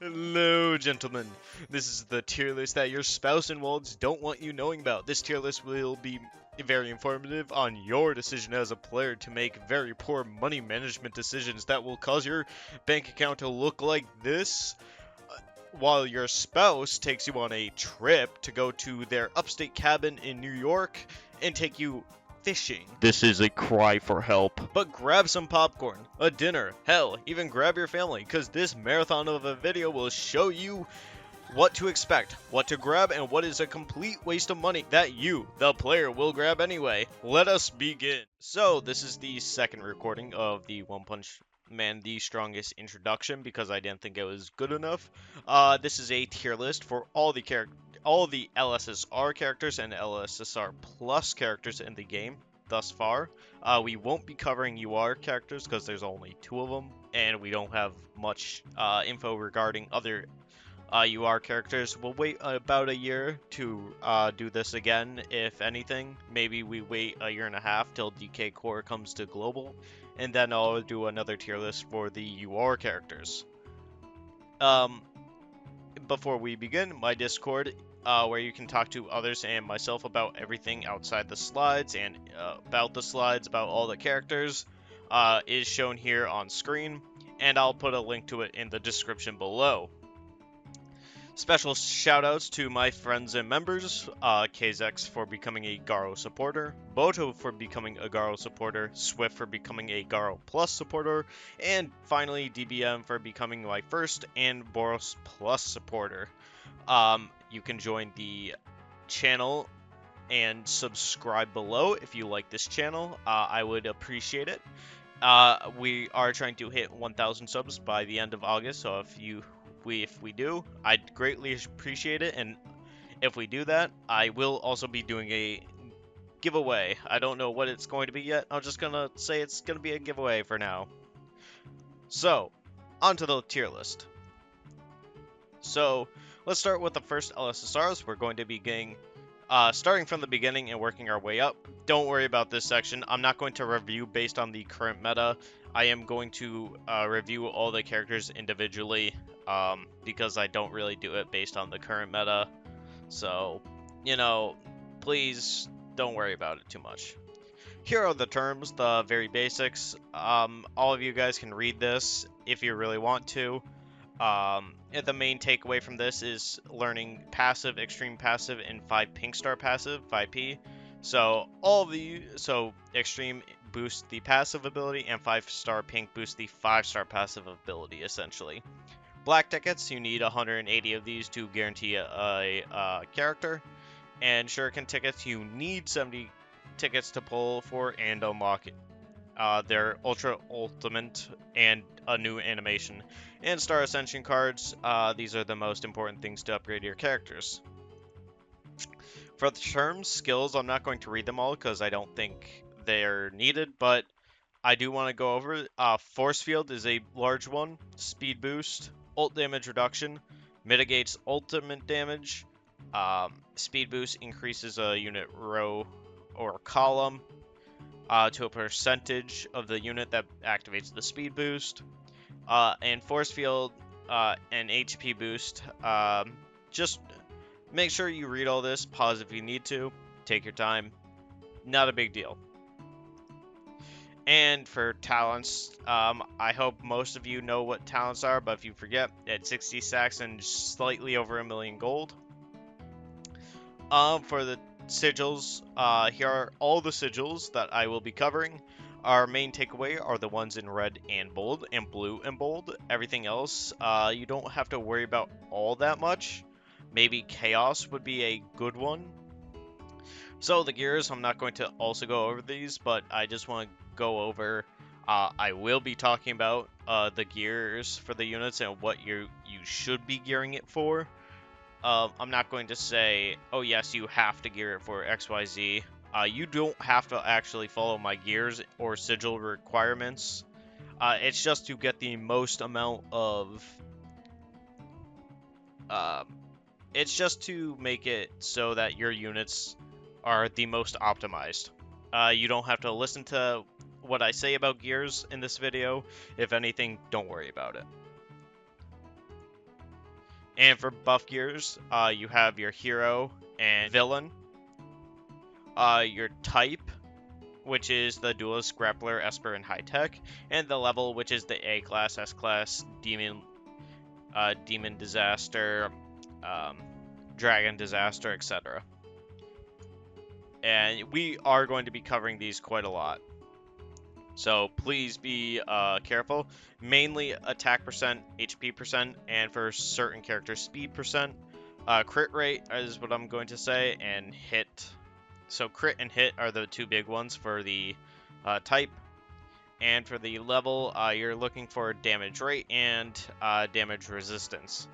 Hello, gentlemen. This is the tier list that your spouse and wolves don't want you knowing about. This tier list will be very informative on your decision as a player to make very poor money management decisions that will cause your bank account to look like this, while your spouse takes you on a trip to go to their upstate cabin in New York and take you fishing. This is a cry for help. But grab some popcorn, a dinner, hell, even grab your family, because this marathon of a video will show you what to expect, what to grab, and what is a complete waste of money that you, the player, will grab anyway. Let us begin. So, this is the second recording of the One Punch Man the Strongest introduction, because I didn't think it was good enough. This is a tier list for all the LSSR characters and LSSR Plus characters in the game thus far. We won't be covering UR characters because there's only 2 of them, and we don't have much info regarding other UR characters. We'll wait about a year to do this again, if anything. Maybe we wait a year and a half till DK Core comes to global, and then I'll do another tier list for the UR characters. Before we begin, my Discord, where you can talk to others and myself about everything outside the slides and about the slides, about all the characters, is shown here on screen, and I'll put a link to it in the description below. Special shoutouts to my friends and members, KZX for becoming a Garou supporter, Boto for becoming a Garou supporter, Swift for becoming a Garou Plus supporter, and finally DBM for becoming my first and Boros Plus supporter. You can join the channel and subscribe below if you like this channel. I would appreciate it. We are trying to hit 1,000 subs by the end of August, so if we do, I'd greatly appreciate it, and if we do that, I will also be doing a giveaway. I don't know what it's going to be yet. I'm just gonna say it's gonna be a giveaway for now. So, onto the tier list. So, let's start with the first LSSRs. We're going to be getting, starting from the beginning and working our way up. Don't worry about this section. I'm not going to review based on the current meta. I am going to review all the characters individually, because I don't really do it based on the current meta. So, you know, please don't worry about it too much. Here are the terms, the very basics. All of you guys can read this if you really want to. The main takeaway from this is learning passive, extreme passive, and 5 pink star passive, 5p. So extreme boosts the passive ability, and 5-star pink boosts the 5-star passive ability, essentially. Black tickets, you need 180 of these to guarantee a character. And shuriken tickets, you need 70 tickets to pull for and unlock it. Their Ultra Ultimate and a new animation. And Star Ascension cards, these are the most important things to upgrade your characters. For the terms, skills, I'm not going to read them all because I don't think they're needed, but I do want to go over it. Force Field is a large one. Speed Boost, ult damage reduction, mitigates ultimate damage. Speed Boost increases a unit row or column to a percentage of the unit that activates the speed boost. And Force Field and HP Boost. Just make sure you read all this. Pause if you need to. Take your time. Not a big deal. And for talents, I hope most of you know what talents are, but if you forget, at 60 stacks and slightly over 1 million gold. For the sigils, here are all the sigils that I will be covering. Our main takeaway are the ones in red and bold, and blue and bold. Everything else, you don't have to worry about all that much. Maybe Chaos would be a good one. So the gears, I'm not going to also go over these, but I just want to go over, I will be talking about the gears for the units and what you should be gearing it for. I'm not going to say, oh yes, you have to gear it for XYZ. You don't have to actually follow my gears or sigil requirements. It's just to get the most amount of... it's just to make it so that your units are the most optimized. You don't have to listen to what I say about gears in this video. If anything, don't worry about it. And for buff gears, you have your hero and villain. Your type, which is the duelist, grappler, esper, and high tech, and the level, which is the A class, S class, demon, demon disaster, dragon disaster, etc. And we are going to be covering these quite a lot, so please be careful. Mainly attack percent, HP percent, and for certain characters, speed percent. Crit rate is what I'm going to say, and hit. So crit and hit are the two big ones for the type. And for the level, you're looking for damage rate and damage resistance.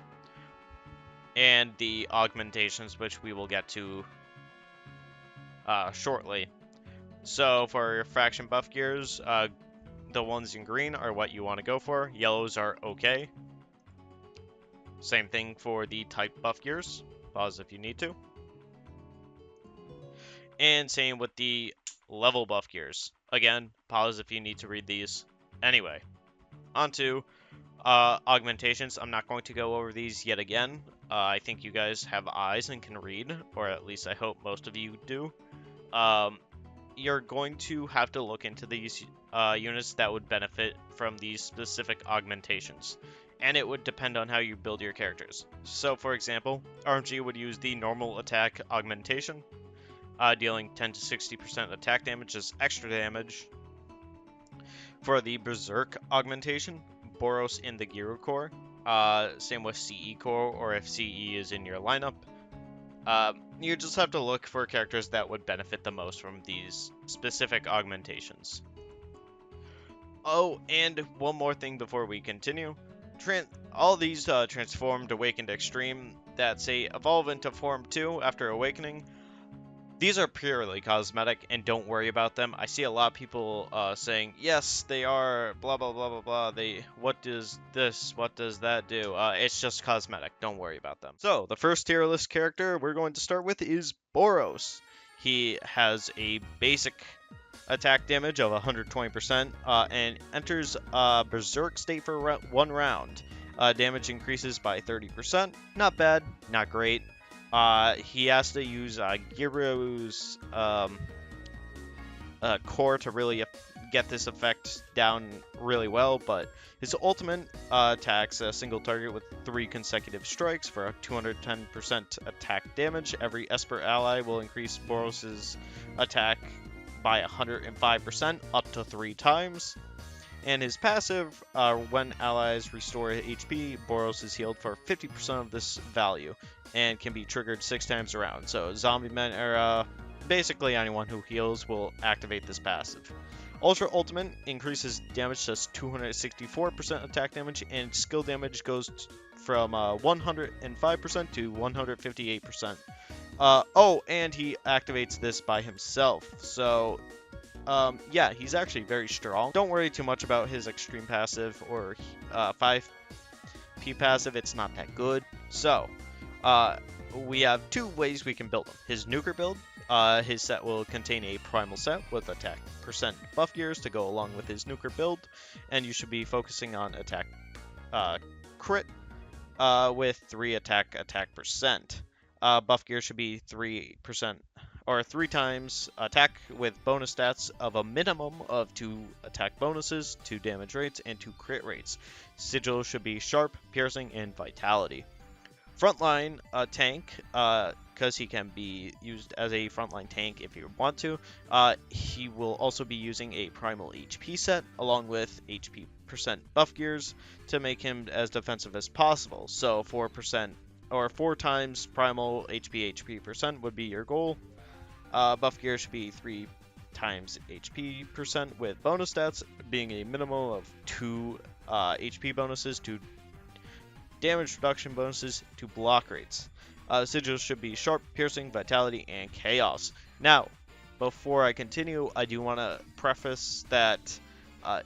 And the augmentations, which we will get to shortly. So for your faction buff gears, the ones in green are what you want to go for. Yellows are okay. Same thing for the type buff gears. Pause if you need to. And same with the level buff gears. Again, pause if you need to read these. Anyway, onto augmentations. I'm not going to go over these yet again. I think you guys have eyes and can read, or at least I hope most of you do. You're going to have to look into these units that would benefit from these specific augmentations, and it would depend on how you build your characters. So, for example, RMG would use the normal attack augmentation, dealing 10 to 60% attack damage as extra damage. For the Berserk augmentation, Boros in the Gyoro core, same with CE core, or if CE is in your lineup. You just have to look for characters that would benefit the most from these specific augmentations. Oh, and one more thing before we continue. All these transformed, awakened, extreme that say evolve into form 2 after awakening, these are purely cosmetic and don't worry about them. I see a lot of people saying, yes, they are blah blah blah blah blah. What does this, what does that do? It's just cosmetic. Don't worry about them. So the first tier list character we're going to start with is Boros. He has a basic attack damage of 120% and enters Berserk state for 1 round. Damage increases by 30%. Not bad, not great. He has to use Gyro's core to really get this effect down really well, but his ultimate attacks a single target with 3 consecutive strikes for a 210% attack damage. Every Esper ally will increase Boros' attack by 105% up to 3 times. And his passive, when allies restore HP, Boros is healed for 50% of this value and can be triggered 6 times around. So Zombieman era, basically anyone who heals will activate this passive. Ultra Ultimate increases damage to 264% attack damage, and skill damage goes from 105% to 158%. Oh, and he activates this by himself, so yeah, he's actually very strong. Don't worry too much about his extreme passive or 5p passive, it's not that good. So, we have 2 ways we can build him. His nuker build, his set will contain a primal set with attack percent buff gears to go along with his nuker build, and you should be focusing on attack crit with 3 attack percent. Buff gear should be 3% or 3 times attack with bonus stats of a minimum of 2 attack bonuses, 2 damage rates, and 2 crit rates. Sigil should be sharp, piercing, and vitality. Frontline tank, because he can be used as a frontline tank if you want to. He will also be using a primal HP set along with HP percent buff gears to make him as defensive as possible. So 4% or 4 times primal HP percent would be your goal. Buff gear should be 3 times HP percent with bonus stats being a minimum of 2 HP bonuses, 2 damage reduction bonuses, 2 block rates. Sigils should be sharp, piercing, vitality, and chaos. Now, before I continue, I do want to preface that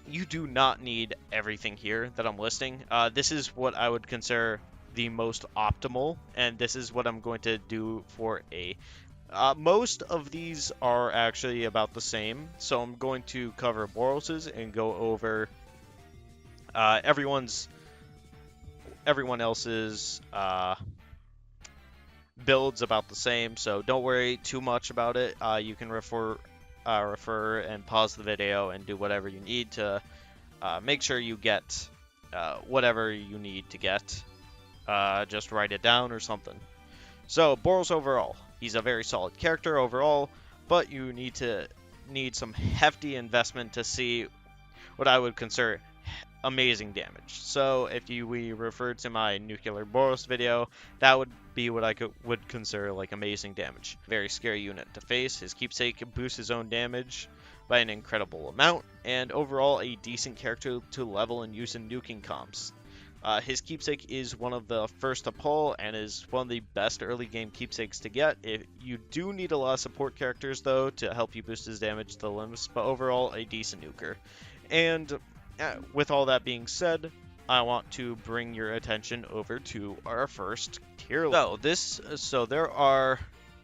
you do not need everything here that I'm listing. This is what I would consider the most optimal, and this is what I'm going to do for a most of these are actually about the same, so I'm going to cover Boros's and go over everyone's everyone else's builds about the same, so don't worry too much about it. You can refer and pause the video and do whatever you need to make sure you get whatever you need to get. Just write it down or something. So Boros overall, he's a very solid character overall, but you need some hefty investment to see what I would consider amazing damage. So if we refer to my nuclear Boros video, that would be what I would consider like amazing damage. Very scary unit to face. His keepsake boosts his own damage by an incredible amount, and overall a decent character to level and use in nuking comps. His keepsake is one of the first to pull and is one of the best early game keepsakes to get. You do need a lot of support characters though to help you boost his damage to the limits, but overall a decent nuker. And with all that being said, I want to bring your attention over to our first tier list. So there are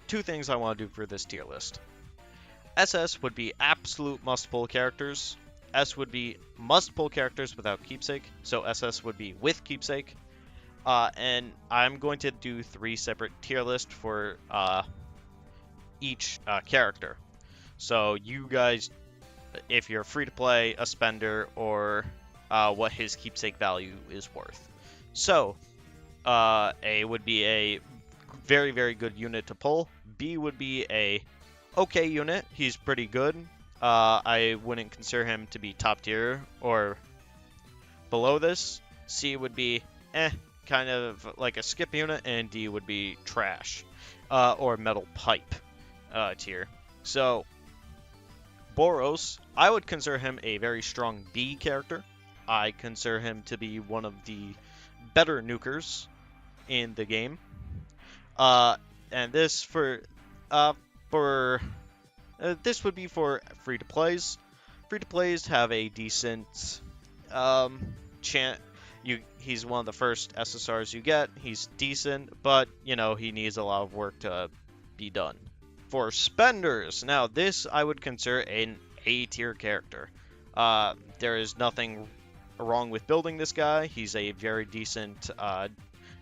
two things I want to do for this tier list. SS would be absolute must-pull characters. S would be must-pull characters without keepsake. So SS would be with keepsake. And I'm going to do 3 separate tier lists for each character. So you guys, if you're free to play, a spender, or what his keepsake value is worth. So A would be a very, very good unit to pull. B would be a okay unit. He's pretty good. I wouldn't consider him to be top tier or below this. C would be kind of like a skip unit, and D would be trash or metal pipe tier. So Boros, I would consider him a very strong B character. I consider him to be one of the better nukers in the game. And this this would be for free-to-plays. Free-to-plays have a decent chance. He's one of the first SSRs you get. He's decent, but you know he needs a lot of work to be done. For spenders, now this I would consider an A tier character. There is nothing wrong with building this guy. He's a very decent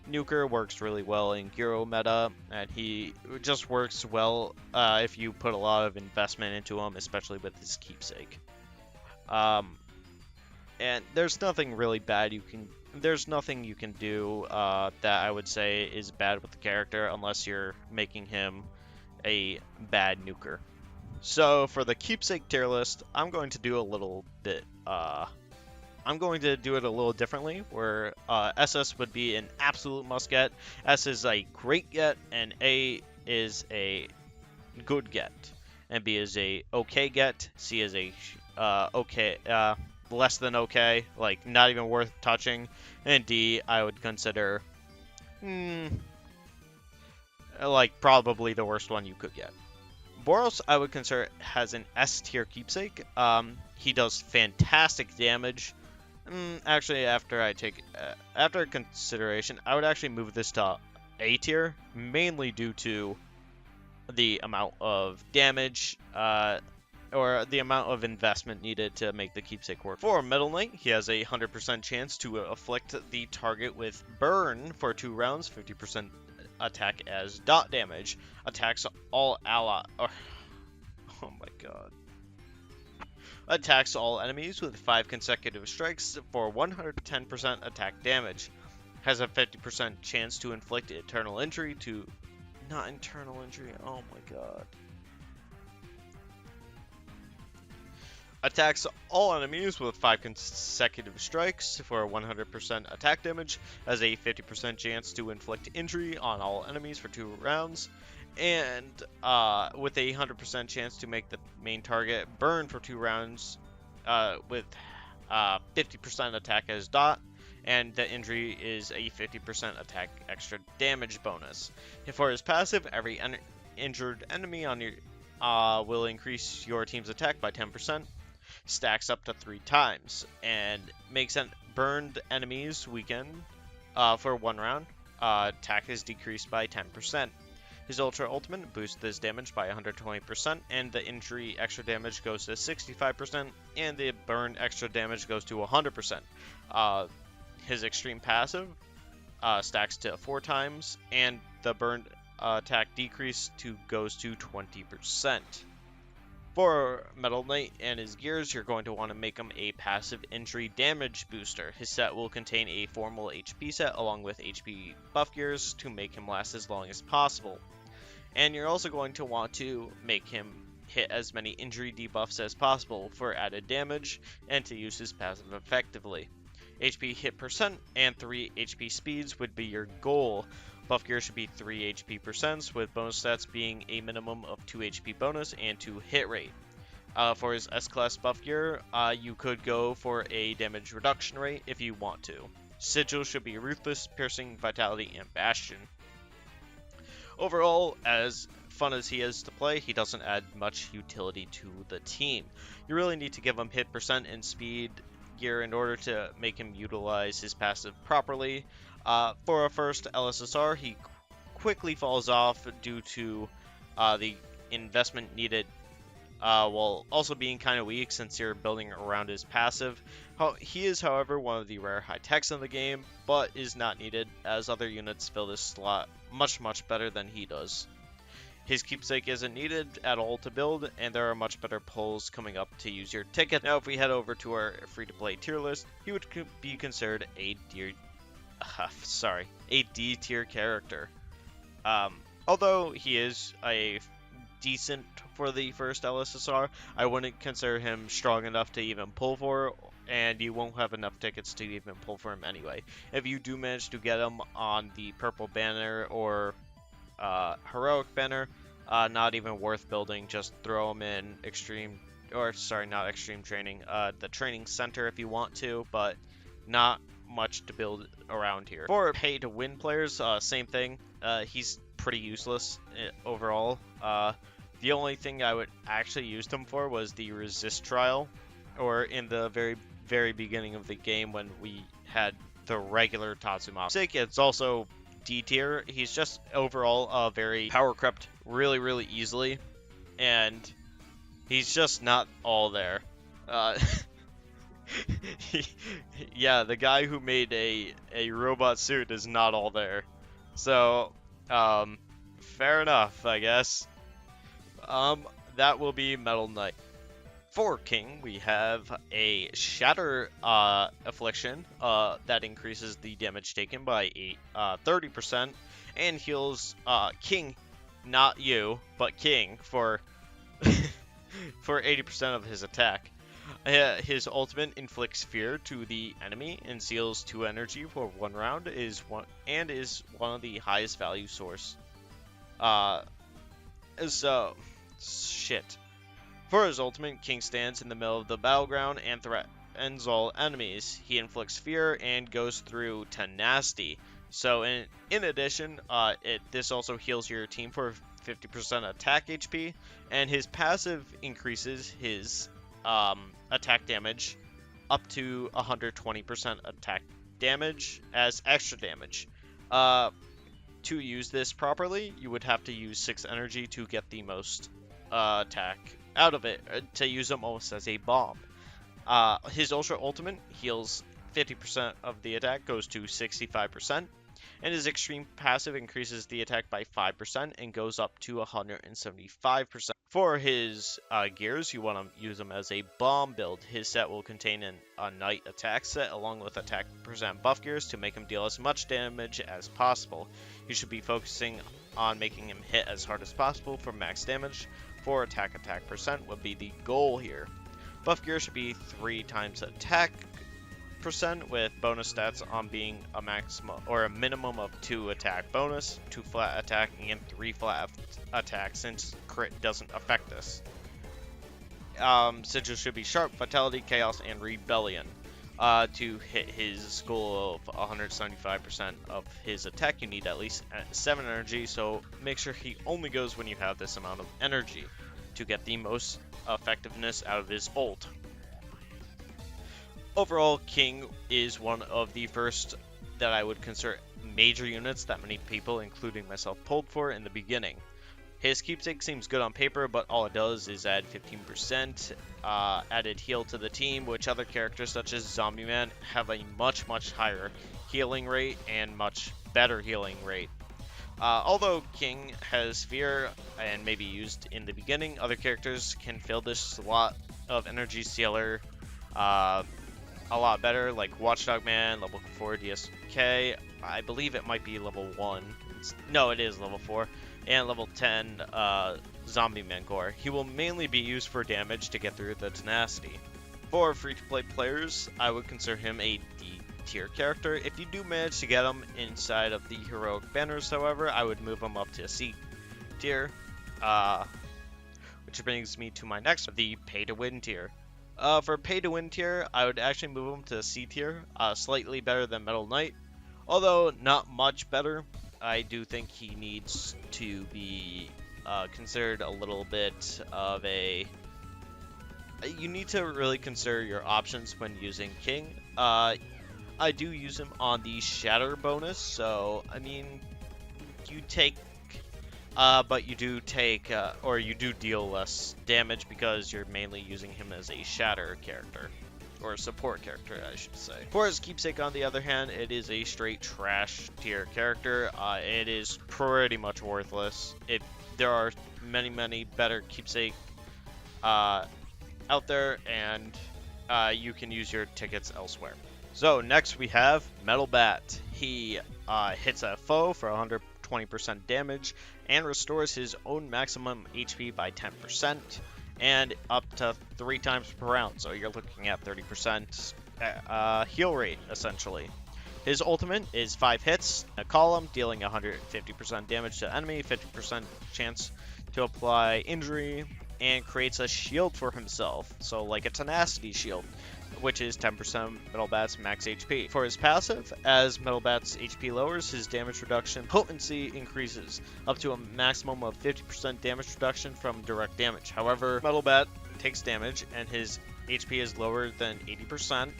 nuker, works really well in Gyoro meta, and he just works well if you put a lot of investment into him, especially with his keepsake. And there's nothing really bad there's nothing you can do that I would say is bad with the character unless you're making him a bad nuker. So for the keepsake tier list, I'm going to do a little bit I'm going to do it a little differently, where SS would be an absolute must get, S is a great get, and A is a good get, and B is a okay get, C is a okay, less than okay, like not even worth touching, and D I would consider like probably the worst one you could get. Boros I would consider has an S tier keepsake. He does fantastic damage. Actually, after consideration, I would actually move this to A tier, mainly due to the amount of damage or the amount of investment needed to make the keepsake work. For Metal Knight, he has a 100% chance to afflict the target with burn for 2 rounds, 50% attack as dot damage, attacks all ally. Oh my god. Attacks all enemies with 5 consecutive strikes for 110% attack damage. Has a 50% chance to inflict eternal injury to... Not eternal injury, oh my god. Attacks all enemies with 5 consecutive strikes for 100% attack damage. Has a 50% chance to inflict injury on all enemies for 2 rounds. And with a 100% chance to make the main target burn for 2 rounds with 50% attack as dot, and the injury is a 50% attack extra damage bonus. For his passive, every injured enemy on your will increase your team's attack by 10%, stacks up to 3 times, and makes burned enemies weaken for 1 round. Attack is decreased by 10%. His Ultra Ultimate boosts this damage by 120%, and the injury extra damage goes to 65%, and the burn extra damage goes to 100%. His Extreme Passive stacks to 4 times, and the burn attack decrease goes to 20%. For Metal Knight and his gears, you're going to want to make him a passive injury damage booster. His set will contain a formal HP set along with HP buff gears to make him last as long as possible. And you're also going to want to make him hit as many injury debuffs as possible for added damage and to use his passive effectively. HP hit percent and 3 HP speeds would be your goal. Buff gear should be 3 HP percents, with bonus stats being a minimum of 2 HP bonus and 2 hit rate. For his S-Class buff gear, you could go for a damage reduction rate if you want to. Sigil should be Ruthless, Piercing, Vitality, and Bastion. Overall, as fun as he is to play, he doesn't add much utility to the team. You really need to give him hit percent and speed gear in order to make him utilize his passive properly. For a first LSSR, he quickly falls off due to the investment needed, while also being kind of weak since you're building around his passive. He is, however, one of the rare high techs in the game, but is not needed as other units fill this slot much better than he does. His keepsake isn't needed at all to build, and there are much better pulls coming up to use your ticket. Now, if we head over to our free-to-play tier list, he would be considered a D tier character. Although he is a decent for the first LSSR, I wouldn't consider him strong enough to even pull for, and you won't have enough tickets to even pull for him anyway. If you do manage to get him on the purple banner or heroic banner, not even worth building. Just throw him in not extreme training, the training center if you want to, but not much to build around here. For pay to win players, same thing. He's pretty useless overall. The only thing I would actually use him for was the resist trial, or in the very beginning of the game when we had the regular Tatsumaki. It's also D tier. He's just overall very power crept really easily, and he's just not all there. Yeah, the guy who made a robot suit is not all there. So, fair enough, I guess. That will be Metal Knight. For King, we have a Shatter Affliction that increases the damage taken by 30% and heals King, not you, but King, for for 80% of his attack. His ultimate inflicts fear to the enemy and seals 2 energy for 1 round, is one of the highest value source. For his ultimate, King stands in the middle of the battleground and threatens all enemies. He inflicts fear and goes through tenacity. So in addition, this also heals your team for 50% attack HP, and his passive increases his attack damage up to 120% attack damage as extra damage. To use this properly, you would have to use 6 energy to get the most attack out of it, to use him almost as a bomb. His Ultra Ultimate heals 50% of the attack, goes to 65%, and his Extreme Passive increases the attack by 5% and goes up to 175%. For his gears, you want to use him as a bomb build. His set will contain a Knight attack set along with attack percent buff gears to make him deal as much damage as possible. You should be focusing on making him hit as hard as possible for max damage. For attack percent would be the goal here. Buff gear should be 3 times attack percent with bonus stats on being a maximum or a minimum of 2 attack bonus, 2 flat attack, and 3 flat attack, since crit doesn't affect this. Sigil should be Sharp, Vitality, Chaos, and Rebellion. To hit his goal of 175% of his attack, you need at least 7 energy, so make sure he only goes when you have this amount of energy to get the most effectiveness out of his ult. Overall, King is one of the first that I would consider major units that many people, including myself, pulled for in the beginning. His keepsake seems good on paper, but all it does is add 15% added heal to the team, which other characters such as Zombieman have a much higher healing rate and much better healing rate. Although King has Fear and may be used in the beginning, other characters can fill this slot of energy sealer a lot better, like Watchdogman, level 4 DSK. I believe it might be level 1. No, it is level 4. And level 10 Zombieman core. He will mainly be used for damage to get through the tenacity. For free-to-play players, I would consider him a D tier character. If you do manage to get him inside of the heroic banners, however, I would move him up to C tier. Which brings me to my next, the pay-to-win tier. For pay-to-win tier, I would actually move him to C tier, slightly better than Metal Knight. Although not much better, I do think he needs to be considered a little bit of a... You need to really consider your options when using King. I do use him on the Shatter bonus, so, I mean, you take... but you do take, or you do deal less damage because you're mainly using him as a Shatter character. Or a support character, I should say. For his keepsake, on the other hand, it is a straight trash tier character. It is pretty much worthless. There are many better keepsake out there, and you can use your tickets elsewhere. So next we have Metal Bat. He hits a foe for 120% damage and restores his own maximum HP by 10%. And up to 3 times per round, so you're looking at 30% heal rate, essentially. His ultimate is 5 hits, a column, dealing 150% damage to enemy, 50% chance to apply injury, and creates a shield for himself, so like a tenacity shield, which is 10% Metal Bat's max HP. For his passive, as Metal Bat's HP lowers, his damage reduction potency increases, up to a maximum of 50% damage reduction from direct damage. However, Metal Bat takes damage, and his HP is lower than 80%.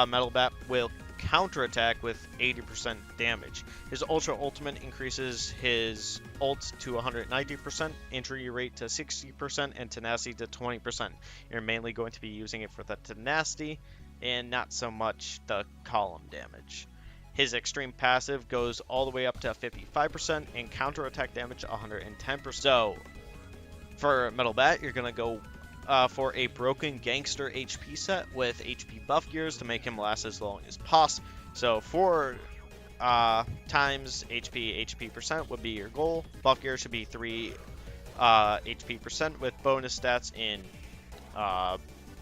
Metal Bat will counterattack with 80% damage. His Ultra Ultimate increases his ult to 190%, injury rate to 60%, and tenacity to 20%. You're mainly going to be using it for the tenacity and not so much the column damage. His extreme passive goes all the way up to 55% and counterattack damage 110%. So for Metal Bat, you're going to go for a Broken Gangster HP set with HP buff gears to make him last as long as possible. So 4 times HP percent would be your goal. Buff gear should be 3 HP percent with bonus stats in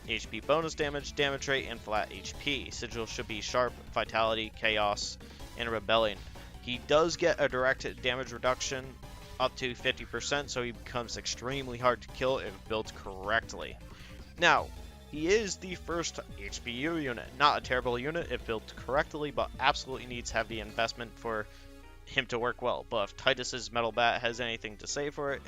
HP bonus damage, damage rate, and flat HP. Sigil should be Sharp, Vitality, Chaos, and Rebellion. He does get a direct damage reduction up to 50%, so he becomes extremely hard to kill if built correctly. Now, he is the first HPU unit, not a terrible unit if built correctly, but absolutely needs heavy investment for him to work well. But if Titus's Metal Bat has anything to say for it,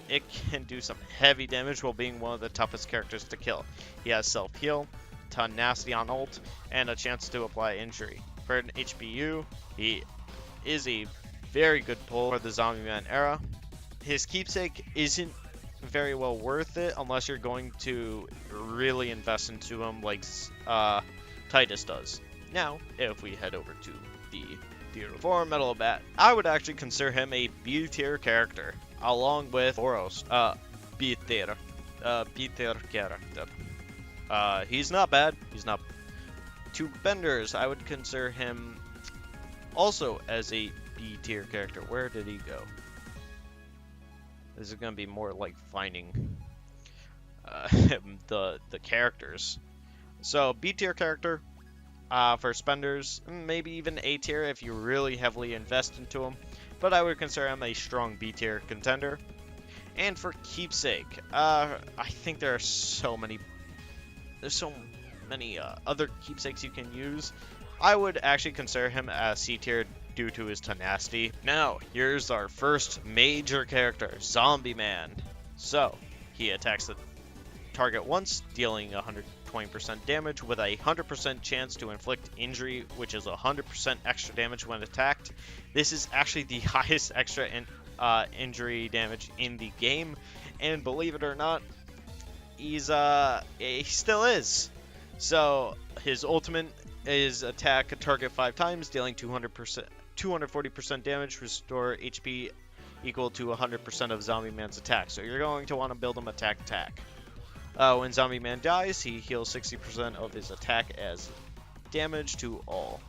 it can do some heavy damage while being one of the toughest characters to kill. He has self-heal, tenacity on ult, and a chance to apply injury. For an HPU, he is a very good pull for the Zombieman era. His keepsake isn't very well worth it unless you're going to really invest into him like Titus does. Now, if we head over to the theater for Metal Bat, I would actually consider him a B tier character, along with Boros. B tier character. He's not bad. He's not. To Benders, I would consider him also as a B tier character. Where did he go? This is gonna be more like finding the characters. So B tier character for spenders, maybe even A tier if you really heavily invest into him. But I would consider him a strong B tier contender. And for keepsake, I think there are so many. There's so many other keepsakes you can use. I would actually consider him as C tier due to his tenacity. Now, here's our first major character, Zombieman. So, he attacks the target once, dealing 120% damage with a 100% chance to inflict injury, which is 100% extra damage when attacked. This is actually the highest extra injury damage in the game, and believe it or not, he still is. So, his ultimate is attack a target 5 times, dealing 200% 240% damage, restore HP equal to 100% of Zombieman's attack. So you're going to want to build him attack. When Zombieman dies, he heals 60% of his attack as damage to all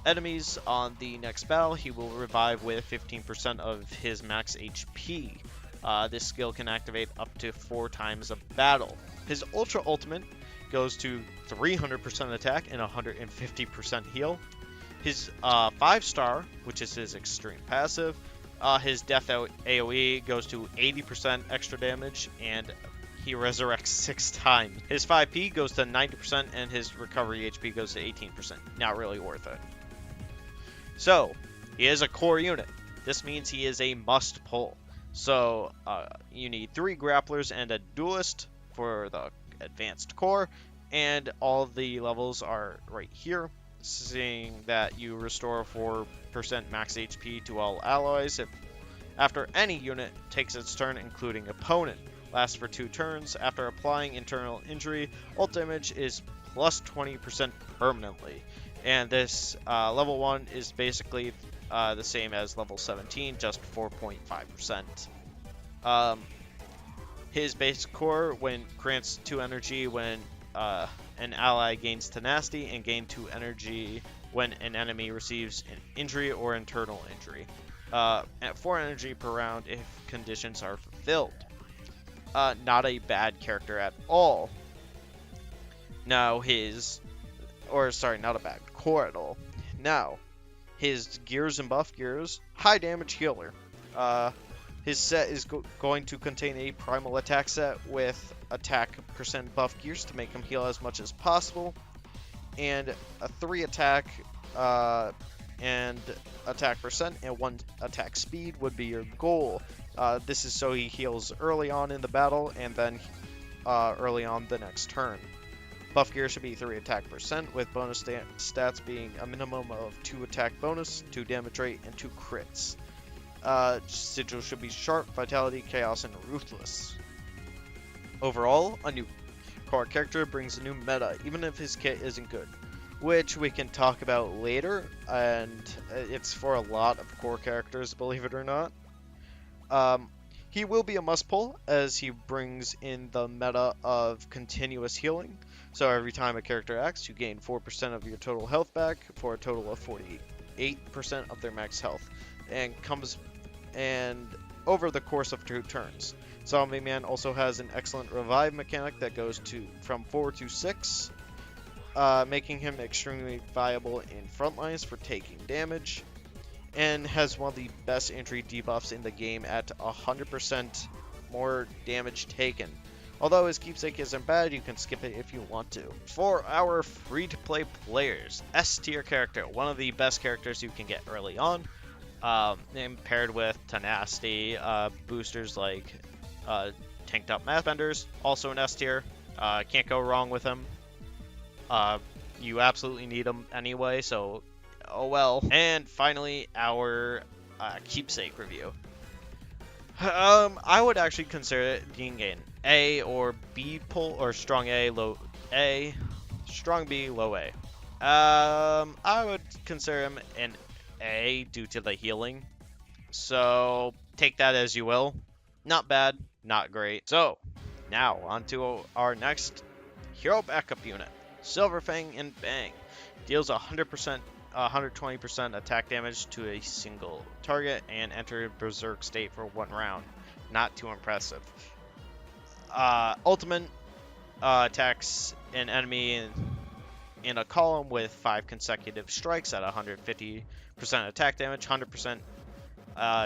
enemies. On the next battle, he will revive with 15% of his max HP. This skill can activate up to 4 times a battle. His Ultra Ultimate goes to 300% attack and 150% heal. His 5-star, which is his extreme passive, his Death AoE goes to 80% extra damage, and he resurrects 6 times. His 5P goes to 90%, and his recovery HP goes to 18%. Not really worth it. So, he is a core unit. This means he is a must-pull. So, you need 3 grapplers and a duelist for the advanced core, and all the levels are right here, seeing that you restore 4% max HP to all allies after any unit takes its turn, including opponent. Lasts for 2 turns. After applying internal injury, ult damage is plus 20% permanently. And this level 1 is basically the same as level 17, just 4.5%. His base core grants 2 energy when an ally gains tenacity, and gain 2 energy when an enemy receives an injury or internal injury. At 4 energy per round if conditions are fulfilled. Not a bad character at all. Now not a bad core at all. Now, his gears and buff gears, high damage healer. His set is going to contain a primal attack set with attack percent buff gears to make him heal as much as possible, and a 3 attack and attack percent and 1 attack speed would be your goal. This is so he heals early on in the battle and then early on the next turn. Buff gear should be 3 attack percent, with bonus stats being a minimum of 2 attack bonus, 2 damage rate, and 2 crits. Sigil should be sharp, vitality, chaos, and ruthless. Overall, a new core character brings a new meta, even if his kit isn't good, which we can talk about later, and it's for a lot of core characters, believe it or not. He will be a must-pull, as he brings in the meta of continuous healing. So every time a character acts, you gain 4% of your total health back, for a total of 48% of their max health, and over the course of 2 turns. Zombieman also has an excellent revive mechanic that goes from 4 to 6, making him extremely viable in front lines for taking damage, and has one of the best injury debuffs in the game at 100% more damage taken. Although his keepsake isn't bad, you can skip it if you want to. For our free-to-play players, S tier character, one of the best characters you can get early on, and paired with tenacity, boosters like tanked up math benders, also an S tier. Can't go wrong with him. You absolutely need him anyway, so oh well. And finally, our keepsake review. I would actually consider it being an A or B pull, or strong A, low A, strong B, low A. I would consider him an A due to the healing. So take that as you will. Not bad, not great. So now on to our next hero backup unit, Silverfang and Bang. Deals 120% attack damage to a single target and enter berserk state for 1 round. Not too impressive. Ultimate attacks an enemy in a column with 5 consecutive strikes at 150% attack damage, 100%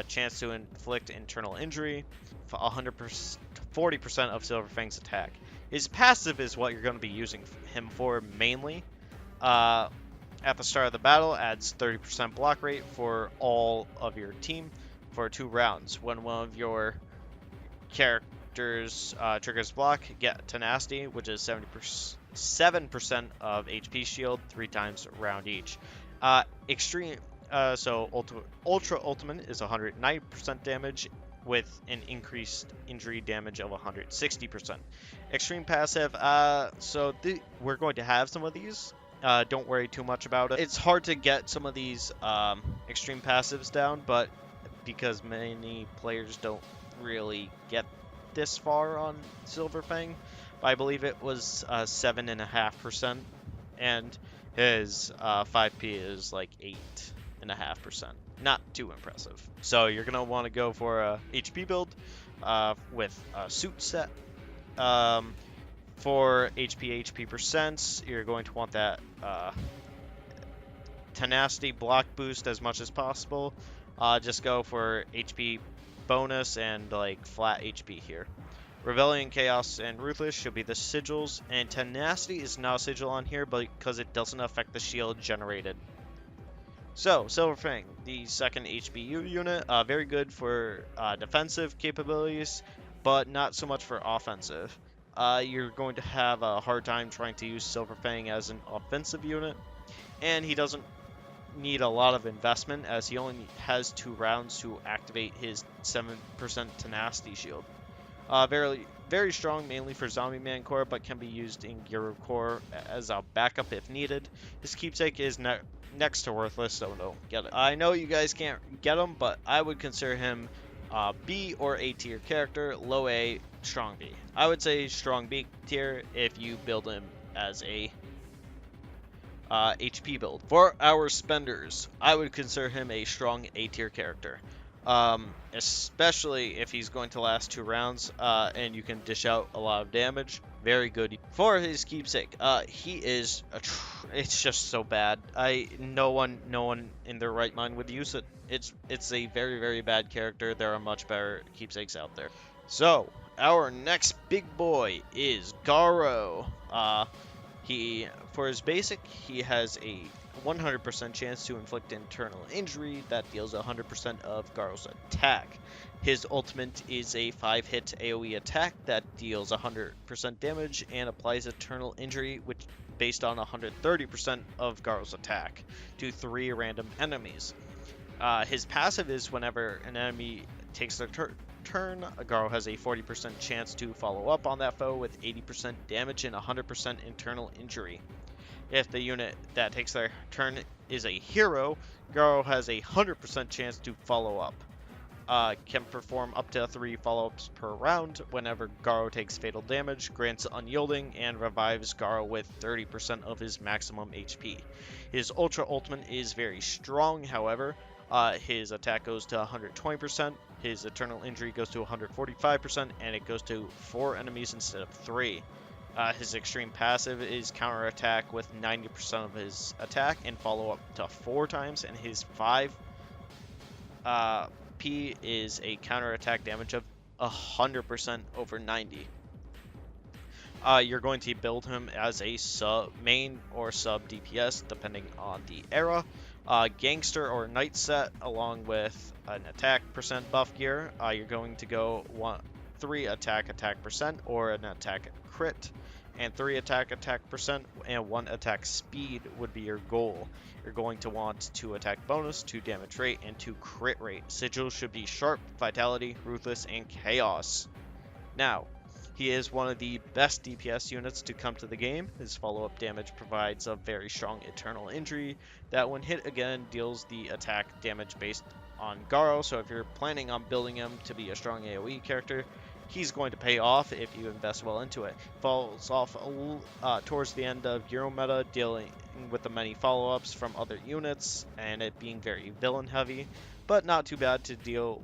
chance to inflict internal injury, 40% of Silverfang's attack. His passive is what you're going to be using him for mainly. At the start of the battle, adds 30% block rate for all of your team for 2 rounds. When one of your characters triggers block, get tenacity, which is 7% of HP shield, 3 times round each. Ultra Ultimate is 190% damage with an increased injury damage of 160%. Extreme passive, we're going to have some of these. Don't worry too much about it. It's hard to get some of these extreme passives down, but because many players don't really get this far on Silverfang, I believe it was 7.5%, and his 5p is like 8.5%. Not too impressive. So you're gonna want to go for a HP build with a suit set. For HP percents, you're going to want that tenacity block boost as much as possible. Just go for HP bonus and like flat HP here. Rebellion, Chaos, and Ruthless should be the sigils, and Tenacity is not a sigil on here because it doesn't affect the shield generated. So, Silverfang, the second HBU unit, very good for defensive capabilities, but not so much for offensive. You're going to have a hard time trying to use Silverfang as an offensive unit, and he doesn't need a lot of investment as he only has 2 rounds to activate his 7% tenacity shield. Very strong mainly for Zombieman core, but can be used in Gyoro core as a backup if needed. His keepsake is next to worthless, so don't get it. I know you guys can't get him, but I would consider him B or A tier character, low A, strong B. I would say strong B tier if you build him as a HP build. For our spenders, I would consider him a strong A tier character. Especially if he's going to last 2 rounds, and you can dish out a lot of damage. Very good. For his keepsake, he is it's just so bad. No one in their right mind would use it. It's a very, very bad character. There are much better keepsakes out there. So our next big boy is Garou. For his basic, he has a 100% chance to inflict internal injury that deals 100% of Garou's attack. His ultimate is a 5-hit AoE attack that deals 100% damage and applies eternal injury, which based on 130% of Garou's attack to 3 random enemies. His passive is whenever an enemy takes their turn, Garou has a 40% chance to follow up on that foe with 80% damage and 100% internal injury. If the unit that takes their turn is a hero, Garou has a 100% chance to follow up. Can perform up to 3 follow-ups per round whenever Garou takes fatal damage, grants unyielding, and revives Garou with 30% of his maximum HP. His Ultra Ultimate is very strong, however. His attack goes to 120%, his Eternal Injury goes to 145%, and it goes to 4 enemies instead of 3. His extreme passive is counterattack with 90% of his attack and follow up to 4 times, and his 5P is a counterattack damage of 100% over 90. You're going to build him as a main or sub DPS depending on the era. Gangster or Knight set along with an attack percent buff gear. You're going to go 3 attack percent or an attack crit, and 3 attack percent and 1 attack speed would be your goal. You're going to want 2 attack bonus, 2 damage rate, and 2 crit rate. Sigils should be Sharp, Vitality, Ruthless, and Chaos. Now, he is one of the best DPS units to come to the game. His follow-up damage provides a very strong Eternal Injury that when hit again deals the attack damage based on Garou, so if you're planning on building him to be a strong AoE character, he's going to pay off if you invest well into it. Falls off towards the end of Euro meta, dealing with the many follow-ups from other units, and it being very villain heavy, but not too bad to deal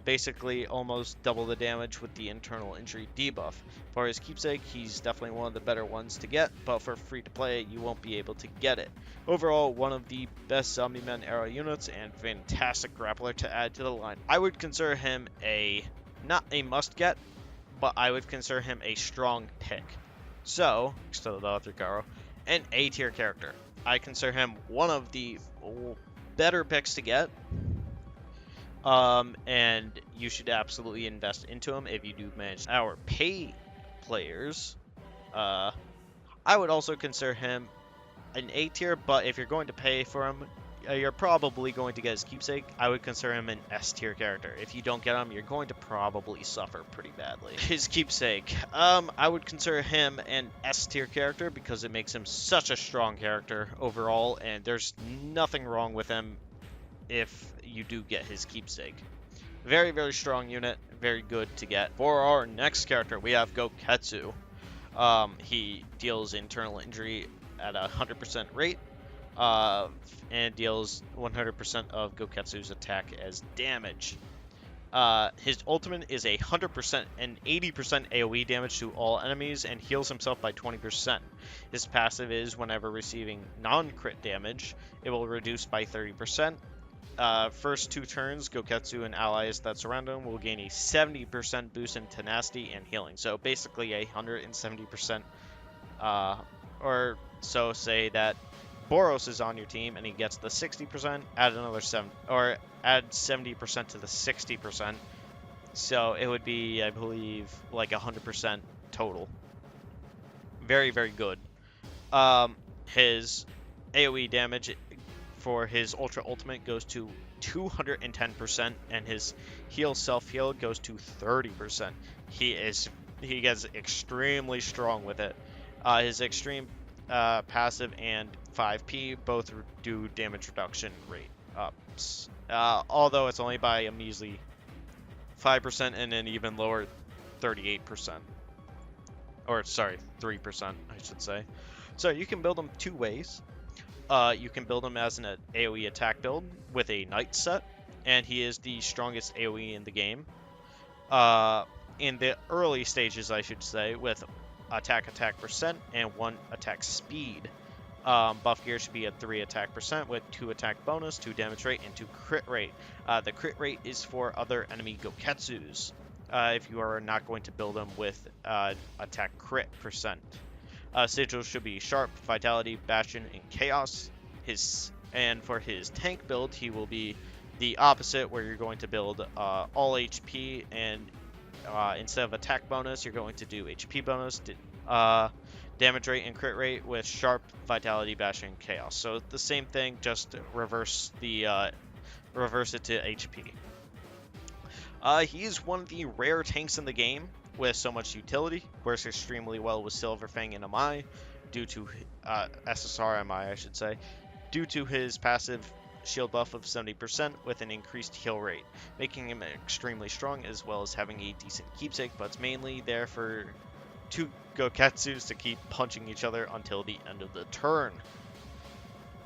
basically almost double the damage with the internal injury debuff. For his keepsake, he's definitely one of the better ones to get, but for free to play, you won't be able to get it. Overall, one of the best Zombieman era units and fantastic grappler to add to the line. I would consider him not a must get, but I would consider him a strong pick. So, next to the other Garou, an A tier character. I consider him one of the better picks to get. And you should absolutely invest into him if you do manage. Our pay players, I would also consider him an A tier, but if you're going to pay for him, you're probably going to get his keepsake. I would consider him an S tier character. If you don't get him, you're going to probably suffer pretty badly. His keepsake, I would consider him an S tier character because it makes him such a strong character overall, and there's nothing wrong with him if you do get his keepsake. Very, very strong unit, very good to get. For our next character, we have Gouketsu. He deals internal injury at a 100% rate, and deals 100% of Gouketsu's attack as damage. His ultimate is 100% and 80% AoE damage to all enemies and heals himself by 20%. His passive is whenever receiving non-crit damage, it will reduce by 30%. First 2 turns, Gouketsu and allies that surround him will gain a 70% boost in tenacity and healing. So basically a 170%, or so say that Boros is on your team and he gets the 60%, add another 7, or add 70% to the 60%. So it would be, I believe, like 100% total. Very, very good. His AoE damage for his Ultra Ultimate goes to 210%, and his heal self-heal goes to 30%. He gets extremely strong with it. His extreme passive and 5p both do damage reduction rate ups. Although it's only by a measly 5% and an even lower 38%. Or, sorry, 3%, I should say. So you can build them 2 ways. You can build him as an AoE attack build with a Knight set, and he is the strongest AoE in the game. In the early stages, I should say, with attack percent and 1 attack speed. Buff gear should be at 3 attack percent with 2 attack bonus, 2 damage rate, and 2 crit rate. The crit rate is for other enemy Gouketsus, if you are not going to build them with attack crit percent. Sigils should be Sharp, Vitality, Bastion, and Chaos. And for his tank build, he will be the opposite, where you're going to build all HP, and instead of attack bonus, you're going to do HP bonus, damage rate, and crit rate with Sharp, Vitality, Bastion, and Chaos. So the same thing, just reverse it to HP. He's one of the rare tanks in the game with so much utility. Works extremely well with Silverfang and Amai, due to SSR Amai, I should say, due to his passive shield buff of 70% with an increased heal rate, making him extremely strong, as well as having a decent keepsake, but it's mainly there for 2 Gouketsus to keep punching each other until the end of the turn.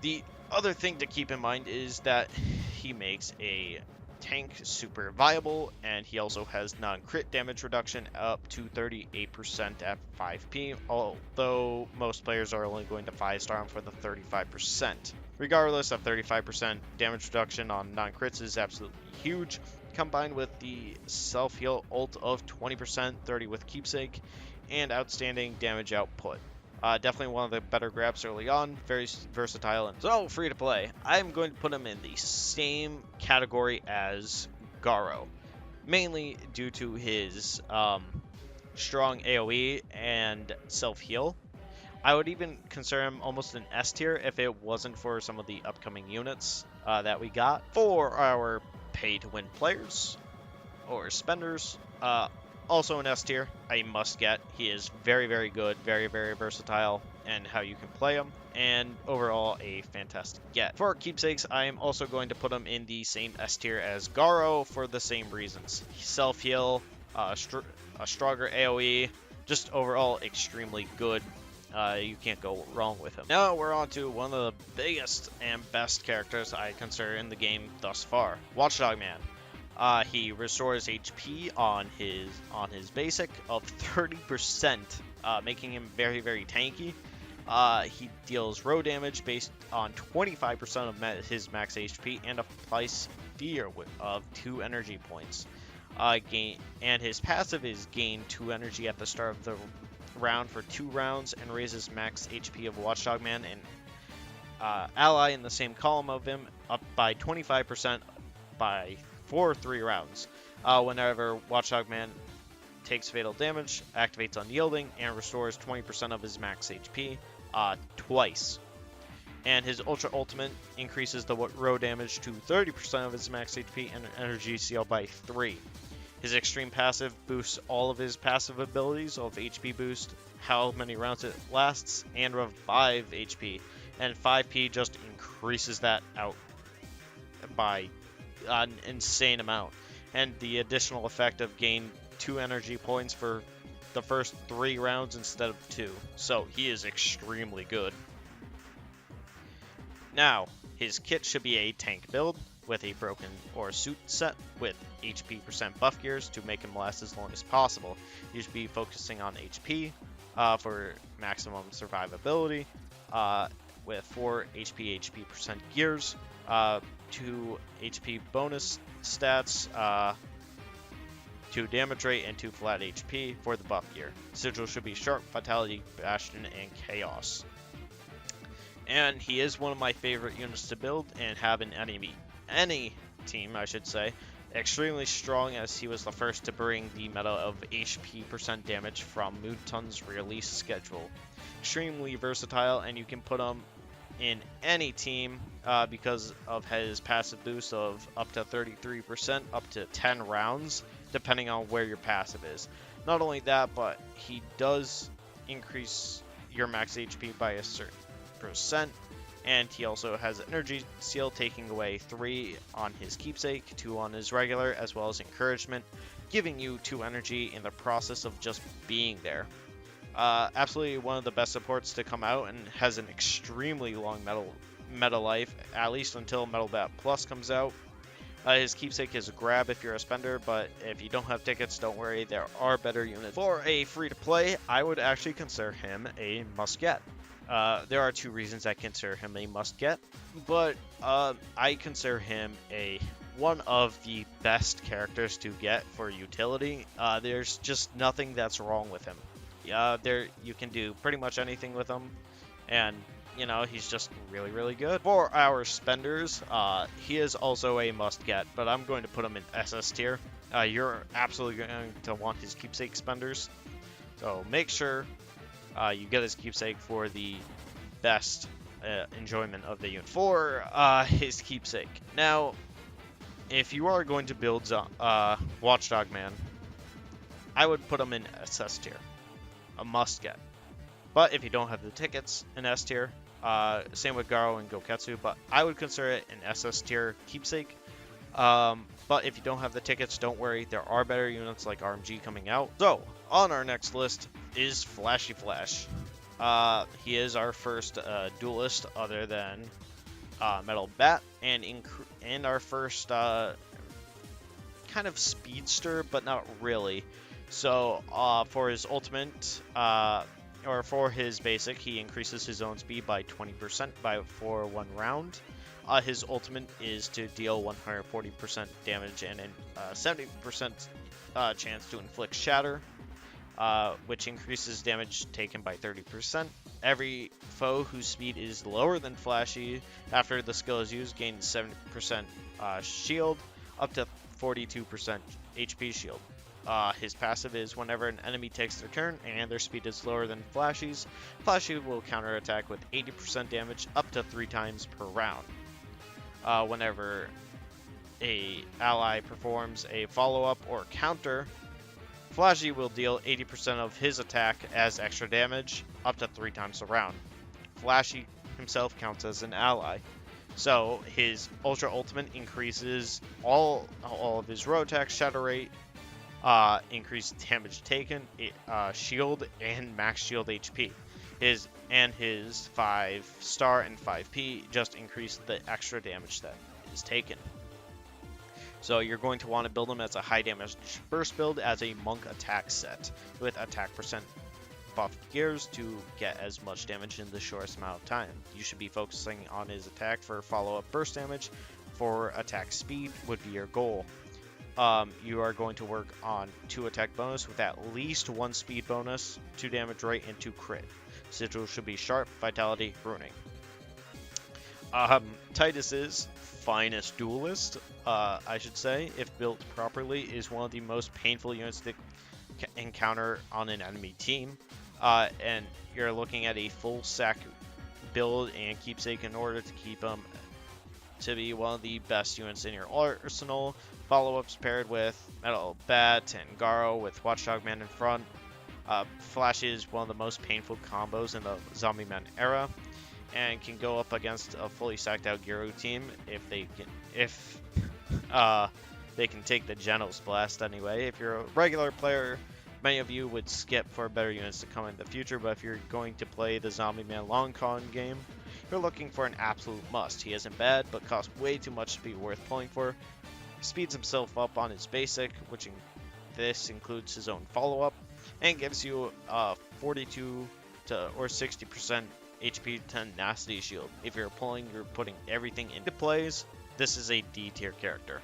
The other thing to keep in mind is that he makes a tank super viable, and he also has non-crit damage reduction up to 38% at 5p, although most players are only going to 5-star him for the 35%. Regardless of 35% damage reduction on non-crits is absolutely huge, combined with the self-heal ult of 20%, 30 with keepsake, and outstanding damage output. Definitely one of the better grabs early on, very versatile, and so free to play. I'm going to put him in the same category as Garou, mainly due to his strong AoE and self-heal. I would even consider him almost an S tier if it wasn't for some of the upcoming units that we got. For our pay-to-win players or spenders, also an S tier, a must get. He is very, very good, very, very versatile, and how you can play him, and overall a fantastic get. For our keepsakes, I am also going to put him in the same S tier as Garou for the same reasons. Self-heal, a stronger AoE, just overall extremely good. You can't go wrong with him. Now we're on to one of the biggest and best characters I consider in the game thus far, Watchdogman. He restores HP on his basic of 30%, making him very, very tanky. He deals row damage based on 25% of his max HP and applies fear of 2 energy points. And his passive is gain 2 energy at the start of the round for 2 rounds and raises max HP of Watchdogman and ally in the same column of him up by 25% for 3 rounds. Whenever Watchdogman takes fatal damage, activates Unyielding, and restores 20% of his max HP twice. And his Ultra Ultimate increases the row damage to 30% of his max HP and energy seal by 3. His extreme passive boosts all of his passive abilities of HP boost, how many rounds it lasts, and revive HP. And 5p just increases that out by an insane amount. And the additional effect of gain 2 energy points for the first 3 rounds instead of 2. So he is extremely good. Now, his kit should be a tank build with a broken or suit set with HP % buff gears to make him last as long as possible. You should be focusing on HP for maximum survivability with 4 HP % gears, 2 HP bonus stats, 2 damage rate, and 2 flat HP for the buff gear. Sigil should be Sharp, Vitality, Bastion, and Chaos. And he is one of my favorite units to build and have in any team, I should say. Extremely strong, as he was the first to bring the meta of HP % damage from Muton's release schedule. Extremely versatile, and you can put him in any team because of his passive boost of up to 33%, up to 10 rounds, depending on where your passive is. Not only that, but he does increase your max HP by a certain %, and he also has Energy Seal, taking away 3 on his Keepsake, 2 on his regular, as well as Encouragement, giving you 2 energy in the process of just being there. Absolutely one of the best supports to come out, and has an extremely long meta life, at least until Metal Bat Plus comes out. His Keepsake is a grab if you're a spender, but if you don't have tickets, don't worry, there are better units. For a free-to-play, I would actually consider him a must-get. There are 2 reasons I consider him a must-get, but I consider him one of the best characters to get for utility. There's just nothing that's wrong with him. You can do pretty much anything with him, and you know, he's just really, really good. For our spenders, he is also a must-get, but I'm going to put him in SS tier. You're absolutely going to want his Keepsake spenders, so make sure you get his Keepsake for the best enjoyment of the unit. For his Keepsake, now, if you are going to build Watchdogman, I would put him in SS tier, a must-get. But if you don't have the tickets in S tier, same with Garou and Gouketsu, but I would consider it an SS tier Keepsake. But if you don't have the tickets, don't worry, there are better units like RMG coming out. So, on our next list is Flashy Flash. He is our first duelist other than Metal Bat, and our first kind of speedster, but not really. So, for his ultimate, or for his basic, he increases his own speed by 20% for 1 round. His ultimate is to deal 140% damage and a 70% chance to inflict Shatter, which increases damage taken by 30%. Every foe whose speed is lower than Flashy after the skill is used gains 70% shield, up to 42% HP shield. His passive is whenever an enemy takes their turn and their speed is lower than Flashy's, Flashy will counterattack with 80% damage up to 3 times per round. Whenever a ally performs a follow-up or counter, Flashy will deal 80% of his attack as extra damage up to 3 times a round. Flashy himself counts as an ally. So his Ultra Ultimate increases all of his row attack, shatter rate, increased damage taken, shield, and max shield HP. His 5-star and 5P just increase the extra damage that is taken. So you're going to want to build him as a high damage burst build as a monk attack set with attack % buff gears to get as much damage in the shortest amount of time. You should be focusing on his attack for follow-up burst damage. For attack speed would be your goal. You are going to work on 2 attack bonus with at least 1 speed bonus, 2 damage rate, and 2 crit. Sigil should be Sharp, Vitality, Ruining. Titus's finest duelist, I should say, if built properly, is one of the most painful units to encounter on an enemy team. And you're looking at a full sack build and Keepsake in order to keep him to be one of the best units in your arsenal. Follow-ups paired with Metal Bat and Garou with Watchdogman in front. Flash is one of the most painful combos in the Zombieman era. and can go up against a fully stacked out Gyoro team if they can take the Genos blast anyway. If you're a regular player, many of you would skip for better units to come in the future, but if you're going to play the Zombieman long con game, you're looking for an absolute must. He isn't bad, but costs way too much to be worth pulling for. He speeds himself up on his basic, which this includes his own follow-up, and gives you 42 to or 60% HP tenacity shield. If you're pulling, you're putting everything into plays. This is a D tier character.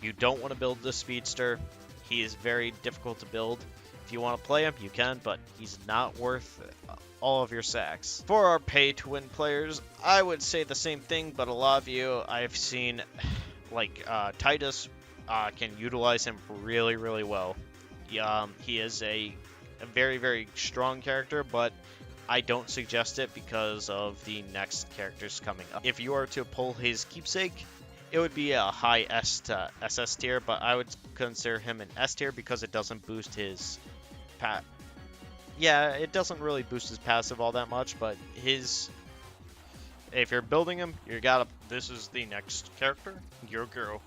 You don't want to build the speedster. He is very difficult to build. If you want to play him, you can, but he's not worth all of your sacks. For our pay-to-win players, I would say the same thing, but a lot of you I've seen, like Titus, can utilize him really, really well. He is a very, very strong character, but I don't suggest it because of the next characters coming up. If you are to pull his keepsake, it would be a high S to SS tier, but I would consider him an S tier because it doesn't boost his Yeah, it doesn't really boost his passive all that much, but if you're building him, this is the next character, Gyoro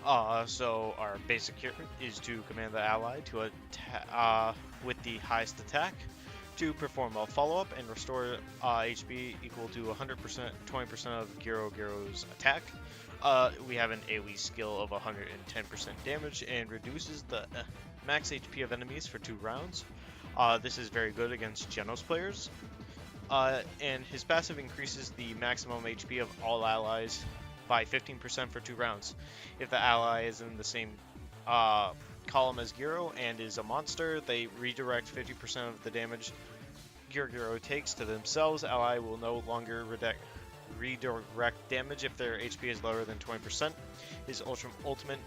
Gyoro. So our basic here is to command the ally to with the highest attack, to perform a follow-up and restore HP equal to 100%, 20% of Gyoro Gyoro's attack. We have an AoE skill of 110% damage and reduces the max HP of enemies for 2 rounds. This is very good against Genos players. And his passive increases the maximum HP of all allies by 15% for 2 rounds. If the ally is in the same column as Gyoro and is a monster, they redirect 50% of the damage Gyoro Gyoro takes to themselves. Ally will no longer redirect damage if their HP is lower than 20%. His ultimate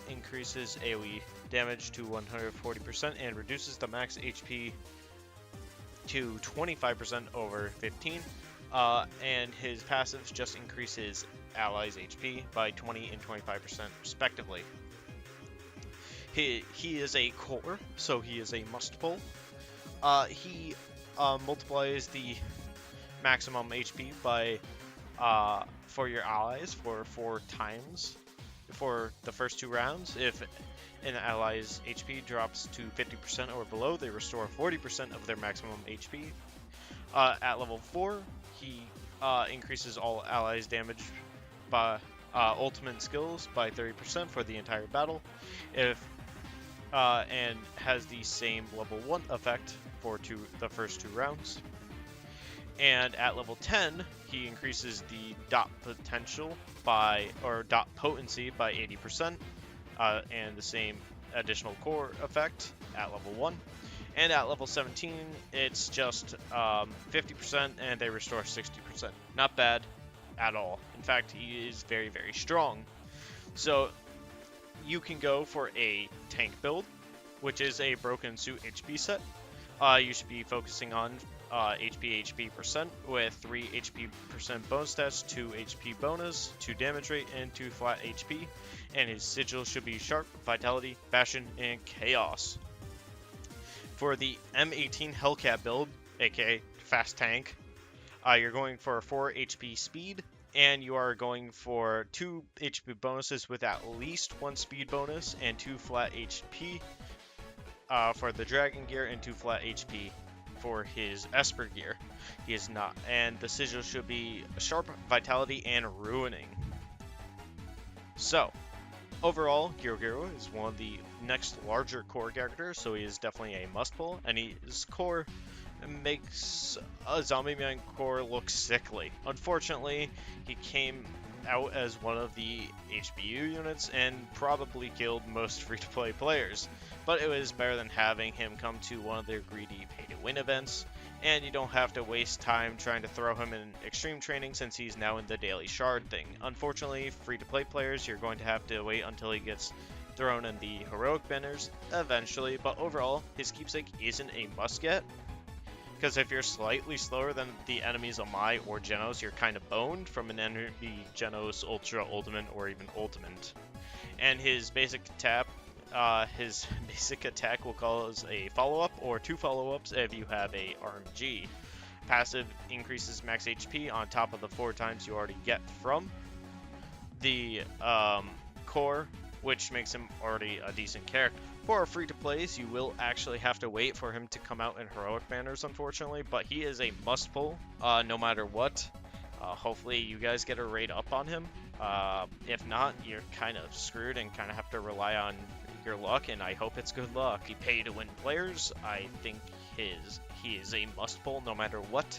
increases AoE damage to 140% and reduces the max HP to 25% over 15. And his passives just increases allies' HP by 20 and 25% respectively. He is a core, so he is a must pull. He multiplies the maximum HP by for your allies for 4 times for the first 2 rounds. If an ally's HP drops to 50% or below, they restore 40% of their maximum HP. At level 4, he increases all allies' damage by ultimate skills by 30% for the entire battle, and has the same level 1 effect for the first 2 rounds. And at level 10, he increases the dot potential dot potency by 80%, and the same additional core effect at level 1. And at level 17, it's just 50%, and they restore 60%. Not bad at all. In fact, he is very, very strong. So you can go for a tank build, which is a broken suit HP set. You should be focusing on HP percent with 3 HP percent bonus stats, 2 HP bonus, 2 damage rate, and 2 flat HP. And his sigil should be Sharp, Vitality, Fashion, and Chaos. For the M18 Hellcat build, aka Fast Tank, you're going for 4 HP speed, and you are going for 2 HP bonuses with at least 1 speed bonus, and 2 flat HP for the Dragon gear, and 2 flat HP for his Esper gear. He is not, and the sigil should be Sharp, Vitality, and Ruining. So, overall, Gyoro Gyoro is one of the next larger core characters, so he is definitely a must pull, and his core makes a Zombieman core look sickly. Unfortunately, he came out as one of the HBU units and probably killed most free-to-play players, but it was better than having him come to one of their greedy pay-to-win events, and you don't have to waste time trying to throw him in extreme training since he's now in the daily shard thing. Unfortunately, free-to-play players, you're going to have to wait until he gets thrown in the heroic banners eventually, but overall, his keepsake isn't a must-get, because if you're slightly slower than the enemy's Amai or Genos, you're kind of boned from an enemy Genos, Ultra, Ultimate, or even Ultimate. And his basic attack will cause a follow-up or 2 follow-ups if you have a RMG. passive increases max HP on top of the 4 times you already get from the core, which makes him already a decent character. For free-to-plays, you will actually have to wait for him to come out in heroic banners, unfortunately, but he is a must-pull no matter what. Hopefully you guys get a raid up on him. If not, you're kind of screwed and kind of have to rely on your luck, and I hope it's good luck. The pay-to-win players, I think he is a must-pull no matter what.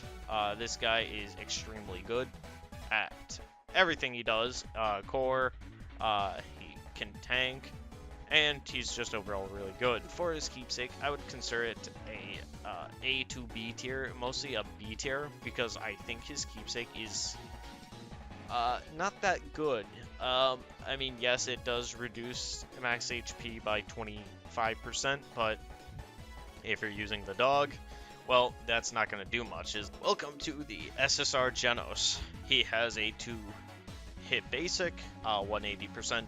This guy is extremely good at everything he does. Core, he can tank, and he's just overall really good. For his keepsake, I would consider it A to B tier, mostly a B tier, because I think his keepsake is not that good. I mean, yes, it does reduce max HP by 25%, but if you're using the dog, well, that's not going to do much. Welcome to the SSR Genos. He has a 2-hit basic, 180%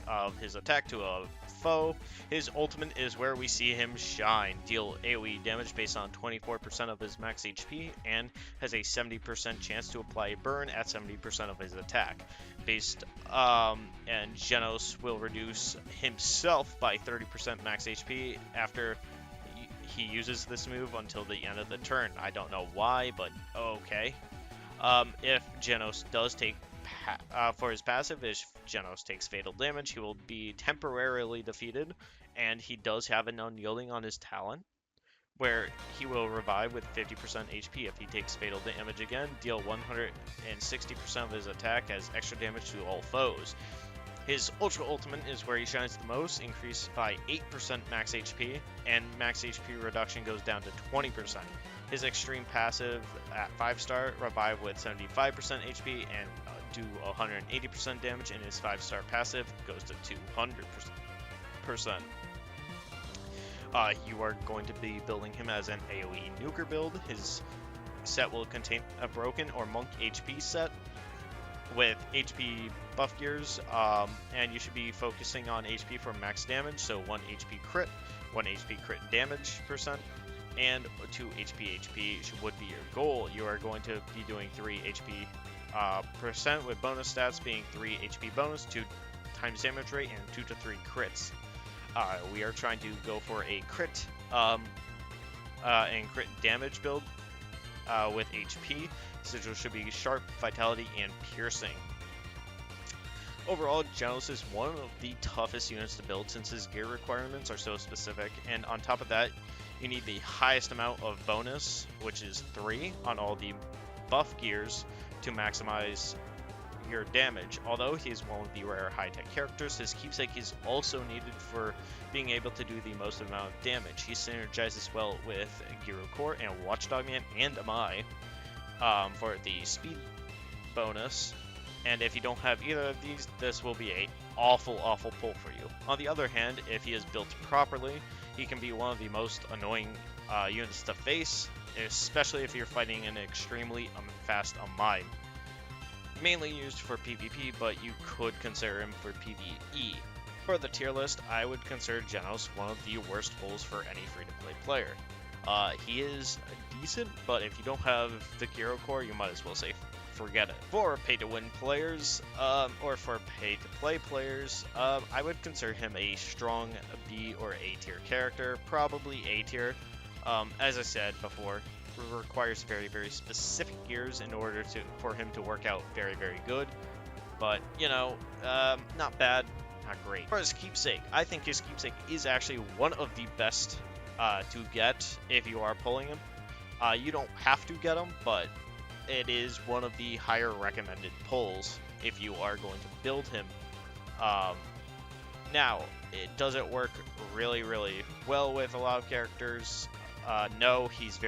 of his attack to a foe. His ultimate is where we see him shine. Deal AoE damage based on 24% of his max HP, and has a 70% chance to apply a burn at 70% of his attack. And Genos will reduce himself by 30% max HP after he uses this move until the end of the turn. I don't know why, but okay. If Genos does take for his passive, if Genos takes fatal damage, he will be temporarily defeated, and he does have an unyielding on his talent, where he will revive with 50% HP. If he takes fatal damage again, deal 160% of his attack as extra damage to all foes. His Ultra Ultimate is where he shines the most, increased by 8% max HP, and max HP reduction goes down to 20%. His Extreme Passive at 5-star, revive with 75% HP and do 180% damage, and his 5-star passive goes to 200%. You are going to be building him as an AoE nuker build. His set will contain a broken or monk HP set with HP buff gears, and you should be focusing on HP for max damage, so 1 HP crit, 1 HP crit damage percent, and 2 HP would be your goal. You are going to be doing 3 HP percent, with bonus stats being 3 HP bonus, 2 times damage rate, and 2 to 3 crits. We are trying to go for a crit and crit damage build with HP. Sigil should be sharp, vitality, and piercing. Overall, Genos is one of the toughest units to build since his gear requirements are so specific, and on top of that, you need the highest amount of bonus, which is 3 on all the buff gears to maximize your damage. Although he is one of the rare high-tech characters, his keepsake is also needed for being able to do the most amount of damage. He synergizes well with Gyoro Core and Watchdogman and Amai for the speed bonus, and if you don't have either of these, this will be a awful pull for you. On the other hand, if he is built properly, he can be one of the most annoying units to face, especially if you're fighting an extremely fast Amai. Mainly used for PvP, but you could consider him for PvE. For the tier list, I would consider Genos one of the worst pulls for any free-to-play player. He is decent, but if you don't have the Gyoro Core, you might as well say forget it. For pay-to-win players, or for pay-to-play players, I would consider him a strong B or A tier character, probably A tier. As I said before, requires very specific gears in order for him to work out very good, but you know, not bad, not great. For his keepsake, I think his keepsake is actually one of the best to get if you are pulling him. You don't have to get him, but it is one of the higher recommended pulls if you are going to build him. Now, does it work really well with a lot of characters? No, he's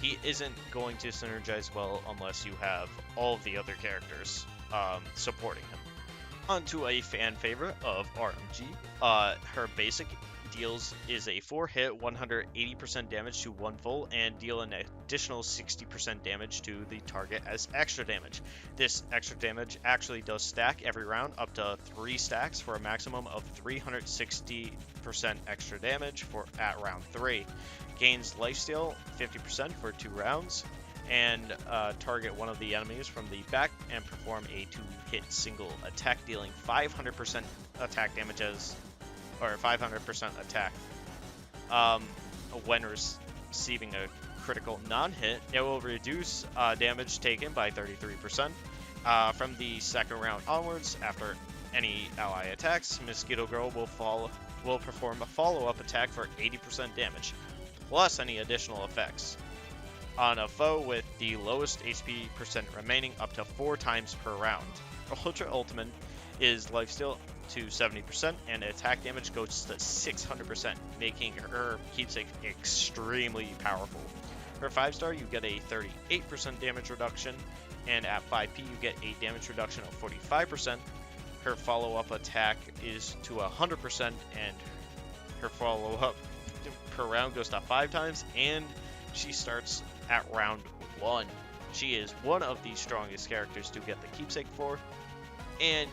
he isn't going to synergize well unless you have all of the other characters supporting him. On to a fan favorite of RMG. Her basic is a 4-hit 180% damage to one foe and deal an additional 60% damage to the target as extra damage. This extra damage actually does stack every round up to 3 stacks for a maximum of 360% extra damage at round 3. Gains lifesteal 50% for 2 rounds, and target one of the enemies from the back and perform a 2-hit single attack, dealing 500% attack damage or 500% attack. When receiving a critical non-hit, it will reduce damage taken by 33%. From the second round onwards, after any ally attacks, Mosquito Girl will perform a follow-up attack for 80% damage, plus any additional effects on a foe with the lowest HP percent remaining, up to 4 times per round. Ultra Ultimate is lifesteal to 70% and attack damage goes to 600%, making her keepsake extremely powerful. Her 5-star, you get a 38% damage reduction, and at 5p you get a damage reduction of 45%. Her follow-up attack is to 100%, and her follow-up per round goes to 5 times, and she starts at round 1. She is one of the strongest characters to get the keepsake for, and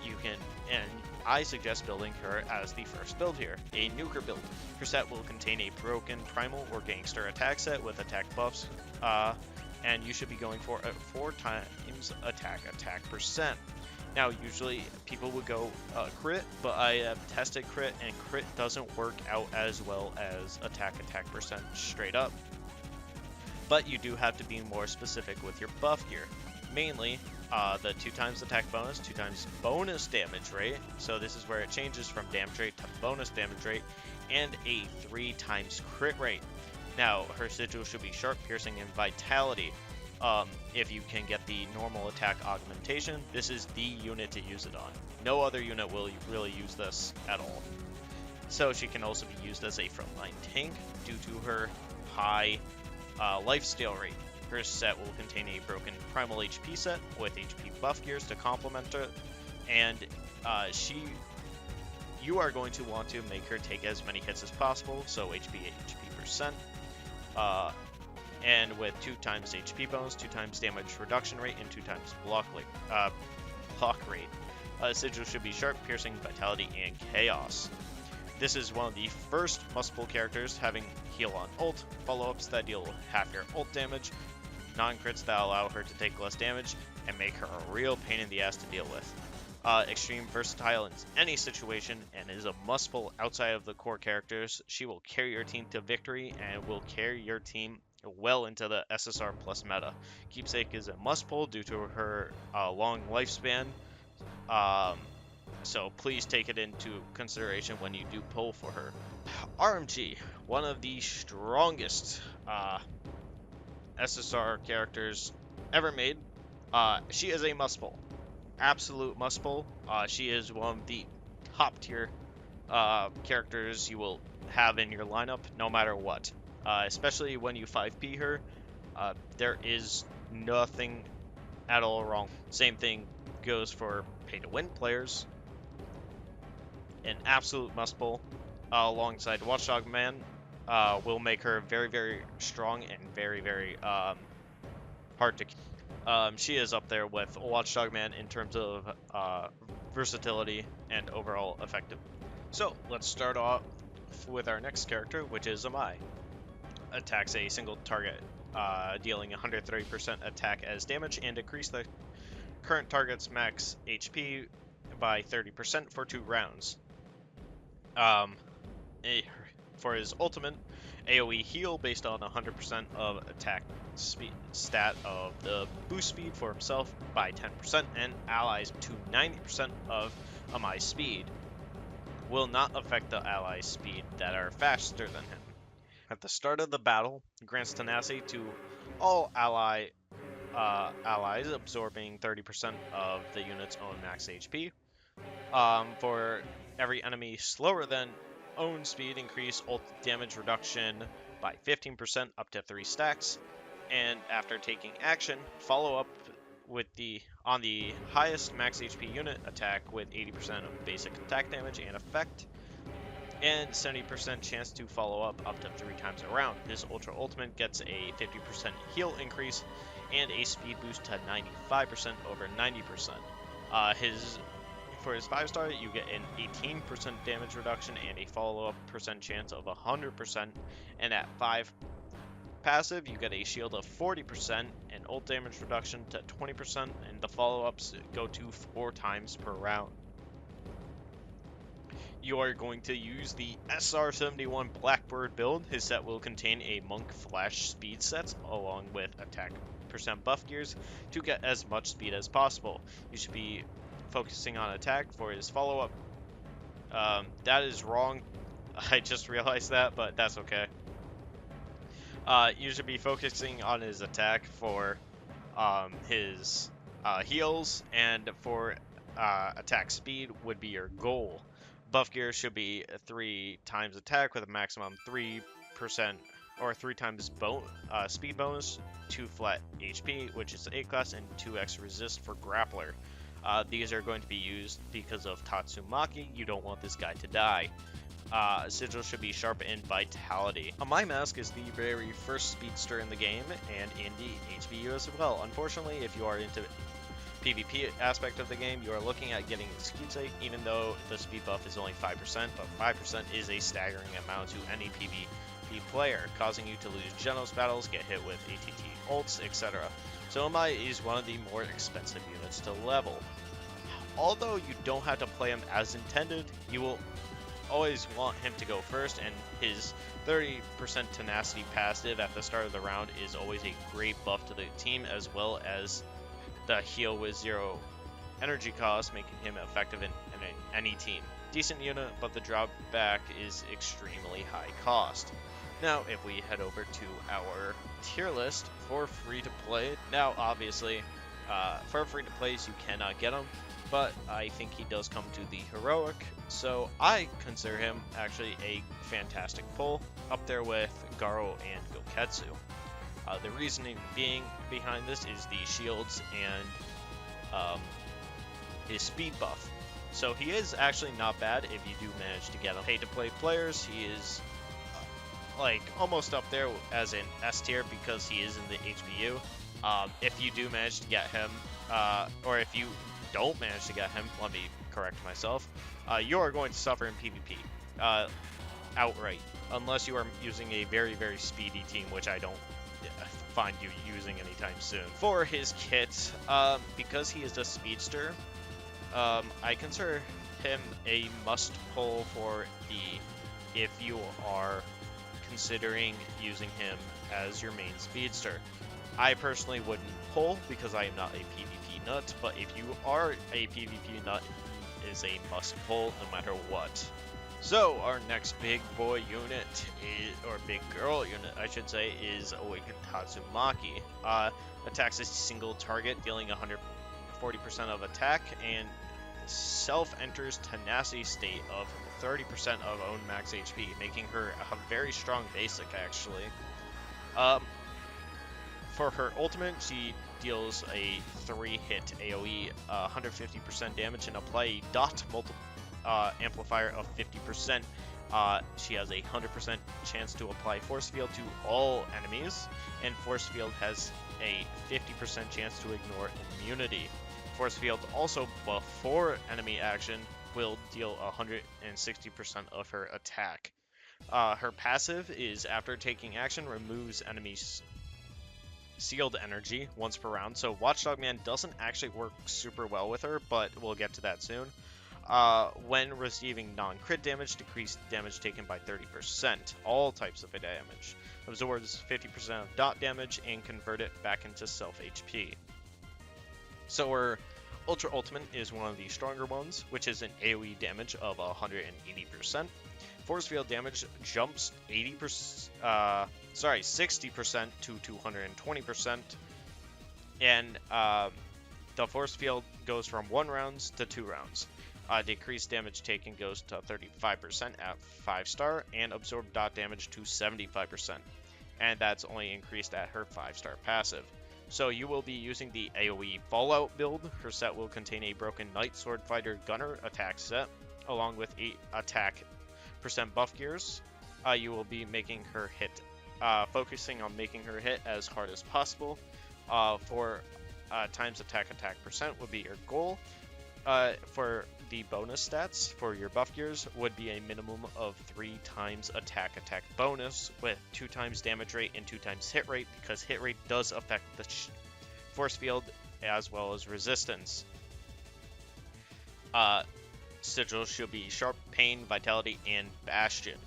I suggest building her as the first build here, a nuker build. Her set will contain a broken primal or gangster attack set with attack buffs, and you should be going for a 4 times attack percent. Now, usually people would go crit, but I have tested crit, and crit doesn't work out as well as attack percent straight up. But you do have to be more specific with your buff gear. Mainly, the 2 times attack bonus, 2 times bonus damage rate. So this is where it changes from damage rate to bonus damage rate, and a 3 times crit rate. Now, her sigil should be sharp, piercing, and vitality. If you can get the normal attack augmentation, this is the unit to use it on. No other unit will really use this at all. So she can also be used as a frontline tank due to her high lifesteal rate. Her set will contain a broken primal HP set with HP buff gears to complement it, and you are going to want to make her take as many hits as possible, so HP percent, and with 2 times HP bonus, 2 times damage reduction rate, and 2 times block rate. Sigil should be sharp, piercing, vitality, and chaos. This is one of the first must-pull characters, having heal on ult, follow-ups that deal half your ult damage, non-crits that allow her to take less damage, and make her a real pain in the ass to deal with. Extreme versatile in any situation, and is a must-pull outside of the core characters. She will carry your team to victory, and will carry your team well into the SSR plus meta. Keepsake is a must-pull due to her long lifespan, so please take it into consideration when you do pull for her. RMG, one of the strongest SSR characters ever made. She is a must-pull. Absolute must-pull. She is one of the top tier characters you will have in your lineup no matter what. Especially when you 5p her, there is nothing at all wrong. Same thing goes for pay-to-win players. An absolute must-pull alongside Watchdogman will make her very, very strong and very, very hard to kill. She is up there with Watchdogman in terms of versatility and overall effective. So let's start off with our next character, which is Amai. Attacks a single target, dealing 130% attack as damage, and increase the current target's max HP by 30% for 2 rounds. For his ultimate, AoE heal based on 100% of attack speed stat of the boost speed for himself by 10%, and allies to 90% of Amai's speed. Will not affect the allies' speed that are faster than him. At the start of the battle, grants tenacity to all allies, absorbing 30% of the unit's own max HP. For every enemy slower than own speed, increase ult damage reduction by 15% up to 3 stacks. And after taking action, follow up with on the highest max HP unit attack with 80% of basic attack damage and effect. and 70% chance to follow up to 3 times a round. His Ultra Ultimate gets a 50% heal increase and a speed boost to 95% over 90%. For his 5-star, you get an 18% damage reduction and a follow-up percent chance of 100%, and at 5 passive, you get a shield of 40% and ult damage reduction to 20%, and the follow-ups go to 4 times per round. You are going to use the SR71 Blackbird build. His set will contain a Monk Flash speed set along with attack percent buff gears to get as much speed as possible. You should be focusing on attack for his follow-up. That is wrong. I just realized that, but that's okay. You should be focusing on his attack for his heals, and for attack speed would be your goal. Buff gear should be 3 times attack with a maximum 3% or 3 times speed bonus, 2 flat HP, which is A class, and 2x resist for grappler. These are going to be used because of Tatsumaki. You don't want this guy to die. Sigil should be sharp and vitality. Amai Mask is the very first speedster in the game and in the HBU as well. Unfortunately, if you are into PvP aspect of the game, you are looking at getting Tsukitsu, even though the speed buff is only 5%, but 5% is a staggering amount to any PvP player, causing you to lose Genos battles, get hit with ATT ults, etc. So Amai is one of the more expensive units to level. Although you don't have to play him as intended, you will always want him to go first, and his 30% tenacity passive at the start of the round is always a great buff to the team, as well as the heal with 0 energy cost, making him effective in any team. Decent unit, but the drawback is extremely high cost. Now, if we head over to our tier list for free to play, now obviously, for free to plays you cannot get him, but I think he does come to the heroic, so I consider him actually a fantastic pull, up there with Garou and Gouketsu. The reasoning being behind this is the shields and his speed buff. So he is actually not bad if you do manage to get him. Pay-to-play players, he is like almost up there as an S tier because he is in the HBU. If you do manage to get him, or if you don't manage to get him, let me correct myself, you are going to suffer in PvP outright, unless you are using a very, very speedy team, which I don't find you using anytime soon. For his kit, because he is a speedster, I consider him a must pull for if you are considering using him as your main speedster. I personally wouldn't pull because I am not a PvP nut, but if you are a PvP nut, he is a must pull no matter what. So our next big boy unit or big girl unit, I should say, is Awakened Tatsumaki. Attacks a single target, dealing 140% of attack, and self-enters tenacity state of 30% of own max HP, making her a very strong basic actually. For her ultimate, she deals a 3-hit AoE, 150% damage, and apply a dot amplifier of 50%. She has a 100% chance to apply Force Field to all enemies, and Force Field has a 50% chance to ignore immunity. Force Field also, before enemy action, will deal 160% of her attack. Her passive is, after taking action, removes enemies' sealed energy once per round, so Watchdogman doesn't actually work super well with her, but we'll get to that soon. When receiving non-crit damage, decrease damage taken by 30%, all types of damage. Absorbs 50% of dot damage and convert it back into self-HP. So her Ultra Ultimate is one of the stronger ones, which is an AoE damage of 180%. Force Field damage jumps 60% to 220%, and the Force Field goes from 1 rounds to 2 rounds. Decreased damage taken goes to 35% at 5-star, and absorbed dot damage to 75%, and that's only increased at her 5-star passive. So you will be using the AoE Fallout build. Her set will contain a Broken Knight Sword Fighter Gunner attack set, along with 8 attack buff gears, you will be making her hit, focusing on making her hit as hard as possible. 4 times attack percent would be your goal. For the bonus stats for your buff gears would be a minimum of 3 times attack bonus with 2 times damage rate and 2 times hit rate, because hit rate does affect the force field as well as resistance. Sigil should be Sharp, Pain, Vitality, and Bastion.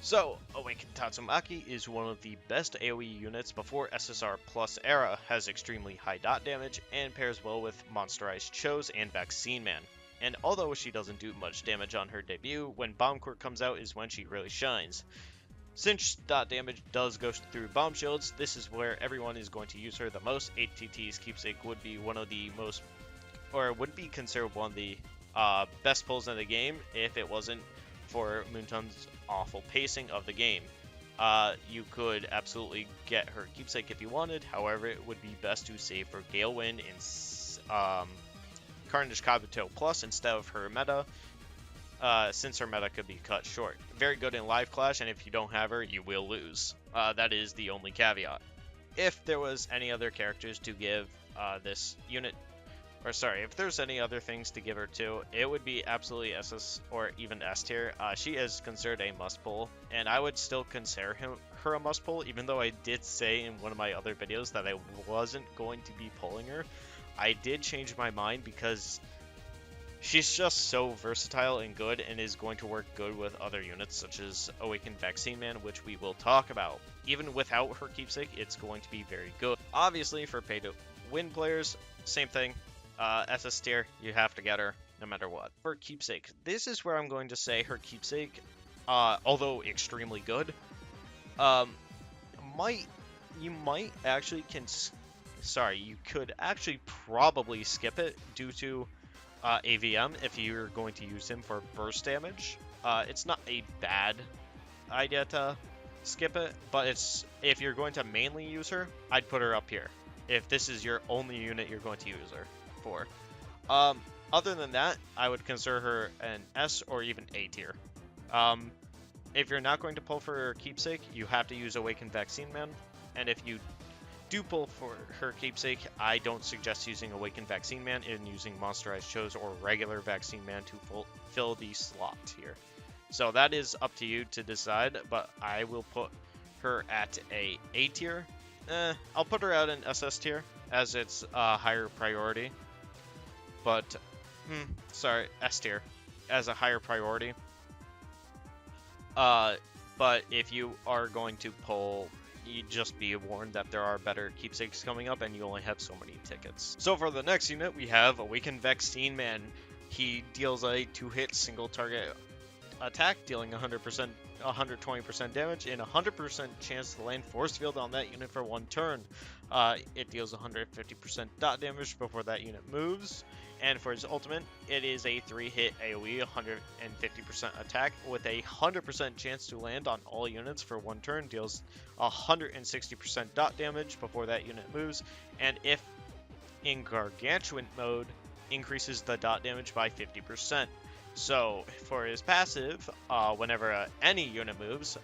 So, Awakened Tatsumaki is one of the best AoE units before SSR Plus era, has extremely high dot damage, and pairs well with Monsterized Chose and Vaccine Man. And although she doesn't do much damage on her debut, when Bomb Court comes out is when she really shines. Since dot damage does go through bomb shields, this is where everyone is going to use her the most. ATT's Keepsake would be one of the most, or would be considered one of the best pulls in the game if it wasn't for Moonton's awful pacing of the game. You could absolutely get her Keepsake if you wanted, however it would be best to save for Gale Wind and Carnage Kabuto Plus instead of her meta, since her meta could be cut short. Very good in Live Clash, and if you don't have her, you will lose. That is the only caveat. If there was any other characters to give this unit, or sorry, if there's any other things to give her to, it would be absolutely SS or even S tier. She is considered a must pull, and I would still consider her a must pull, even though I did say in one of my other videos that I wasn't going to be pulling her. I did change my mind because she's just so versatile and good, and is going to work good with other units such as Awakened Vaccine Man, which we will talk about. Even without her Keepsake, it's going to be very good. Obviously, for pay-to-win players, same thing. SS tier, you have to get her no matter what. For Keepsake, this is where I'm going to say her Keepsake, although extremely good, you could actually probably skip it due to AVM if you're going to use him for burst damage. It's not a bad idea to skip it, but if you're going to mainly use her, I'd put her up here if this is your only unit you're going to use her for. Other than that, I would consider her an S or even A tier. If you're not going to pull for her Keepsake, you have to use Awakened Vaccine Man, and if you do pull for her Keepsake, I don't suggest using Awakened Vaccine Man and using Monsterized Chose or regular Vaccine Man to fill the slot here. So that is up to you to decide, but I will put her at a A tier. I'll put her out in SS tier as it's a higher priority. But, S tier as a higher priority. But if you are going to pull, you just be warned that there are better Keepsakes coming up and you only have so many tickets. So for the next unit, we have Awakened Vaccine Man. He deals a 2-hit single target attack, dealing 120% damage and 100% chance to land force field on that unit for 1 turn. It deals 150% dot damage before that unit moves. And for his ultimate, it is a 3-hit AoE, 150% attack with a 100% chance to land on all units for 1 turn, deals 160% dot damage before that unit moves, and if in Gargantuan mode, increases the dot damage by 50%. So for his passive, whenever any unit moves,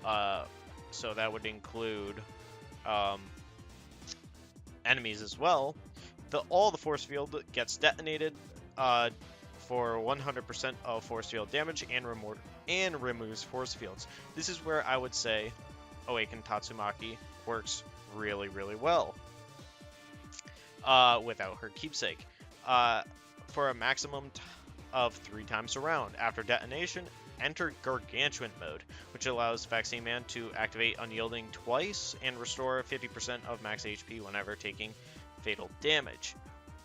so that would include enemies as well, all the force field gets detonated for 100% of force field damage and removes force fields. This is where I would say Awakened Tatsumaki works really, really well without her Keepsake. For a maximum of 3 times a round. After detonation, enter Gargantuan mode, which allows Vaccine Man to activate Unyielding twice and restore 50% of max HP whenever taking fatal damage.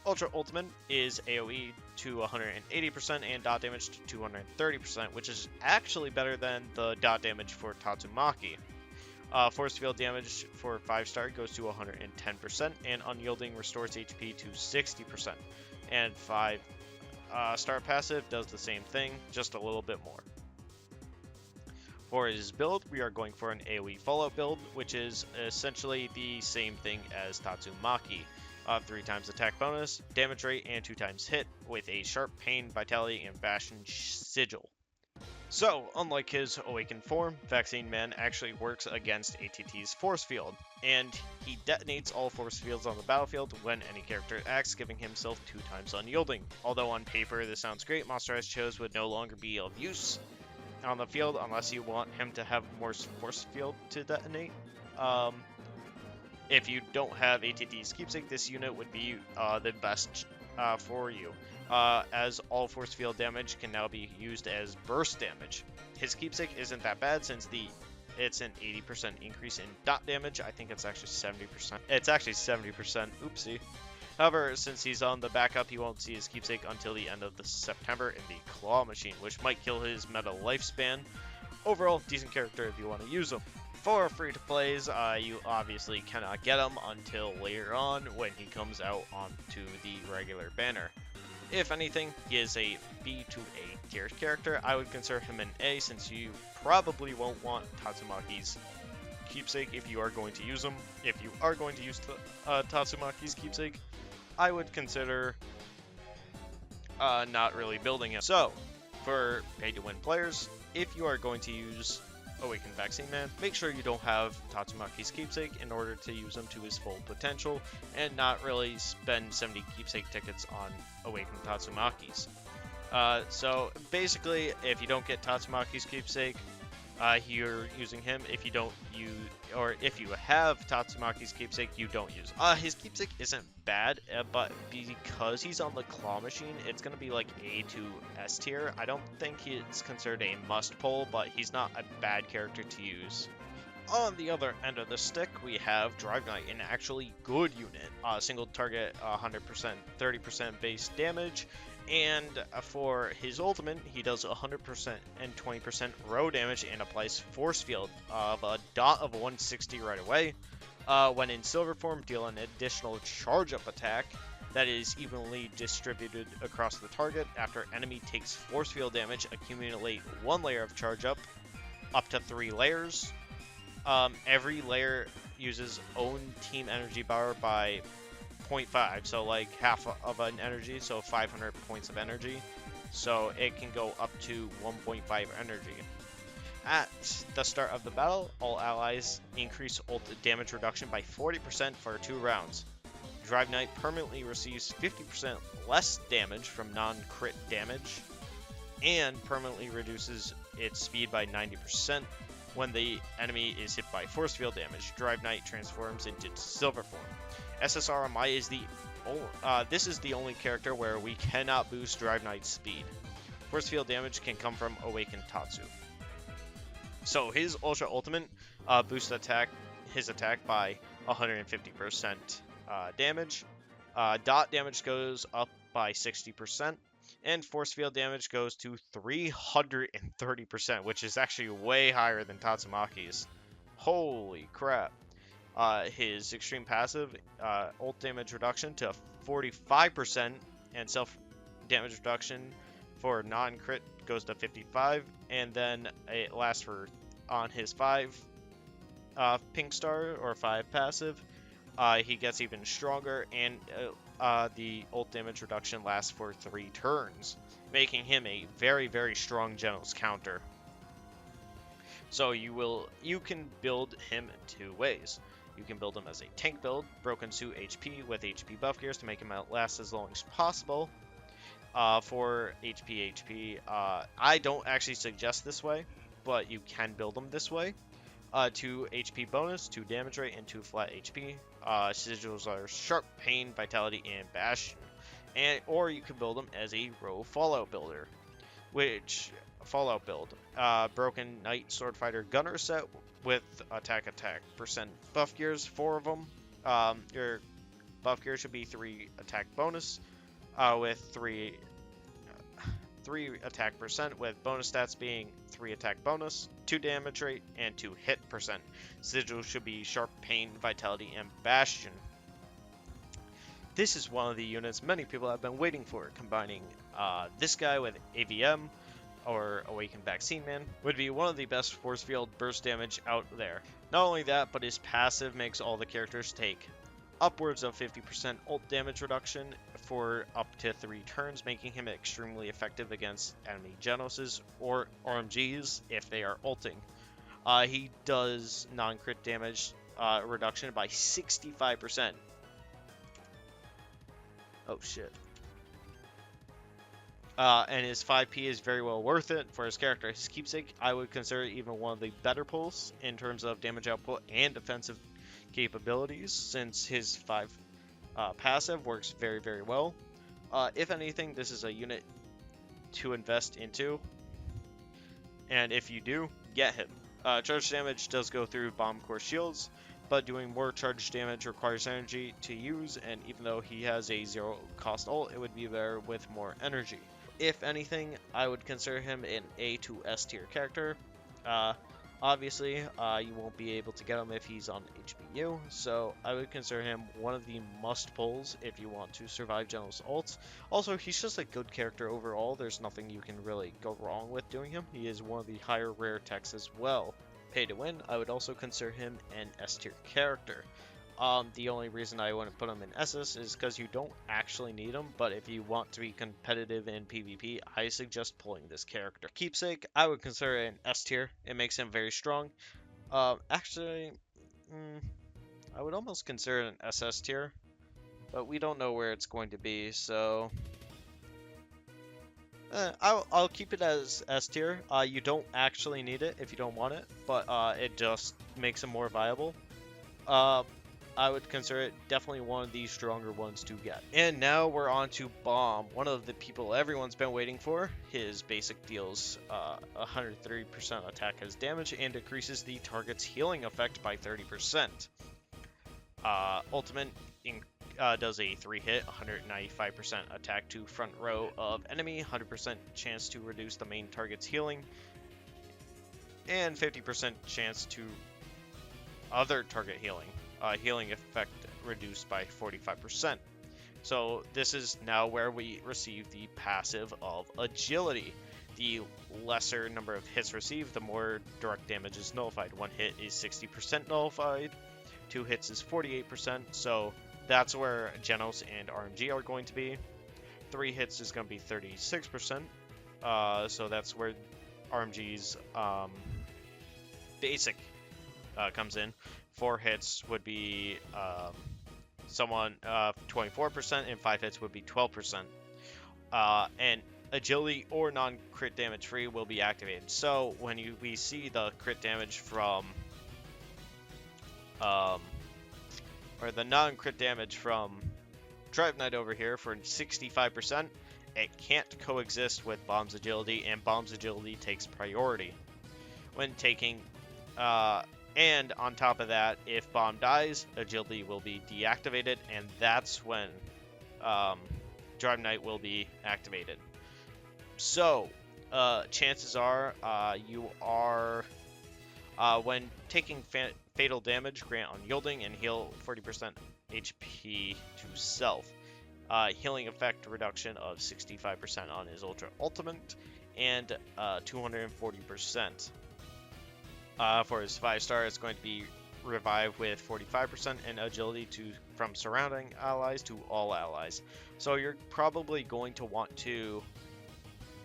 Ultra Ultimate is AoE to 180% and dot damage to 230%, which is actually better than the dot damage for Tatsumaki. Force field damage for 5-star goes to 110%, and Unyielding restores HP to 60%. And 5-star passive does the same thing, just a little bit more. For his build, we are going for an AoE Fallout build, which is essentially the same thing as Tatsumaki. 3 times attack bonus, damage rate, and 2 times hit, with a Sharp, Pain, Vitality, and Bastion Sigil. So, unlike his awakened form, Vaccine Man actually works against ATT's force field, and he detonates all force fields on the battlefield when any character acts, giving himself 2 times unyielding. Although on paper this sounds great, Monsterized Chose would no longer be of use on the field unless you want him to have more force field to detonate. If you don't have ATT's Keepsake, this unit would be the best for you, as all force field damage can now be used as burst damage. His Keepsake isn't that bad since it's an 80% increase in dot damage. I think it's actually 70%. It's actually 70%. Oopsie. However, since he's on the backup, you won't see his Keepsake until the end of September in the Claw Machine, which might kill his meta lifespan. Overall, decent character if you want to use him. For free-to-plays, you obviously cannot get him until later on when he comes out onto the regular banner. If anything, he is a B to A tier character. I would consider him an A since you probably won't want Tatsumaki's Keepsake if you are going to use him. If you are going to use Tatsumaki's Keepsake, I would consider not really building him. So, for pay-to-win players, if you are going to use Awakened Vaccine Man, make sure you don't have Tatsumaki's Keepsake in order to use him to his full potential, and not really spend 70 Keepsake tickets on Awakened Tatsumaki's. So basically, if you don't get Tatsumaki's Keepsake, you're using him. If you don't use, or if you have Tatsumaki's Keepsake, you don't use. His Keepsake isn't bad, but because he's on the Claw Machine, it's gonna be like A to S tier. I don't think he's considered a must pull, but he's not a bad character to use. On the other end of the stick, we have Drive Knight, an actually good unit. Single target 100%, 30% base damage. And for his ultimate, he does 100% and 20% row damage and applies force field of a dot of 160 right away. When in silver form, deal an additional charge up attack that is evenly distributed across the target. After enemy takes force field damage, accumulate 1 layer of charge up to 3 layers. Every layer uses own team energy bar by 0.5, so like half of an energy, so 500 points of energy, so it can go up to 1.5 energy. At the start of the battle, all allies increase ult damage reduction by 40% for 2 rounds. Drive Knight permanently receives 50% less damage from non-crit damage, and permanently reduces its speed by 90% when the enemy is hit by force field damage. Drive Knight transforms into silver form. SSR Amai is this is the only character where we cannot boost Drive Knight's speed. Force field damage can come from Awakened Tatsu. So his Ultra Ultimate boosts his attack by 150% damage. Dot damage goes up by 60%, and force field damage goes to 330%, which is actually way higher than Tatsumaki's. Holy crap. His extreme passive, ult damage reduction to 45%, and self damage reduction for non-crit goes to 55, and then it lasts for on his 5 pink star or 5 passive. He gets even stronger, and the ult damage reduction lasts for 3 turns, making him a very, very strong Genos counter. So you can build him 2 ways. You can build him as a tank build, broken suit HP with HP buff gears to make him outlast as long as possible. For HP, I don't actually suggest this way, but you can build him this way. 2 HP bonus, 2 damage rate, and 2 flat HP. Sigils are Sharp, Pain, Vitality, and Bastion. Or you can build him as a row Fallout builder, which Fallout build. Broken Knight Sword Fighter Gunner set with attack percent buff gears, 4 of them. Your buff gear should be 3 attack bonus, with 3 attack percent, with bonus stats being 3 attack bonus, 2 damage rate, and 2 hit percent. Sigil should be Sharp, Pain, Vitality, and Bastion. This is one of the units many people have been waiting for. Combining this guy with AVM or Awakened Vaccine Man would be one of the best force field burst damage out there. Not only that, but his passive makes all the characters take upwards of 50% ult damage reduction for up to 3 turns, making him extremely effective against enemy Genoses or RMGs if they are ulting. He does non-crit damage reduction by 65%. Oh shit. And his 5p is very well worth it for his character. His keepsake, I would consider even one of the better pulls in terms of damage output and defensive capabilities, since his 5 passive works very, very well. If anything, this is a unit to invest into, and if you do, get him. Charge damage does go through bomb core shields, but doing more charge damage requires energy to use, and even though he has a 0 cost ult, it would be better with more energy. If anything, I would consider him an A to S tier character. Obviously, you won't be able to get him if he's on HBU, so I would consider him one of the must pulls if you want to survive Genos ults. Also, he's just a good character overall. There's nothing you can really go wrong with doing him. He is one of the higher rare techs as well. Pay to win, I would also consider him an S tier character. The only reason I wouldn't put him in SS is because you don't actually need him, but if you want to be competitive in PvP, I suggest pulling this character. Keepsake, I would consider it an S tier. It makes him very strong. Actually, I would almost consider it an SS tier, but we don't know where it's going to be, so I'll keep it as S tier. You don't actually need it if you don't want it, but it just makes him more viable. I would consider it definitely one of the stronger ones to get. And now we're on to Bomb, one of the people everyone's been waiting for. His basic deals 130% attack as damage and decreases the target's healing effect by 30%. Ultimate does a 3-hit, 195% attack to front row of enemy, 100% chance to reduce the main target's healing, and 50% chance to other target healing. Healing effect reduced by 45%. So this is now where we receive the passive of Agility. The lesser number of hits received, the more direct damage is nullified. 1 hit is 60% nullified, 2 hits is 48%, so that's where Genos and RMG are going to be. 3 hits is going to be 36%, so that's where RMG's basic comes in. 4 hits would be 24%, and 5 hits would be 12%. And agility or non-crit damage free will be activated. So when we see the crit damage from, or the non-crit damage from Drive Knight over here for 65%, it can't coexist with Bomb's agility, and Bomb's agility takes priority when taking. And on top of that, if Bomb dies, Agility will be deactivated, and that's when Drive Knight will be activated. So, chances are you are, when taking fatal damage, grant unyielding and heal 40% HP to self. Healing effect reduction of 65% on his Ultra Ultimate, and 240%. For his 5-star, it's going to be revive with 45% and agility from surrounding allies to all allies. So you're probably going to want to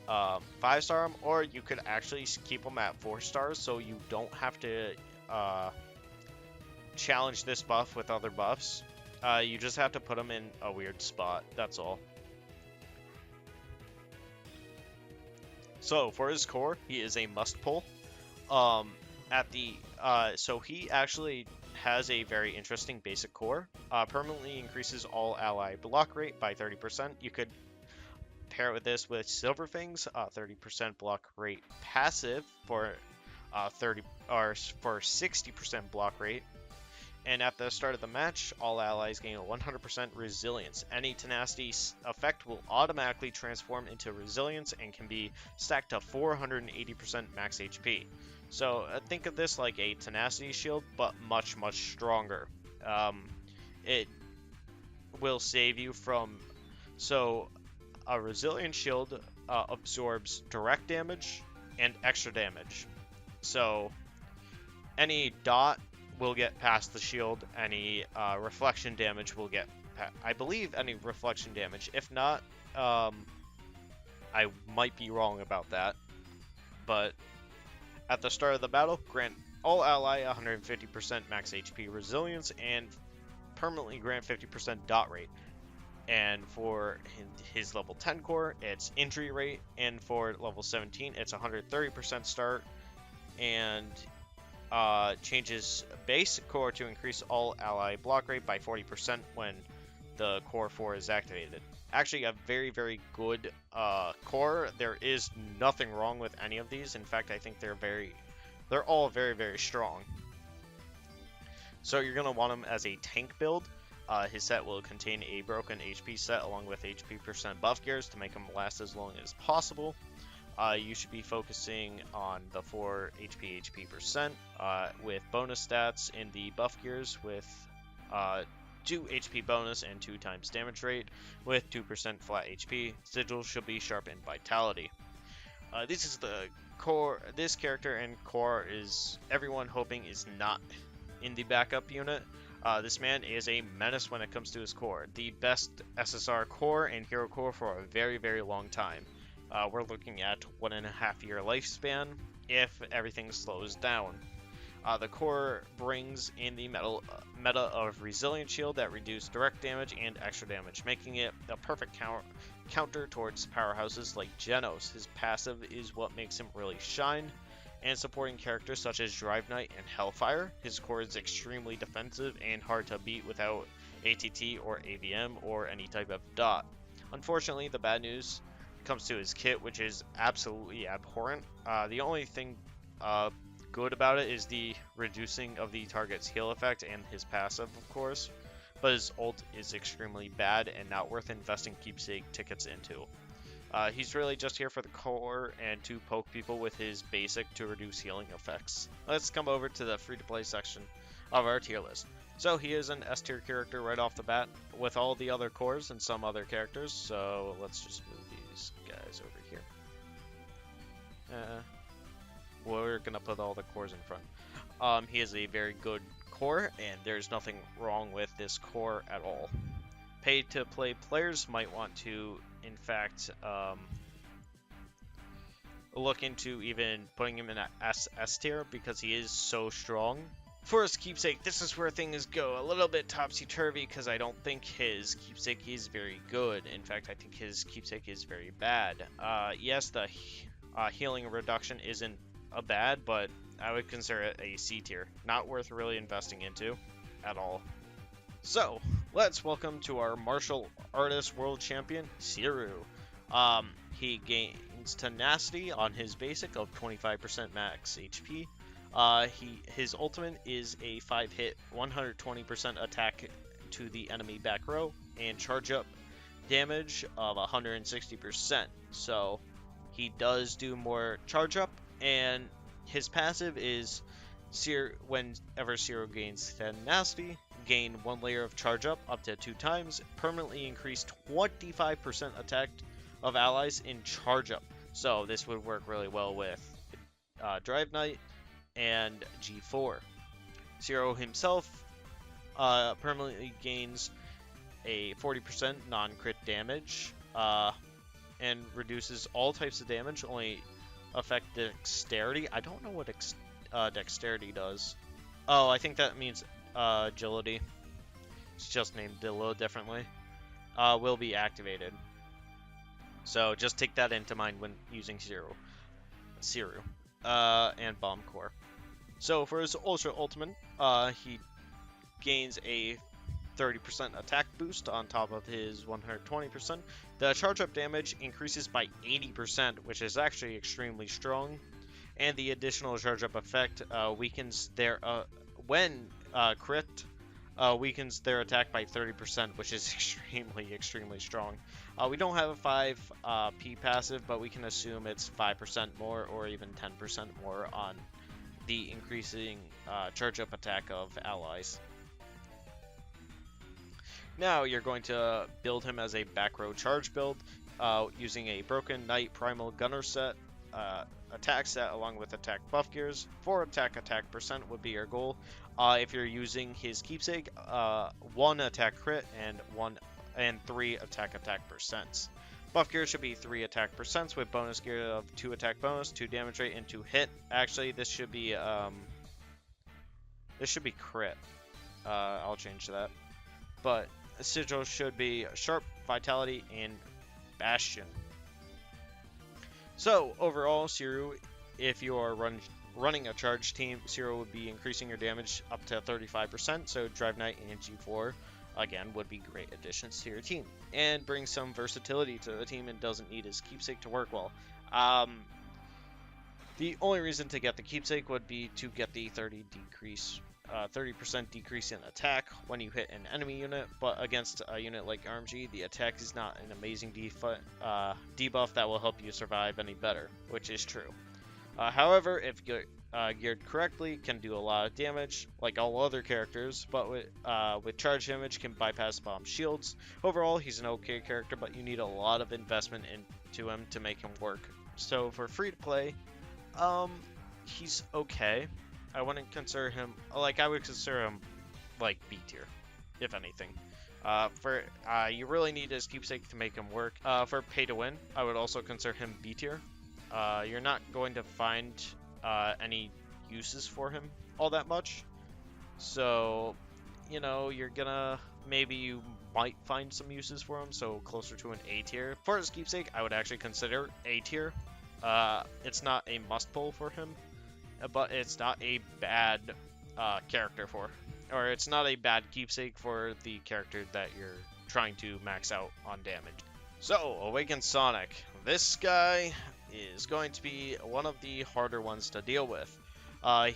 5-star him, or you could actually keep him at 4 stars so you don't have to challenge this buff with other buffs. You just have to put him in a weird spot, that's all. So for his core, he is a must pull. So he actually has a very interesting basic core. Permanently increases all ally block rate by 30%. You could pair it with this with Silverfang's 30% block rate passive for 60% block rate. And at the start of the match, all allies gain a 100% resilience. Any tenacity effect will automatically transform into resilience and can be stacked to 480% max HP. So think of this like a tenacity shield, but much, much stronger. It will save you from... So a resilient shield absorbs direct damage and extra damage. So any dot will get past the shield, any reflection damage will get I believe any reflection damage. If not, I might be wrong about that. But at the start of the battle, grant all ally 150% max HP resilience and permanently grant 50% dot rate. And for his level 10 core, it's injury rate, and for level 17, it's 130% start, and changes base core to increase all ally block rate by 40% when the core 4 is activated. Actually, a very, very good core. There is nothing wrong with any of these. In fact, I think they're all very, very strong. So you're going to want him as a tank build. His set will contain a broken HP set along with HP percent buff gears to make him last as long as possible. You should be focusing on the 4 HP percent with bonus stats in the buff gears with 2 HP bonus and 2 times damage rate with 2% flat HP. Sigils should be sharpened vitality. This is the core. This character and core is everyone hoping is not in the backup unit. This man is a menace when it comes to his core. The best SSR core and hero core for a very, very long time. We're looking at 1.5 year lifespan if everything slows down. The core brings in the meta of Resilient Shield that reduces direct damage and extra damage, making it a perfect counter towards powerhouses like Genos. His passive is what makes him really shine, and supporting characters such as Drive Knight and Hellfire. His core is extremely defensive and hard to beat without ATT or AVM or any type of dot. Unfortunately, the bad news comes to his kit, which is absolutely abhorrent. The only thing good about it is the reducing of the target's heal effect and his passive, of course, but his ult is extremely bad and not worth investing keepsake tickets into. He's really just here for the core and to poke people with his basic to reduce healing effects. Let's come over to the free-to-play section of our tier list. So he is an S tier character right off the bat with all the other cores and some other characters, so let's just move these guys over here. We're gonna put all the cores in front. He is a very good core, and there's nothing wrong with this core at all. Pay-to-play players might want to, in fact, look into even putting him in a S tier because he is so strong. For his keepsake, this is where things go a little bit topsy-turvy because I don't think his keepsake is very good. In fact, I think his keepsake is very bad. Yes, the healing reduction isn't bad, but I would consider it a C tier. Not worth really investing into at all. So, let's welcome to our martial artist world champion, Suiryu. He gains tenacity on his basic of 25% max HP. His ultimate is a 5-hit 120% attack to the enemy back row and charge up damage of 160%. So he does do more charge up, and his passive is whenever Suiryu gains tenacity, gain 1 layer of charge up to 2 times, permanently increase 25% attack of allies in charge up. So this would work really well with Drive Knight and G4. Suiryu himself permanently gains a 40% non-crit damage and reduces all types of damage, only affect dexterity. I don't know what dexterity does. Oh, I think that means agility. It's just named a little differently. Will be activated. So just take that into mind when using Suiryu and Bomb Core. So for his Ultra Ultimate, he gains a 30% attack boost on top of his 120%. The charge up damage increases by 80%, which is actually extremely strong. And the additional charge up effect weakens their when crit weakens their attack by 30%, which is extremely strong. We don't have a 5P passive, but we can assume it's 5% more or even 10% more on the increasing charge up attack of allies. Now you're going to build him as a back row charge build using a Broken Knight Primal Gunner set. attack set along with attack buff gears. 4 attack percent would be your goal. If you're using his keepsake, 1 attack crit and 3 attack percents. Buff gear should be 3 attack percents with bonus gear of 2 attack bonus, 2 damage rate, and 2 hit. Actually, this should be crit. I'll change that. But sigil should be sharp, vitality, and bastion. So overall, Suiryu, if you are running a charge team, Suiryu would be increasing your damage up to 35%. So Drive Knight and G4 again would be great additions to your team and bring some versatility to the team and doesn't need his keepsake to work well. The only reason to get the keepsake would be to get the 30% decrease in attack when you hit an enemy unit, but against a unit like RMG, the attack is not an amazing debuff that will help you survive any better, which is true. However, if geared correctly, can do a lot of damage, like all other characters, but with charge damage can bypass bomb shields. Overall, he's an okay character, but you need a lot of investment into him to make him work. So for free to play, he's okay. I wouldn't consider him, like, I would consider him, like, B tier, if anything. You really need his keepsake to make him work. For pay to win, I would also consider him B tier. You're not going to find any uses for him all that much. So, you know, maybe you might find some uses for him, so closer to an A tier. For his keepsake, I would actually consider A tier. It's not a must pull for him, but it's not a bad character or it's not a bad keepsake for the character that you're trying to max out on damage. So, Awakened Sonic. This guy is going to be one of the harder ones to deal with.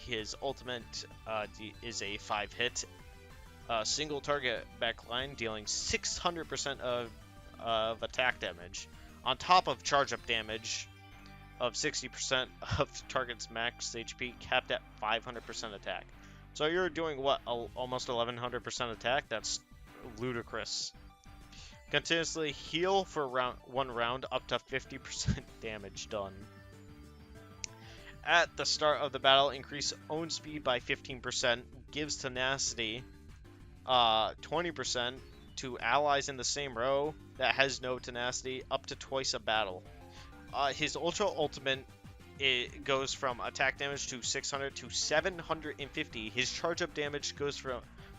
His ultimate is a 5-hit single target backline, dealing 600% of attack damage, on top of charge up damage of 60% of the target's max HP, capped at 500% attack. So you're doing what, almost 1100% attack? That's ludicrous. Continuously heal for one round, up to 50% damage done. At the start of the battle, increase own speed by 15%, gives tenacity 20% to allies in the same row that has no tenacity, up to twice a battle. His Ultra Ultimate, it goes from attack damage to 600 to 750. His charge up damage goes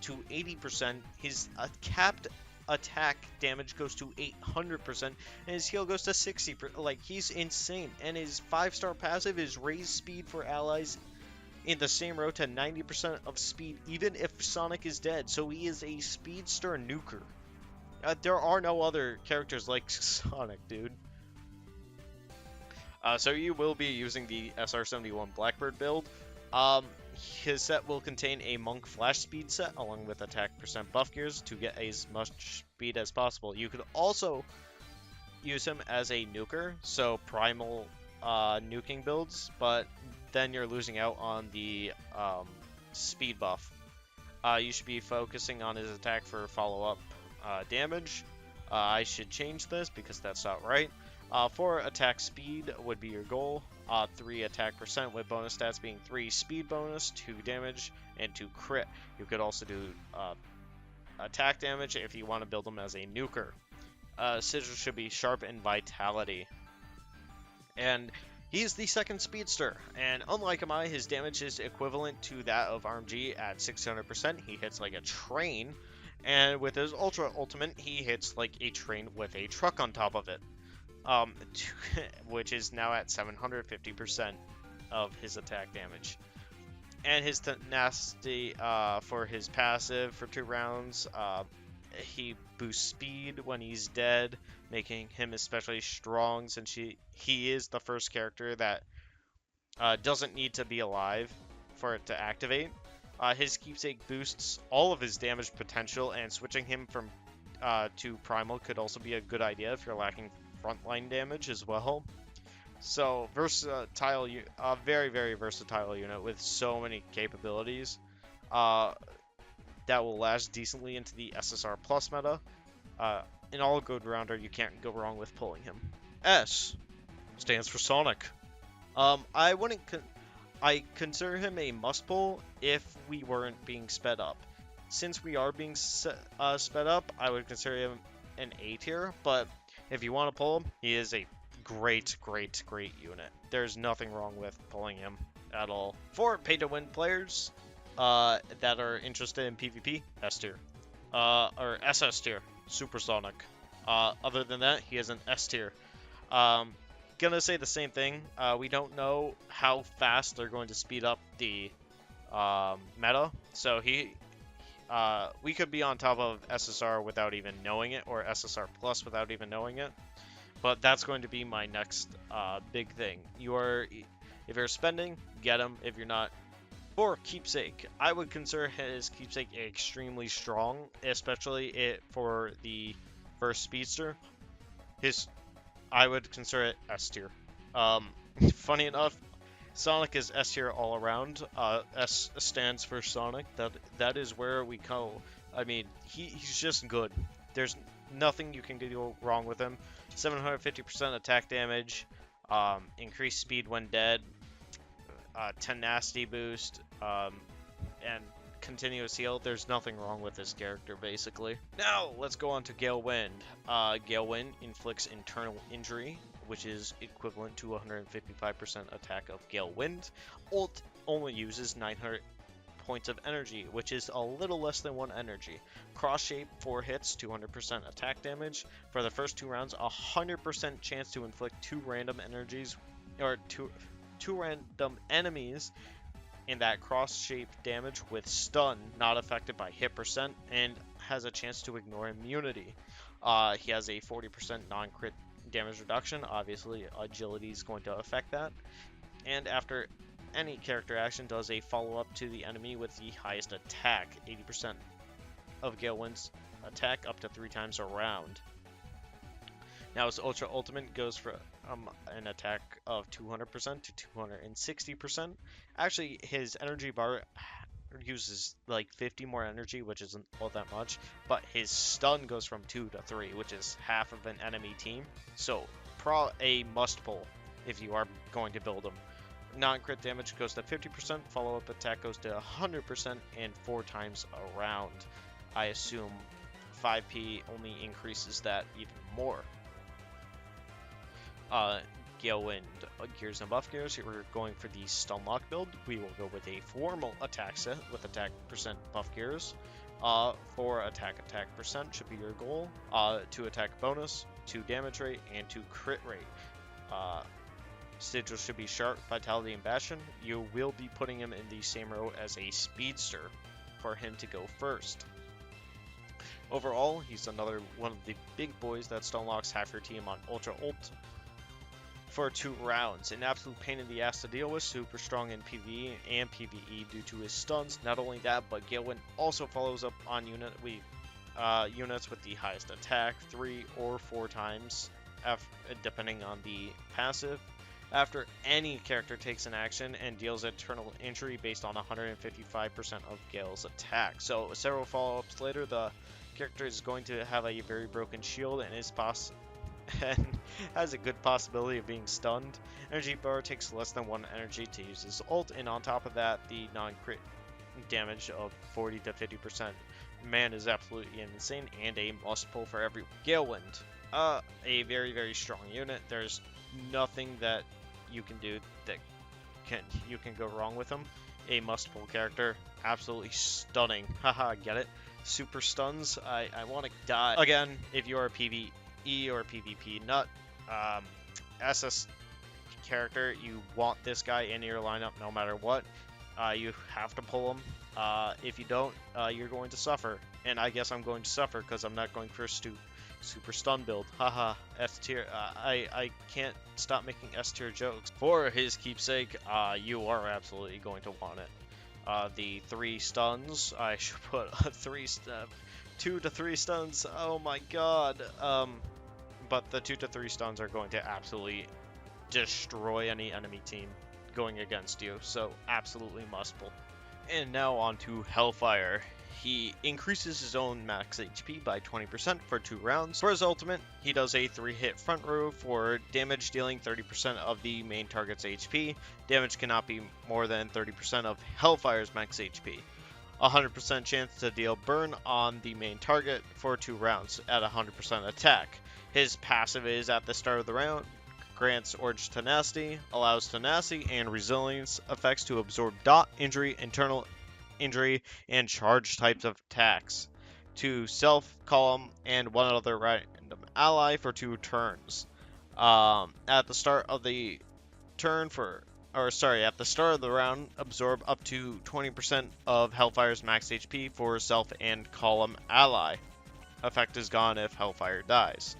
to 80%. His capped attack damage goes to 800%, and his heal goes to 60%. Like, he's insane. And his 5-star passive is raise speed for allies in the same row to 90% of speed, even if Sonic is dead. So he is a speedster nuker. There are no other characters like Sonic, dude. So you will be using the SR71 Blackbird build. His set will contain a Monk Flash Speed set along with attack percent buff gears to get as much speed as possible. You could also use him as a nuker, so primal nuking builds, but then you're losing out on the speed buff. You should be focusing on his attack for follow-up damage. I should change this because that's not right. 4 attack speed would be your goal. 3 attack percent with bonus stats being 3 speed bonus, 2 damage, and 2 crit. You could also do attack damage if you want to build him as a nuker. Sigil should be sharp and vitality. And he's the second speedster, and unlike Amai, his damage is equivalent to that of RMG at 600%. He hits like a train, and with his Ultra Ultimate, he hits like a train with a truck on top of it. Which is now at 750% of his attack damage. And his tenacity for his passive for 2 rounds, he boosts speed when he's dead, making him especially strong since he is the first character that doesn't need to be alive for it to activate. His keepsake boosts all of his damage potential, and switching him from to primal could also be a good idea if you're lacking frontline damage as well. So versatile, a very, very versatile unit with so many capabilities that will last decently into the SSR Plus meta. In all good rounder, you can't go wrong with pulling him. S stands for Sonic. I wouldn't. I consider him a must pull if we weren't being sped up. Since we are being sped up, I would consider him an A tier. But if you want to pull him, he is a great unit. There's nothing wrong with pulling him at all. For pay-to-win players that are interested in PvP, S tier. Or SS tier, Supersonic. Other than that, he is an S tier. Gonna say the same thing. We don't know how fast they're going to speed up the meta, so we could be on top of SSR without even knowing it, or SSR Plus without even knowing it. But that's going to be my next big thing. If you're spending, get him. If you're not, for keepsake, I would consider his keepsake extremely strong, especially for the first speedster. I would consider it S tier. Funny enough, Sonic is S tier all around. S stands for Sonic. That is where we go. I mean, he's just good. There's nothing you can do wrong with him. 750% attack damage, increased speed when dead, tenacity boost, and continuous heal. There's nothing wrong with this character, basically. Now, let's go on to Gale Wind. Gale Wind inflicts internal injury, which is equivalent to 155% attack of Gale Wind. Ult only uses 900 points of energy, which is a little less than 1 energy. Cross shape, 4 hits, 200% attack damage. For the first 2 rounds, 100% chance to inflict 2 random energies, or two random enemies in that cross-shaped damage with stun, not affected by hit percent, and has a chance to ignore immunity. He has a 40% non-crit damage reduction. Obviously, agility is going to affect that. And after any character action, does a follow-up to the enemy with the highest attack. 80% of Gale Wind's attack up to 3 times a round. Now his Ultra Ultimate goes from an attack of 200% to 260%. Actually, his energy bar uses like 50 more energy, which isn't all that much, but his stun goes from 2 to 3, which is half of an enemy team. So, a must pull if you are going to build him. Non-crit damage goes to 50%, follow-up attack goes to 100%, and 4 times around. I assume 5P only increases that even more. Gale Wind gears and buff gears. Here we're going for the stun lock build. We will go with a formal attack set with attack percent buff gears. For attack percent should be your goal. 2 attack bonus, 2 damage rate, and 2 crit rate. Sigil should be sharp, vitality, and bastion. You will be putting him in the same row as a speedster for him to go first. Overall, he's another one of the big boys that stun locks half your team on Ultra Ult for 2 rounds. An absolute pain in the ass to deal with, super strong in PvE and PvE due to his stuns. Not only that, but Gale Wind also follows up on units with the highest attack 3 or 4 times, depending on the passive, after any character takes an action and deals eternal injury based on 155% of Gale's attack. So several follow-ups later, the character is going to have a very broken shield and and has a good possibility of being stunned. Energy bar takes less than 1 energy to use his ult, and on top of that, the non-crit damage of 40 to 50%. Man is absolutely insane and a must pull for every Gale Wind. A very strong unit. There's nothing that you can do that you can go wrong with him. A must pull character, absolutely stunning. Haha, get it? Super stuns. I want to die. Again, if you are a PvE or PvP nut, SS character, you want this guy in your lineup no matter what. You have to pull him. If you don't, you're going to suffer. And I guess I'm going to suffer because I'm not going for a super stun build. Haha, S tier. I can't stop making S tier jokes. For his keepsake, you are absolutely going to want it. The 3 stuns, I should put 2 to 3 stuns. Oh my god. But the 2 to 3 stuns are going to absolutely destroy any enemy team going against you. So absolutely must pull. And now on to Hellfire. he increases his own max HP by 20% for 2 rounds. For his ultimate, he does a 3-hit front row for damage dealing 30% of the main target's HP. Damage cannot be more than 30% of Hellfire's max HP. 100% chance to deal burn on the main target for 2 rounds at 100% attack. His passive is at the start of the round, grants Orange Tenacity, allows Tenacity and Resilience effects to absorb dot, injury, internal injury, and charge types of attacks to self, column, and one other random ally for 2 turns. At the start of the at the start of the round, absorb up to 20% of Hellfire's max HP for self and column ally. Effect is gone if Hellfire dies.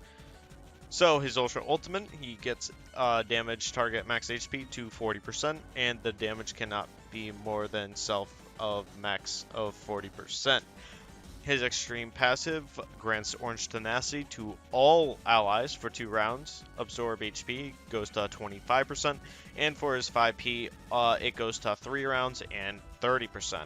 So his Ultra Ultimate, he gets damage target max HP to 40%, and the damage cannot be more than self of max of 40%. His Extreme Passive grants Orange Tenacity to all allies for 2 rounds. Absorb HP goes to 25%, and for his 5P, it goes to 3 rounds and 30%.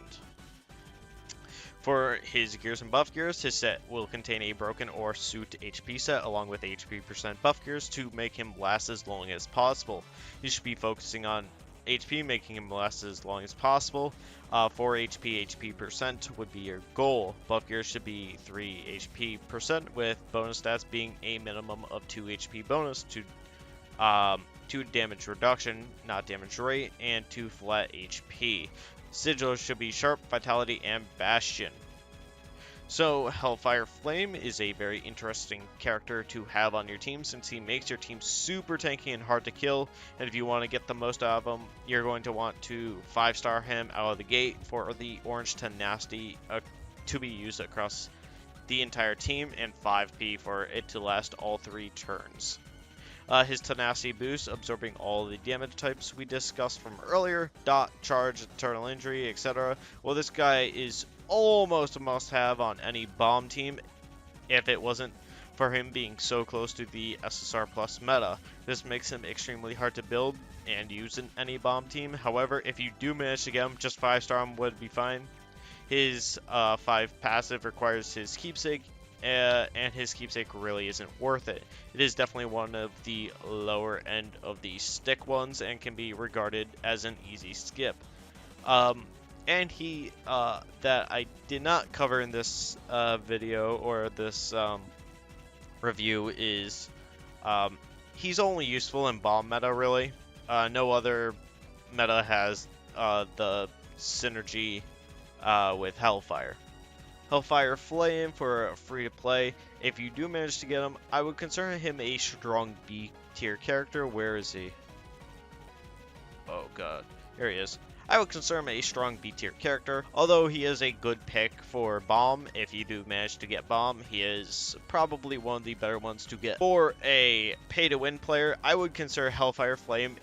For his Gears and Buff Gears, his set will contain a Broken or Suit HP set along with HP % buff gears to make him last as long as possible. You should be focusing on HP, making him last as long as possible. 4 HP % would be your goal. Buff gears should be 3 HP % with bonus stats being a minimum of 2 HP bonus to 2 damage reduction, not damage rate, and 2 flat HP. Sigils should be Sharp, Vitality, and Bastion. So Hellfire Flame is a very interesting character to have on your team since he makes your team super tanky and hard to kill, and if you want to get the most out of him, you're going to want to 5-star him out of the gate for the Orange Tenacity to be used across the entire team, and 5P for it to last all 3 turns. His Tenacity boost, absorbing all the damage types we discussed from earlier, dot, charge, eternal injury, etc. Well, this guy is almost a must-have on any bomb team if it wasn't for him being so close to the SSR Plus meta. This makes him extremely hard to build and use in any bomb team. However, if you do manage to get him, just 5-star him would be fine. His 5 passive requires his Keepsake, and his Keepsake really isn't worth it. It is definitely one of the lower end of the stick ones and can be regarded as an easy skip. And he, that I did not cover in this video or this review is, he's only useful in bomb meta really. No other meta has the synergy with Hellfire. Hellfire Flame for free-to-play. If you do manage to get him, I would consider him a strong B tier character. Where is he? Oh god, here he is. I would consider him a strong B tier character, although he is a good pick for bomb. If you do manage to get bomb, he is probably one of the better ones to get. For a pay-to-win player, I would consider Hellfire Flame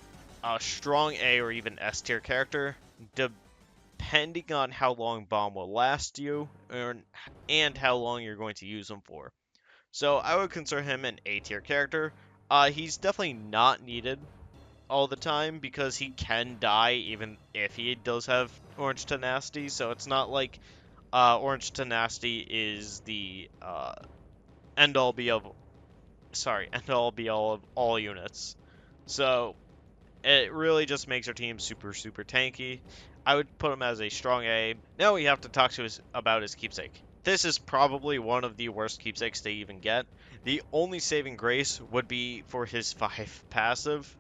a strong A or even S tier character, depending on how long bomb will last you and how long you're going to use him for. So I would consider him an A tier character. He's definitely not needed all the time because he can die even if he does have Orange Tenacity, so it's not like Orange Tenacity is the end all be all of all units. So it really just makes our team super tanky. I would put him as a strong A. Now we have to talk to about his Keepsake. This is probably one of the worst keepsakes to even get. The only saving grace would be for his 5 passive.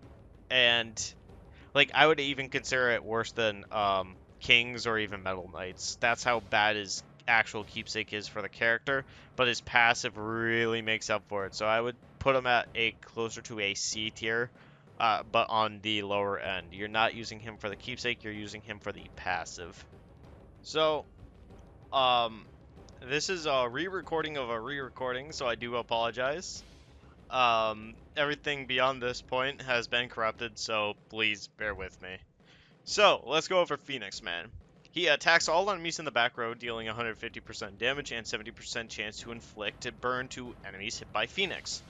And, like, I would even consider it worse than Kings or even Metal Knights. That's how bad his actual keepsake is for the character. But his passive really makes up for it. So I would put him at a closer to a C tier, but on the lower end. You're not using him for the keepsake, you're using him for the passive. So, this is a re-recording of a re-recording, so I do apologize. Everything beyond this point has been corrupted, so please bear with me. So, let's go over Phoenix Man. He attacks all enemies in the back row, dealing 150% damage and 70% chance to inflict a burn to enemies hit by Phoenix.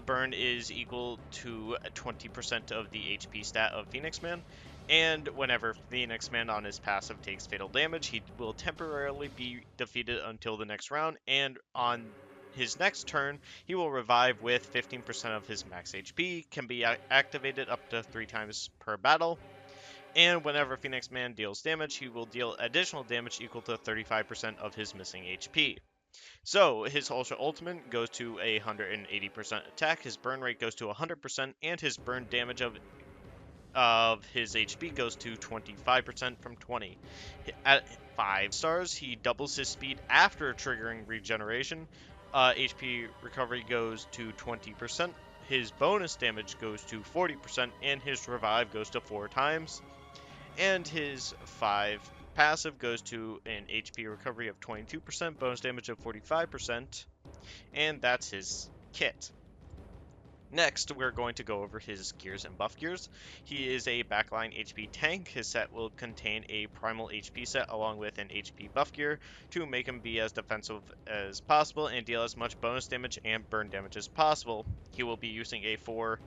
Burn is equal to 20% of the HP stat of Phoenix Man, And whenever Phoenix Man on his passive takes fatal damage, he will temporarily be defeated until the next round, and on his next turn, he will revive with 15% of his max HP, can be activated up to 3 times per battle, and whenever Phoenix Man deals damage, he will deal additional damage equal to 35% of his missing HP. So, his Ultra Ultimate goes to 180% attack, his burn rate goes to 100%, and his burn damage of his HP goes to 25% from 20. At 5 stars, he doubles his speed after triggering regeneration. HP recovery goes to 20%. His bonus damage goes to 40%, and his revive goes to 4 times. And his 5 passive goes to an HP recovery of 22%, bonus damage of 45%, and that's his kit. Next, we're going to go over his gears and buff gears. He is a backline HP tank. His set will contain a primal HP set along with an HP buff gear to make him be as defensive as possible and deal as much bonus damage and burn damage as possible. He will be using a 4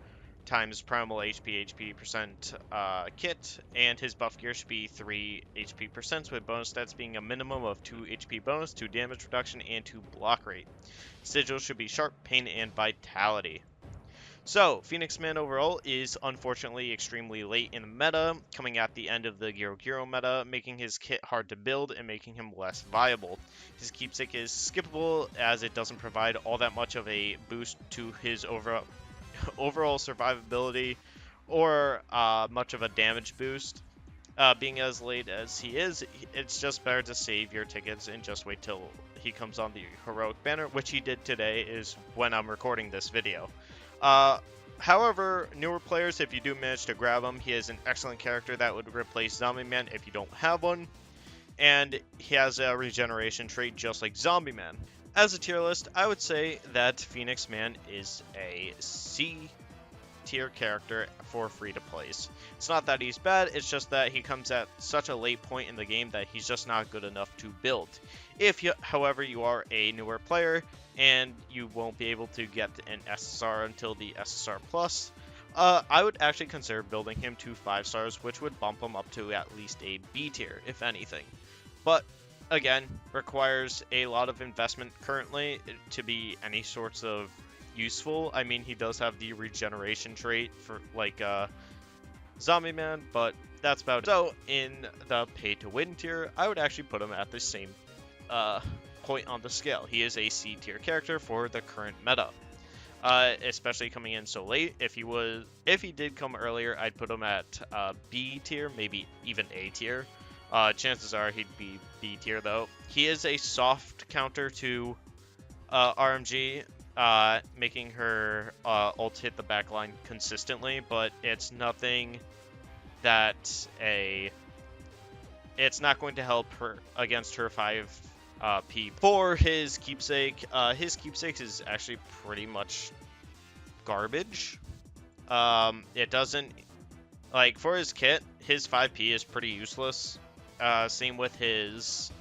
times primal HP percent kit, and his buff gear should be 3 HP percents, with bonus stats being a minimum of 2 HP bonus, 2 damage reduction, and 2 block rate. Sigil should be sharp, pain, and vitality. So, Phoenix Man overall is unfortunately extremely late in the meta, coming at the end of the Gyoro Gyoro meta, making his kit hard to build and making him less viable. His keepsake is skippable as it doesn't provide all that much of a boost to his overall survivability or much of a damage boost. Being as late as he is, it's just better to save your tickets and just wait till he comes on the heroic banner, which he did today is when I'm recording this video. However, newer players, if you do manage to grab him, he is an excellent character that would replace Zombieman if you don't have one, and he has a regeneration trait just like Zombieman. As a tier list, I would say that Phoenix Man is a C tier character for free to plays. It's not that he's bad, it's just that he comes at such a late point in the game that he's just not good enough to build. If you, however, you are a newer player and you won't be able to get an SSR until the SSR Plus, I would actually consider building him to 5 stars, which would bump him up to at least a B tier, if anything. But again, requires a lot of investment currently to be any sorts of useful. I mean, he does have the regeneration trait for like Zombieman, but that's about it. So in the pay to win tier, I would actually put him at the same point on the scale. He is a C tier character for the current meta, especially coming in so late. If he did come earlier, I'd put him at B tier, maybe even A tier. Chances are he'd be B tier though. He is a soft counter to RMG, making her ult hit the backline consistently, but it's nothing that it's not going to help her against her 5P. For his keepsake is actually pretty much garbage. It doesn't, like, for his kit, his 5P is pretty useless. Same with his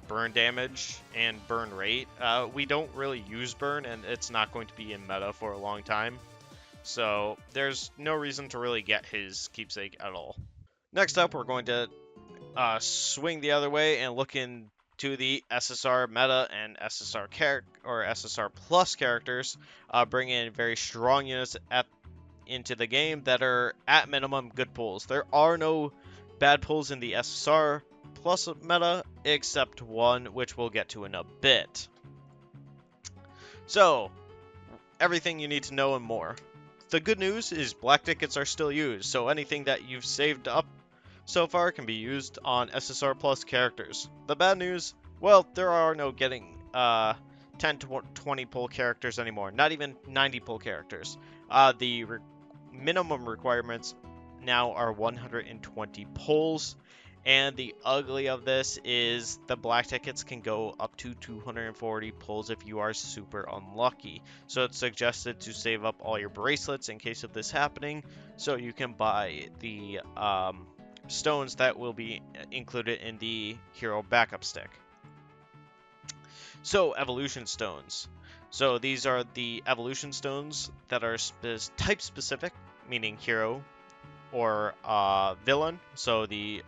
burn damage and burn rate. We don't really use burn, and it's not going to be in meta for a long time. So there's no reason to really get his keepsake at all. Next up, we're going to swing the other way and look into the SSR meta and SSR SSR Plus characters, bring in very strong units into the game that are at minimum good pulls. There are no bad pulls in the SSR Plus meta, except one, which we'll get to in a bit. So, everything you need to know and more. The good news is black tickets are still used, so anything that you've saved up so far can be used on SSR Plus characters. The bad news, well, there are no getting 10 to 20 pull characters anymore, not even 90 pull characters. The minimum requirements now are 120 pulls, and the ugly of this is the black tickets can go up to 240 pulls if you are super unlucky. So it's suggested to save up all your bracelets in case of this happening, so you can buy the stones that will be included in the hero backup stick. So evolution stones. So these are the evolution stones that are type specific, meaning hero or villain, so the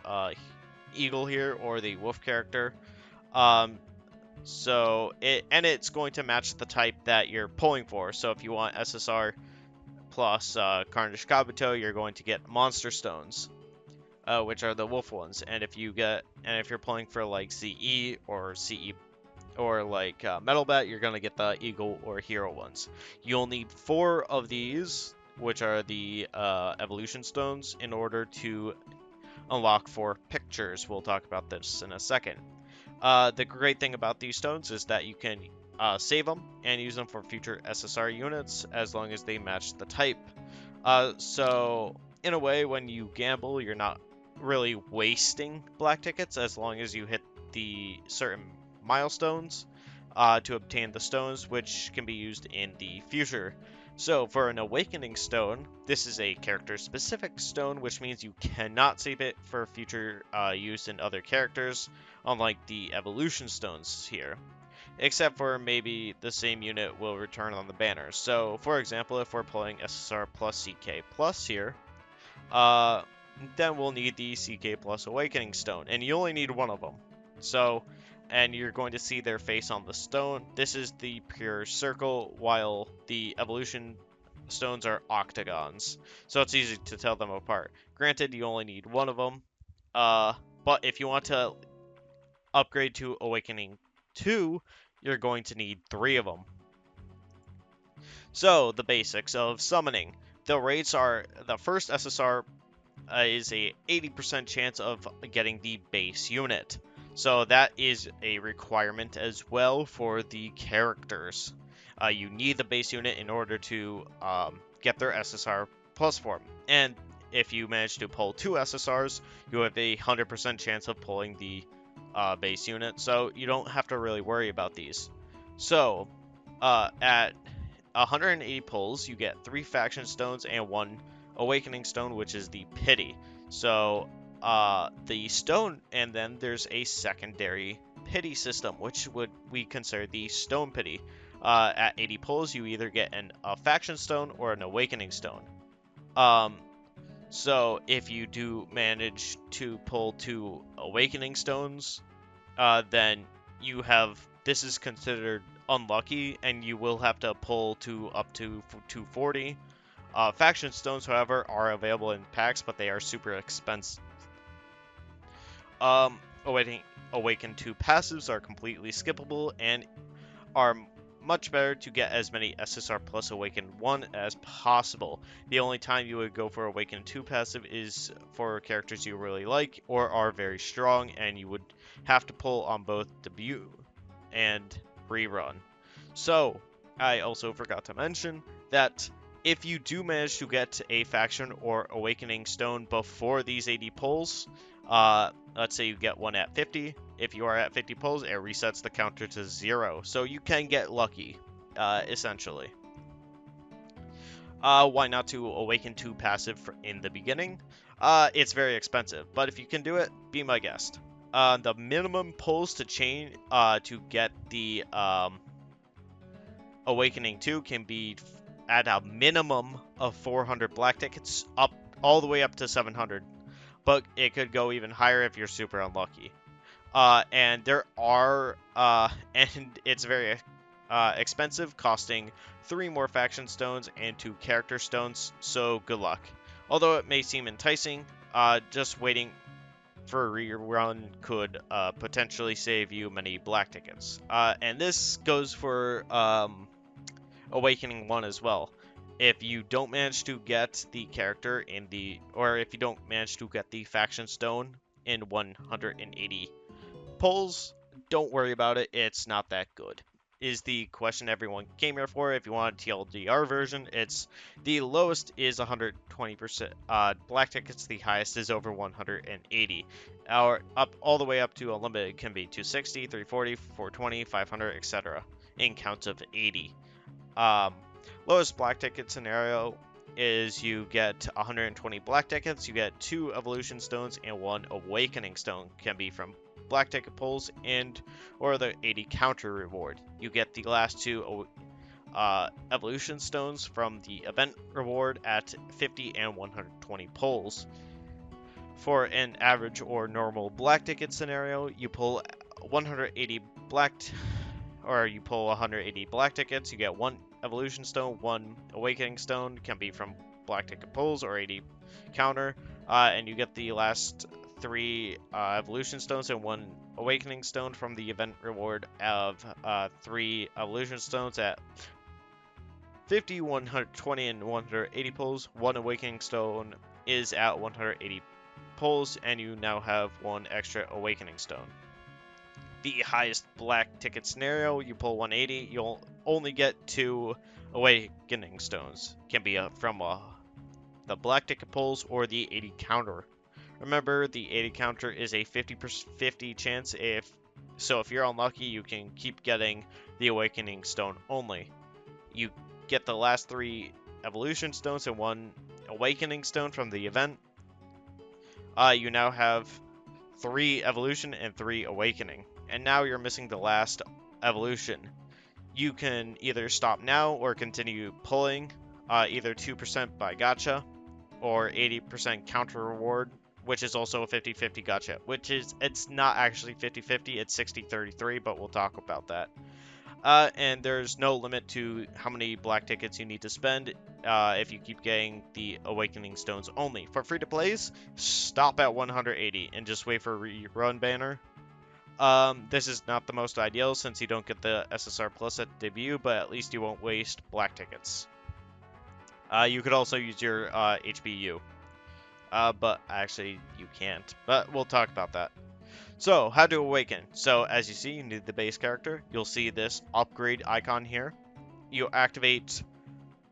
eagle here or the wolf character. Um, it's going to match the type that you're pulling for. So if you want SSR plus Carnage Kabuto, you're going to get Monster Stones, which are the wolf ones. And if you're pulling for like CE or CE or like Metal Bat, you're gonna get the Eagle or Hero ones. You'll need 4 of these, which are the Evolution Stones, in order to unlock 4 pictures. We'll talk about this in a second. The great thing about these stones is that you can save them and use them for future SSR units as long as they match the type. So in a way, when you gamble, you're not really wasting black tickets as long as you hit the certain milestones to obtain the stones, which can be used in the future. So for an Awakening Stone, this is a character-specific stone, which means you cannot save it for future use in other characters, unlike the Evolution Stones here. Except for maybe the same unit will return on the banner. So, for example, if we're pulling SSR plus CK plus here, then we'll need the CK plus Awakening Stone, and you only need one of them. So, and you're going to see their face on the stone. This is the pure circle, while the Evolution Stones are octagons. So it's easy to tell them apart. Granted, you only need one of them, but if you want to upgrade to Awakening 2, you're going to need 3 of them. So, the basics of summoning. The rates are, the first SSR is a 80% chance of getting the base unit. So that is a requirement as well for the characters. You need the base unit in order to get their SSR plus form. And if you manage to pull 2 SSRs, you have a 100% chance of pulling the base unit. So you don't have to really worry about these. So at 180 pulls, you get 3 faction stones and 1 Awakening Stone, which is the pity. So the stone, and then there's a secondary pity system, which we consider the stone pity. At 80 pulls, you either get a faction stone or an Awakening Stone. So if you do manage to pull 2 Awakening Stones, then this is considered unlucky, and you will have to pull up to 240. Faction stones, however, are available in packs, but they are super expensive. Awaken 2 passives are completely skippable and are much better to get as many SSR plus Awaken 1 as possible. The only time you would go for Awaken 2 passive is for characters you really like or are very strong, and you would have to pull on both debut and rerun. So, I also forgot to mention that if you do manage to get a faction or Awakening Stone before these 80 pulls, let's say you get one at 50, if you are at 50 pulls, it resets the counter to 0, so you can get lucky, essentially. Why not to Awaken 2 passive in the beginning? It's very expensive, but if you can do it, be my guest. The minimum pulls to get the Awakening 2 can be at a minimum of 400 black tickets, up all the way up to 700, but it could go even higher if you're super unlucky. And it's very expensive, costing 3 more faction stones and 2 character stones, so good luck. Although it may seem enticing, just waiting for a rerun could potentially save you many black tickets. And this goes for Awakening 1 as well. If you don't manage to get the character or if you don't manage to get the faction stone in 180 pulls, don't worry about it, it's not that good. Is the question everyone came here for. If you want a TLDR version, the lowest is 120% black tickets, the highest is over 180. All the way up to unlimited can be 260, 340, 420, 500, etc. in counts of 80. Lowest black ticket scenario is you get 120 black tickets, you get 2 evolution stones, and 1 awakening stone. Can be from black ticket pulls or the 80 counter reward. You get the last 2 evolution stones from the event reward at 50 and 120 pulls. For an average or normal black ticket scenario, you pull 180 you pull 180 black tickets, you get 1 evolution stone, 1 awakening stone, can be from black ticket pulls or 80 counter, and you get the last 3 evolution stones and 1 awakening stone from the event reward of 3 evolution stones at 50, 120, and 180 pulls. 1 awakening stone is at 180 pulls, and you now have 1 extra awakening stone. The highest black ticket scenario, you pull 180, you'll only get 2 awakening stones. Can be from the black ticket pulls or the 80 counter. Remember, the 80 counter is a 50% chance. If you're unlucky, you can keep getting the awakening stone only. You get the last 3 evolution stones and 1 awakening stone from the event. You now have 3 evolution and 3 awakening. And now you're missing the last evolution. You can either stop now or continue pulling, either 2% by gacha or 80% counter reward, which is also a 50-50 gacha, it's not actually 50-50, it's 60-33, but we'll talk about that. And there's no limit to how many black tickets you need to spend if you keep getting the awakening stones only. For free-to-plays, stop at 180 and just wait for rerun banner. This is not the most ideal since you don't get the SSR Plus at debut, but at least you won't waste black tickets. You could also use your HBU, but actually you can't, but we'll talk about that. So, how to awaken. So, as you see, you need the base character. You'll see this upgrade icon here. You activate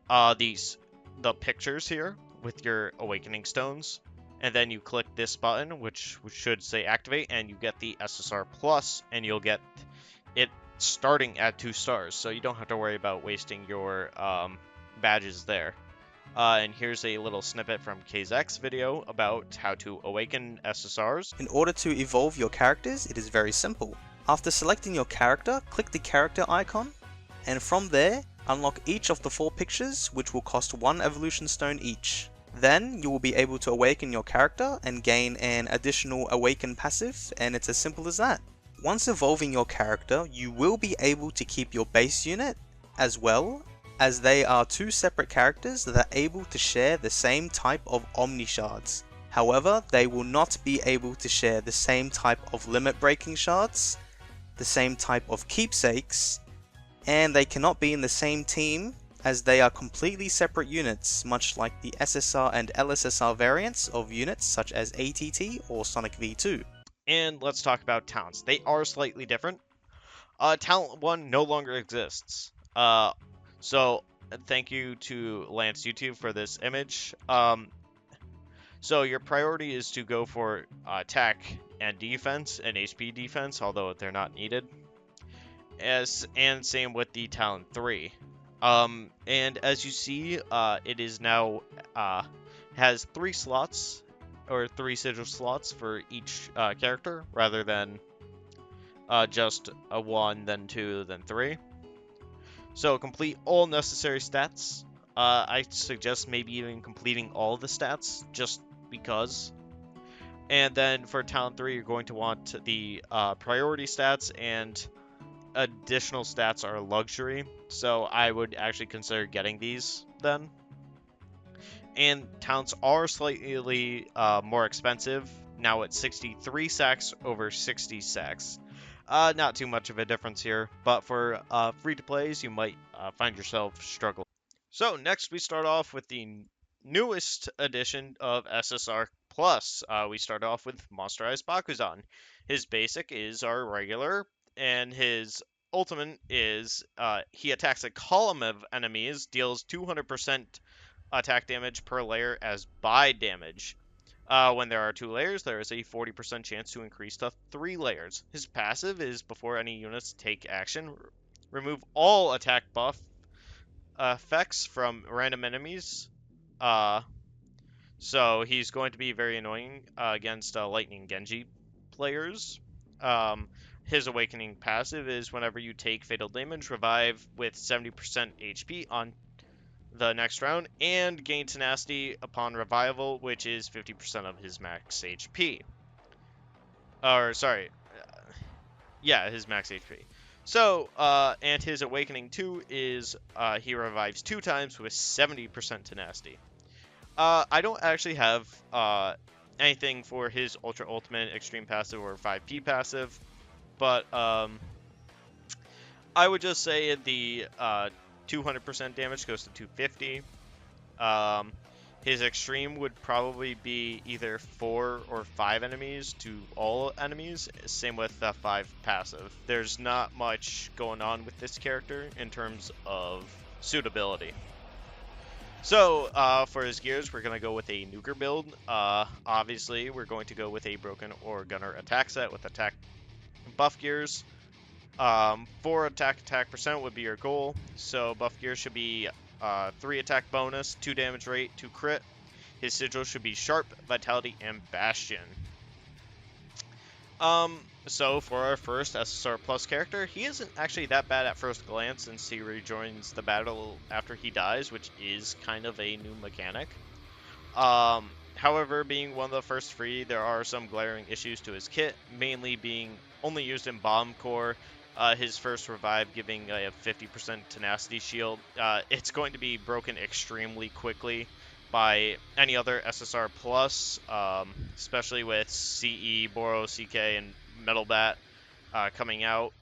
the pictures here with your awakening stones, and then you click this button, which should say activate, and you get the SSR Plus, and you'll get it starting at 2 stars, so you don't have to worry about wasting your badges there. And here's a little snippet from KZX's video about how to awaken SSRs. In order to evolve your characters, it is very simple. After selecting your character, click the character icon, and from there, unlock each of the 4 pictures, which will cost 1 evolution stone each. Then, you will be able to awaken your character and gain an additional awaken passive, and it's as simple as that. Once evolving your character, you will be able to keep your base unit, as well as they are 2 separate characters that are able to share the same type of Omni Shards. However, they will not be able to share the same type of limit breaking shards, the same type of keepsakes, and they cannot be in the same team as they are completely separate units, much like the SSR and LSSR variants of units such as ATT or Sonic V2. And let's talk about talents. They are slightly different. Talent 1 no longer exists. So, thank you to Lance YouTube for this image. So your priority is to go for attack and defense and HP defense, although they're not needed. And same with the talent 3. And as you see, it is now has 3 slots or 3 sigil slots for each character, rather than just a 1, then 2, then 3. So complete all necessary stats. I suggest maybe even completing all the stats, just because. And then for talent 3, you're going to want the priority stats, and additional stats are luxury. So I would actually consider getting these then. And talents are slightly more expensive. Now it's 63 sacks over 60 sacks. Not too much of a difference here, but for free-to-plays, you might find yourself struggling. So next we start off with the newest edition of SSR Plus. We start off with Monsterized Bakuzan. His basic is our regular, and his ultimate is he attacks a column of enemies, deals 200% attack damage per layer as buy damage. When there are 2 layers, there is a 40% chance to increase to 3 layers. His passive is before any units take action, remove all attack buff effects from random enemies. So he's going to be very annoying against Lightning Genji players. His Awakening passive is whenever you take fatal damage, revive with 70% HP on the next round, and gain tenacity upon revival, which is 50% of his max HP. Or, sorry, yeah, his max HP. So, and his Awakening 2 is he revives 2 times with 70% tenacity. I don't actually have anything for his Ultra Ultimate, Extreme Passive, or 5P Passive, but I would just say the 200% damage goes to 250. His Extreme would probably be either 4 or 5 enemies to all enemies, same with the 5 passive. There's not much going on with this character in terms of suitability. So, for his gears, we're going to go with a nuker build. Obviously, we're going to go with a broken or gunner attack set with attack buff gears. 4 attack percent would be your goal. So, buff gears should be 3 attack bonus, 2 damage rate, 2 crit. His sigil should be Sharp, Vitality, and Bastion. So for our first SSR Plus character, he isn't actually that bad at first glance since he rejoins the battle after he dies, which is kind of a new mechanic. However, being one of the first free, there are some glaring issues to his kit, mainly being only used in Bomb Core. His first revive giving a 50% tenacity shield. It's going to be broken extremely quickly by any other SSR Plus, especially with CE, Boros, CK, and Metal Bat coming out.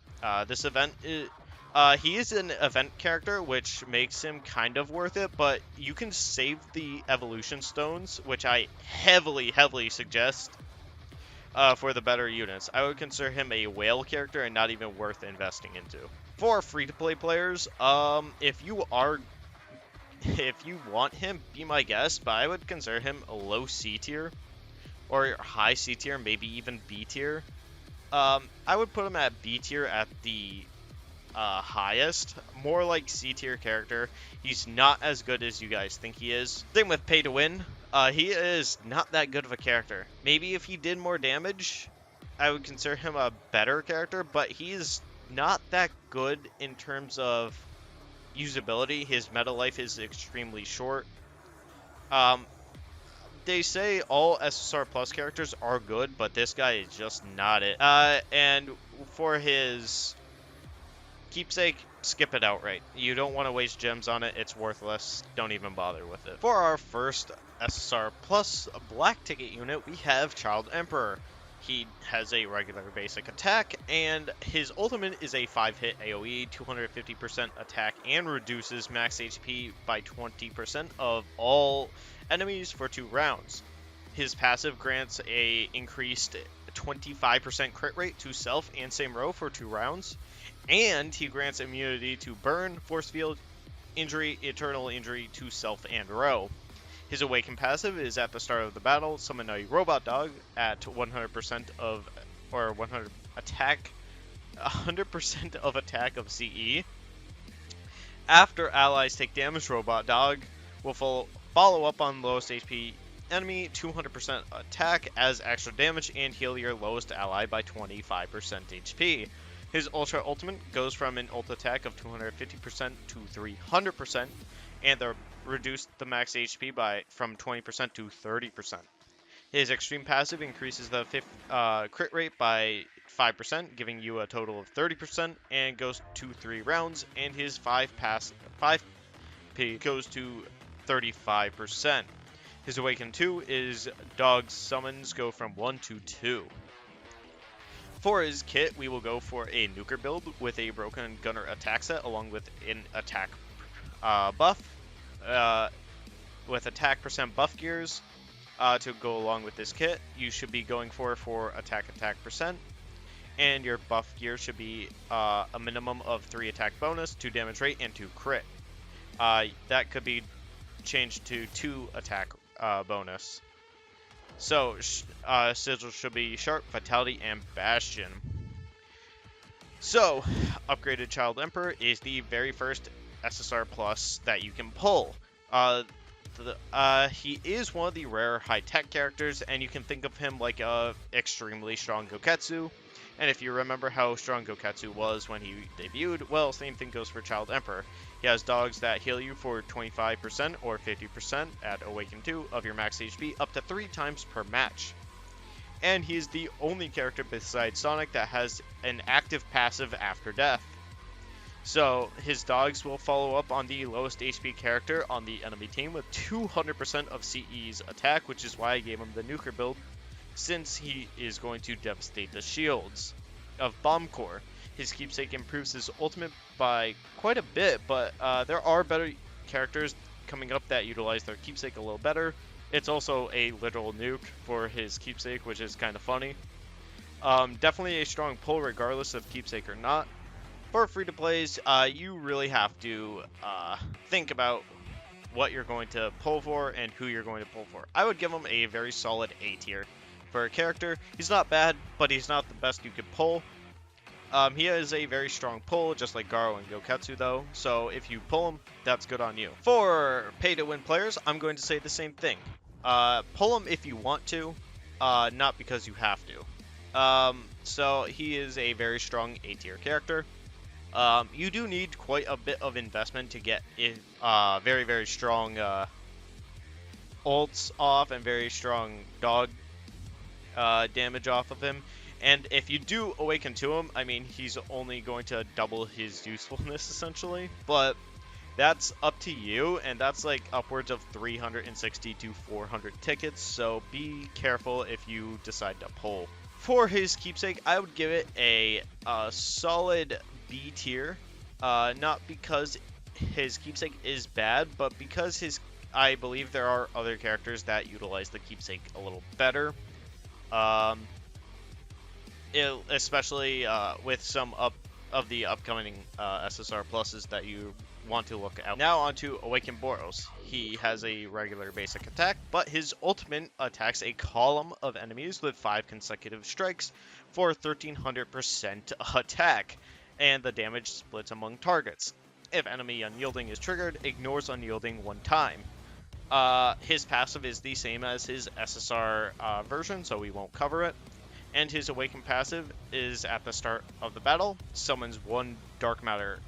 This event, he is an event character, which makes him kind of worth it, but you can save the evolution stones, which I heavily suggest for the better units. I would consider him a whale character and not even worth investing into. For free-to-play players, if you want him, be my guest, but I would consider him a low C tier or high C tier, maybe even B tier. I would put him at B tier at the highest, more like C tier character. He's not as good as you guys think he is. Same with Pay to Win. He is not that good of a character. Maybe if he did more damage, I would consider him a better character, but he's not that good in terms of usability. His meta life is extremely short. They say all SSR Plus characters are good, but this guy is just not it. And for his keepsake, skip it outright. You don't want to waste gems on it. It's worthless. Don't even bother with it. For our first SSR Plus black ticket unit, we have Child Emperor. He has a regular basic attack, and his ultimate is a 5-hit AoE, 250% attack, and reduces max HP by 20% of all enemies for 2 rounds. His passive grants a increased 25% crit rate to self and same row for 2 rounds, and he grants immunity to burn, force field, injury, eternal injury to self and row. His Awaken passive is at the start of the battle, summon a robot dog at 100% of, or 100 attack, 100% of attack of CE. After allies take damage, robot dog will follow up on lowest HP enemy, 200% attack as extra damage, and heal your lowest ally by 25% HP. His Ultra Ultimate goes from an ult attack of 250% to 300%, and reduced the max HP from 20% to 30%. His Extreme Passive increases the crit rate by 5%, giving you a total of 30%, and goes to 3 rounds, and his 5P goes to 35%. His Awaken 2 is Dog Summons go from 1 to 2. For his kit, we will go for a nuker build with a broken gunner attack set along with an attack buff. With attack percent buff gears to go along with this kit. You should be going for attack percent, and your buff gear should be a minimum of 3 attack bonus, 2 damage rate, and 2 crit. That could be changed to 2 attack bonus. So sigil should be Sharp, Vitality, and Bastion. So upgraded Child Emperor is the very first SSR Plus that you can pull. He is one of the rare high-tech characters, and you can think of him like a extremely strong Gouketsu. And if you remember how strong Gouketsu was when he debuted, well, same thing goes for Child Emperor. He has dogs that heal you for 25% or 50% at Awaken 2 of your max HP up to 3 times per match. And he is the only character besides Sonic that has an active passive after death. So his dogs will follow up on the lowest HP character on the enemy team with 200% of CE's attack, which is why I gave him the nuker build, since he is going to devastate the shields of Bomb Core. His keepsake improves his ultimate by quite a bit, but there are better characters coming up that utilize their keepsake a little better. It's also a literal nuke for his keepsake, which is kind of funny. Definitely a strong pull regardless of keepsake or not. For free-to-plays, you really have to think about what you're going to pull for and who you're going to pull for. I would give him a very solid A tier. For a character, he's not bad, but he's not the best you could pull. He has a very strong pull, just like Garou and Gouketsu though, so if you pull him, that's good on you. For pay-to-win players, I'm going to say the same thing. Pull him if you want to, not because you have to. So he is a very strong A tier character. You do need quite a bit of investment to get very, very strong ults off and very strong dog damage off of him. And if you do awaken to him, I mean, he's only going to double his usefulness essentially, but that's up to you, and that's like upwards of 360 to 400 tickets, so be careful if you decide to pull. For his keepsake, I would give it a solid B tier, not because his keepsake is bad, but because I believe there are other characters that utilize the keepsake a little better. Especially with some of the upcoming SSR pluses that you want to look at. Now onto Awaken Boros. He has a regular basic attack, but his ultimate attacks a column of enemies with 5 consecutive strikes for 1300% attack, and the damage splits among targets. If enemy unyielding is triggered, ignores unyielding 1 time. His passive is the same as his SSR version, so we won't cover it. And his Awaken passive is at the start of the battle, summons 1 Dark Matter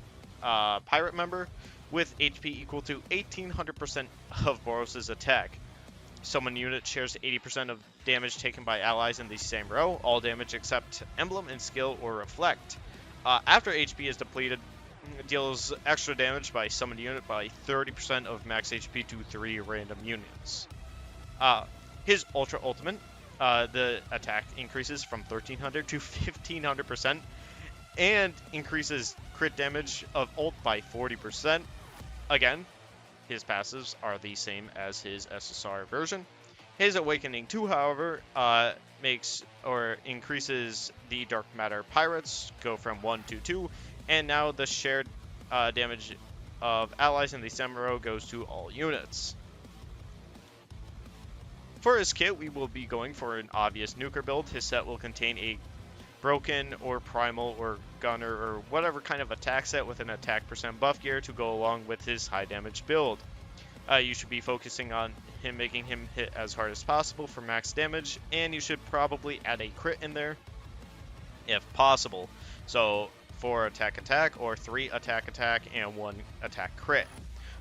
pirate member with HP equal to 1800% of Boros' attack. Summon unit shares 80% of damage taken by allies in the same row, all damage except emblem and skill or reflect. After HP is depleted, deals extra damage by summoned unit by 30% of max HP to 3 random units. His Ultra Ultimate, the attack increases from 1300 to 1500% and increases crit damage of ult by 40%. Again, his passives are the same as his SSR version. His Awakening 2, however, increases the Dark Matter pirates, go from 1 to 2, and now the shared damage of allies in the same row goes to all units. For his kit, we will be going for an obvious nuker build. His set will contain a broken or primal or gunner or whatever kind of attack set with an attack % buff gear to go along with his high damage build. You should be focusing on making him hit as hard as possible for max damage, and you should probably add a crit in there if possible. So 4 attack or 3 attack and 1 attack crit.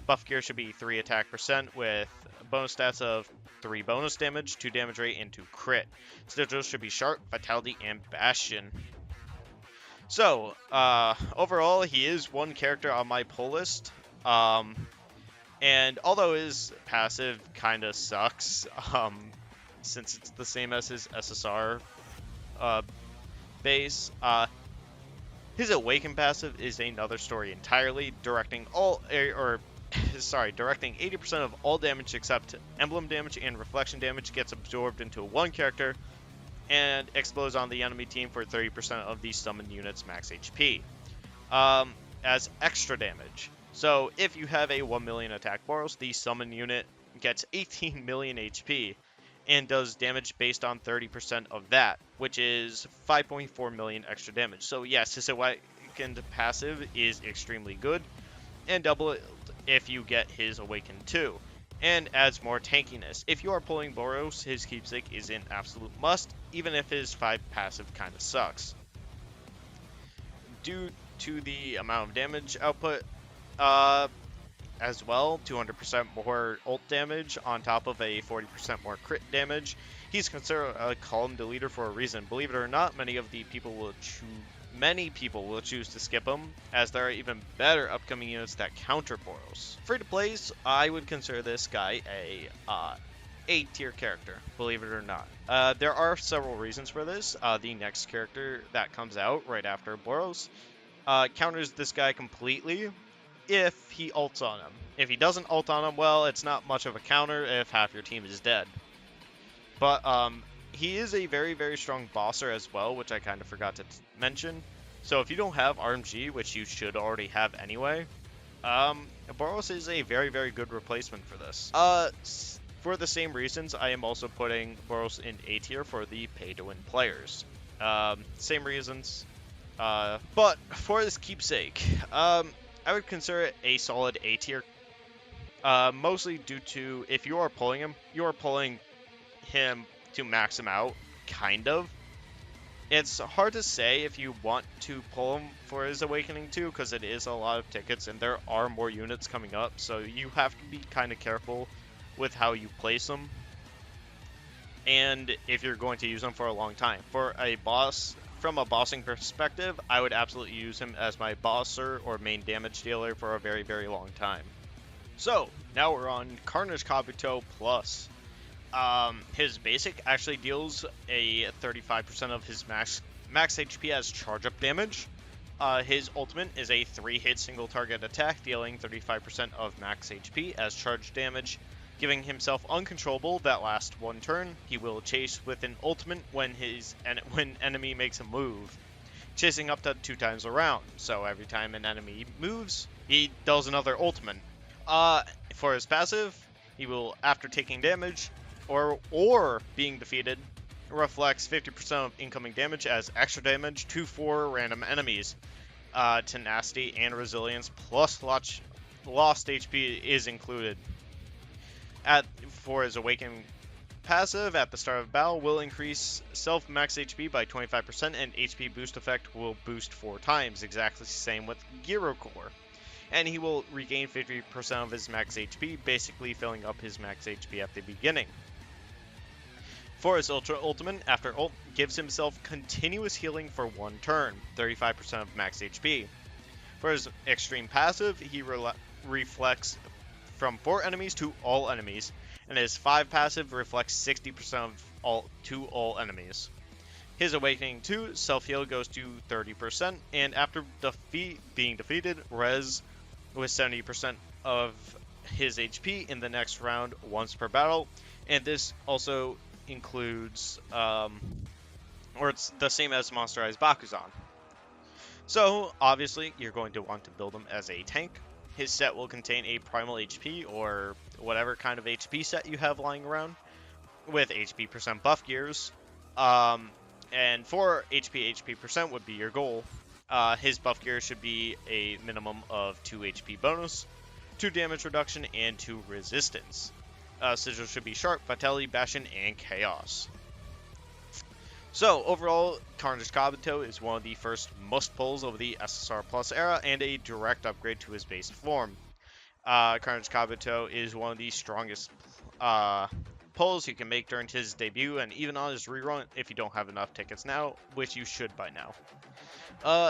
Buff gear should be 3 attack % with bonus stats of 3 bonus damage, 2 damage rate, and 2 crit. Sigils should be Sharp, Vitality, and Bastion. So, overall, he is one character on my pull list. And although his passive kind of sucks, since it's the same as his SSR base, his Awaken passive is another story entirely, directing 80% of all damage except emblem damage and reflection damage gets absorbed into one character and explodes on the enemy team for 30% of the summoned unit's max HP as extra damage. So if you have a 1 million attack Boros, the summon unit gets 18 million HP and does damage based on 30% of that, which is 5.4 million extra damage. So yes, his Awakened passive is extremely good, and double it if you get his Awaken 2, and adds more tankiness. If you are pulling Boros, his keepsake is an absolute must, even if his 5 passive kinda sucks. due to the amount of damage output as well, 200% more ult damage on top of a 40% more crit damage. He's considered a column deleter for a reason. Believe it or not, many people will choose to skip him, as there are even better upcoming units that counter Boros. Free to plays, I would consider this guy a A tier character, believe it or not. There are several reasons for this. The next character that comes out right after Boros counters this guy completely if he ults on him. If he doesn't ult on him, well, it's not much of a counter if half your team is dead. But he is a very, very strong bosser as well, which I kind of forgot to mention. So if you don't have RMG, which you should already have anyway, Boros is a very, very good replacement for this. For the same reasons, I am also putting Boros in A tier for the pay-to-win players. Same reasons. But for this keepsake, I would consider it a solid A tier. Mostly due to, if you are pulling him, you are pulling him to max him out, kind of. It's hard to say if you want to pull him for his Awakening 2, because it is a lot of tickets and there are more units coming up, so you have to be kind of careful with how you place them, and if you're going to use them for a long time. For a boss, from a bossing perspective, I would absolutely use him as my bosser or main damage dealer for a very, very long time. So, now we're on Carnage Kabuto Plus. His basic actually deals a 35% of his max HP as charge-up damage. His ultimate is a 3-hit single target attack, dealing 35% of max HP as charge damage, giving himself uncontrollable that lasts one turn. He will chase with an ultimate when enemy makes a move, chasing up to 2 times a round. So every time an enemy moves, he does another ultimate. For his passive, he will, after taking damage or being defeated, reflects 50% of incoming damage as extra damage to 4 random enemies. Tenacity and resilience plus lost HP is included. For his Awakening passive, at the start of battle, will increase self-max HP by 25%, and HP boost effect will boost 4 times, exactly the same with Gyoro Core. And he will regain 50% of his max HP, basically filling up his max HP at the beginning. For his ultimate, after ult, gives himself continuous healing for 1 turn, 35% of max HP. For his extreme passive, he reflects from 4 enemies to all enemies, and his 5 passive reflects 60% to all enemies. His Awakening 2 self-heal goes to 30%, and after being defeated, res with 70% of his HP in the next round once per battle, and this also includes, or it's the same as Monsterized Bakuzan. So, obviously, you're going to want to build him as a tank. His set will contain a primal HP, or whatever kind of HP set you have lying around, with HP percent buff gears. And 4 HP percent would be your goal. His buff gear should be a minimum of 2 HP bonus, 2 damage reduction, and 2 resistance. Sigil should be Sharp, Vitality, Bastion, and Chaos. So, overall, Carnage Kabuto is one of the first must pulls of the SSR Plus era, and a direct upgrade to his base form. Carnage Kabuto is one of the strongest pulls you can make during his debut, and even on his rerun if you don't have enough tickets now, which you should by now.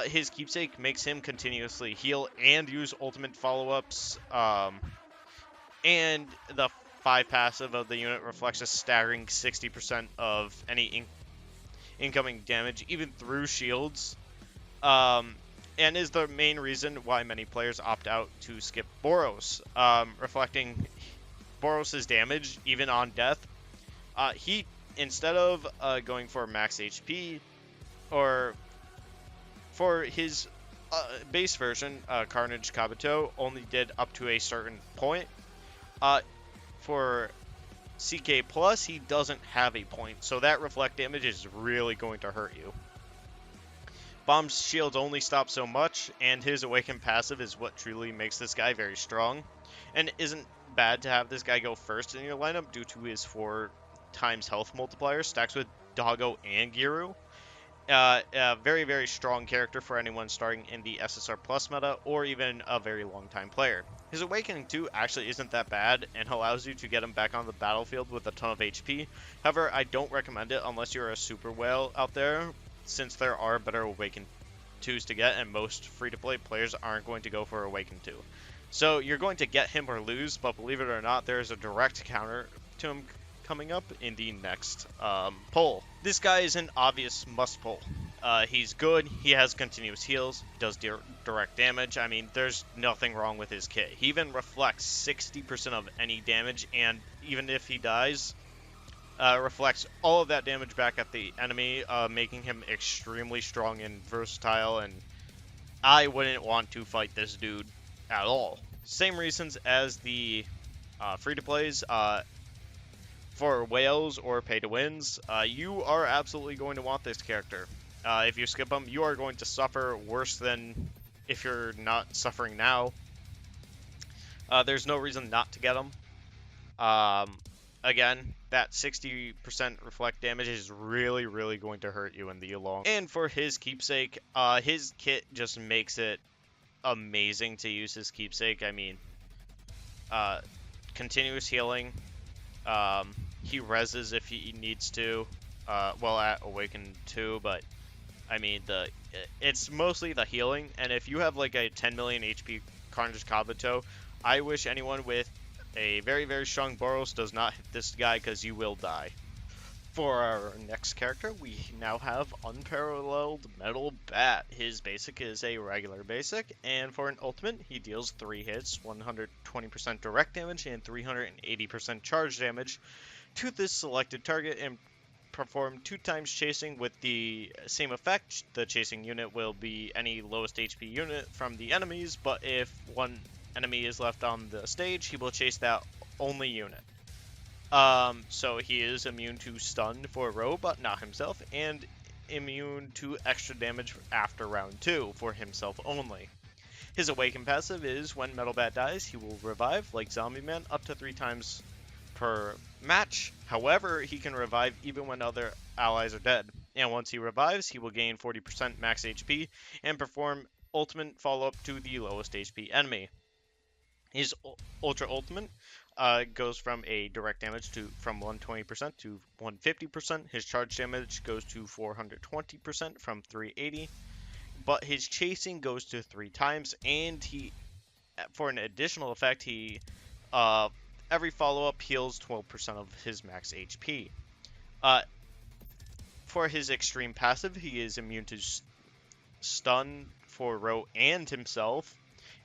His keepsake makes him continuously heal and use ultimate follow-ups, and the 5 passive of the unit reflects a staggering 60% of any incoming damage, even through shields, and is the main reason why many players opt out to skip Boros, reflecting Boros' damage even on death. He, instead of going for max HP, or for his base version, Carnage Kabuto only did up to a certain point. For CK Plus, he doesn't have a point, so that reflect damage is really going to hurt you. Bomb's shields only stop so much, and his Awaken passive is what truly makes this guy very strong. And it isn't bad to have this guy go first in your lineup due to his 4 times health multiplier, stacks with Doggo and Garou. A very, very strong character for anyone starting in the SSR Plus meta, or even a very long-time player. His Awakening 2 actually isn't that bad, and allows you to get him back on the battlefield with a ton of HP. However, I don't recommend it unless you're a super whale out there, since there are better Awaken 2s to get, and most free-to-play players aren't going to go for Awaken 2. So you're going to get him or lose, but believe it or not, there is a direct counter to him coming up in the next pull. This guy is an obvious must pull. He's good, he has continuous heals, he does direct damage. I mean, there's nothing wrong with his kit. He even reflects 60% of any damage, and even if he dies, reflects all of that damage back at the enemy, making him extremely strong and versatile, and I wouldn't want to fight this dude at all. Same reasons as the free-to-plays. For whales or pay-to-wins, you are absolutely going to want this character. If you skip him, you are going to suffer worse than if you're not suffering now. There's no reason not to get him. Again, that 60% reflect damage is really, really going to hurt you in the long. And for his keepsake, his kit just makes it amazing to use his keepsake. I mean, continuous healing. He reses if he needs to, well, at Awaken 2, but, I mean, it's mostly the healing, and if you have, like, a 10 million HP Carnage Kabuto, I wish anyone with a very, very strong Boros does not hit this guy, because you will die. For our next character, we now have Unparalleled Metal Bat. His basic is a regular basic, and for an ultimate, he deals 3 hits, 120% direct damage, and 380% charge damage to this selected target, and perform 2 times chasing with the same effect. The chasing unit will be any lowest HP unit from the enemies, but if one enemy is left on the stage, he will chase that only unit. So he is immune to stun for Ro, but not himself, and immune to extra damage after round 2 for himself only. His Awaken passive is when Metal Bat dies, he will revive, like Zombieman, up to 3 times per match. However, he can revive even when other allies are dead. And once he revives, he will gain 40% max HP and perform ultimate follow-up to the lowest HP enemy. His Ultra Ultimate goes from a direct damage from 120% to 150%. His charge damage goes to 420% from 380. But his chasing goes to 3 times, and he, for an additional effect, he every follow-up heals 12% of his max HP. For his extreme passive, he is immune to stun for Ro and himself,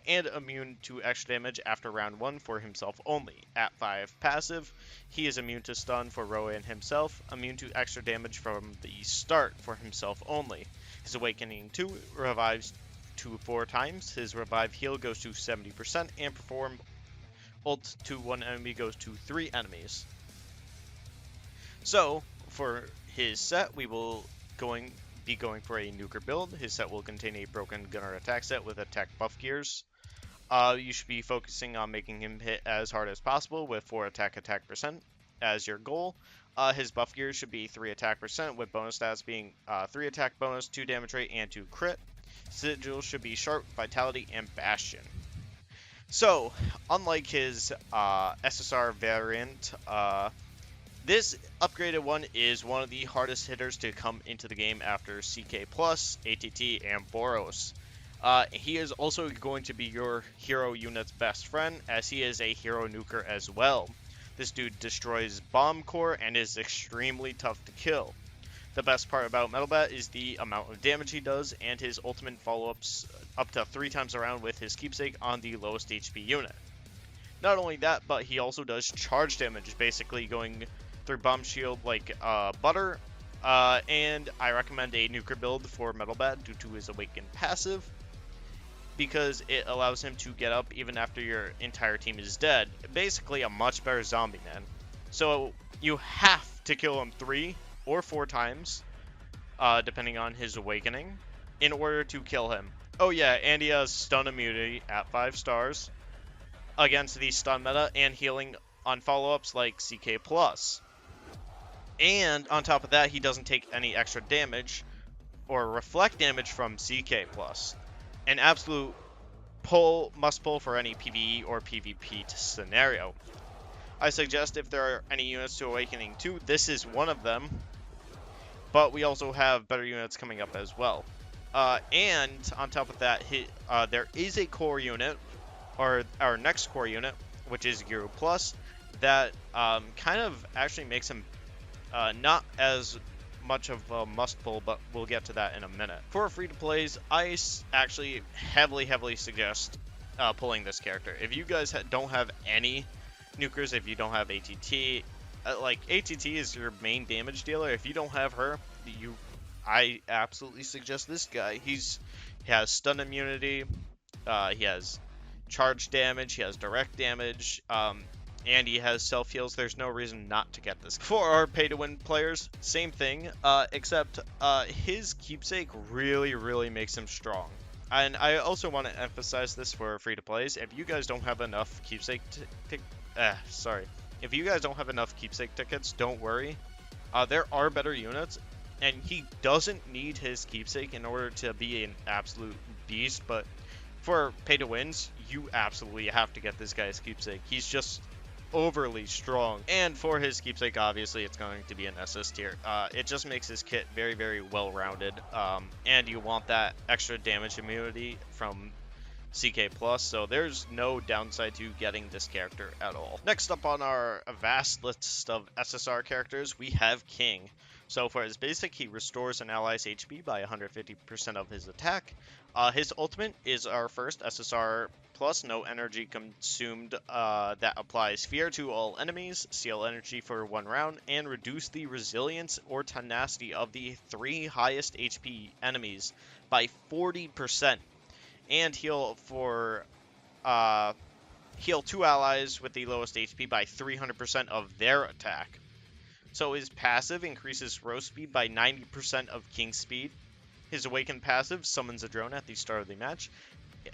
and immune to extra damage after round 1 for himself only. At 5 passive, he is immune to stun for Ro and himself, immune to extra damage from the start for himself only. His Awakening 2 revives to 4 times, his revive heal goes to 70%, and perform ult to 1 enemy goes to 3 enemies. So, for his set, we will be going for a nuker build. His set will contain a broken gunner attack set with attack buff gears. You should be focusing on making him hit as hard as possible with 4 attack percent as your goal. His buff gears should be 3 attack percent with bonus stats being 3 attack bonus, 2 damage rate, and 2 crit. Sigil should be sharp, vitality, and bastion. So, unlike his SSR variant, this upgraded one is one of the hardest hitters to come into the game after CK+, ATT, and Boros. He is also going to be your hero unit's best friend, as he is a hero nuker as well. This dude destroys bomb core and is extremely tough to kill. The best part about Metal Bat is the amount of damage he does, and his ultimate follow-ups up to 3 times around with his keepsake on the lowest HP unit. Not only that, but he also does charge damage, basically going through bomb shield like butter, and I recommend a nuker build for Metal Bat due to his Awaken passive, because it allows him to get up even after your entire team is dead. Basically a much better Zombieman. So you have to kill him 3 or 4 times, depending on his Awakening, in order to kill him. Oh yeah, and he has stun immunity at 5 stars against the stun meta, and healing on follow-ups like CK+. And on top of that, he doesn't take any extra damage or reflect damage from CK+. An absolute must pull for any PvE or PvP scenario. I suggest if there are any units to Awakening 2, this is one of them, but we also have better units coming up as well. And on top of that, there is a core unit, or our next core unit, which is Gyoro Plus, that kind of actually makes him not as much of a must pull, but we'll get to that in a minute. For free-to-plays, I actually heavily suggest pulling this character. If you guys don't have any nukers, if you don't have ATT, like ATT is your main damage dealer. If you don't have her, I absolutely suggest this guy. He has stun immunity, he has charge damage, he has direct damage, and he has self-heals. There's no reason not to get this. For our pay-to-win players, same thing, except his keepsake really makes him strong. And I also want to emphasize this for free-to-plays. If you guys don't have enough keepsake if you guys don't have enough keepsake tickets, don't worry. There are better units, and he doesn't need his keepsake in order to be an absolute beast, but for pay-to-wins, you absolutely have to get this guy's keepsake. He's just overly strong, and for his keepsake, obviously it's going to be an SS tier. It just makes his kit very well-rounded, and you want that extra damage immunity from CK+, so there's no downside to getting this character at all. Next up on our vast list of SSR characters, we have King. So for his basic, he restores an ally's HP by 150% of his attack. His ultimate is our first SSR plus no energy consumed that applies fear to all enemies, seal energy for 1 round, and reduce the resilience or tenacity of the 3 highest HP enemies by 40%. And heal 2 allies with the lowest HP by 300% of their attack. So his passive increases row speed by 90% of King's speed. His awakened passive summons a drone at the start of the match.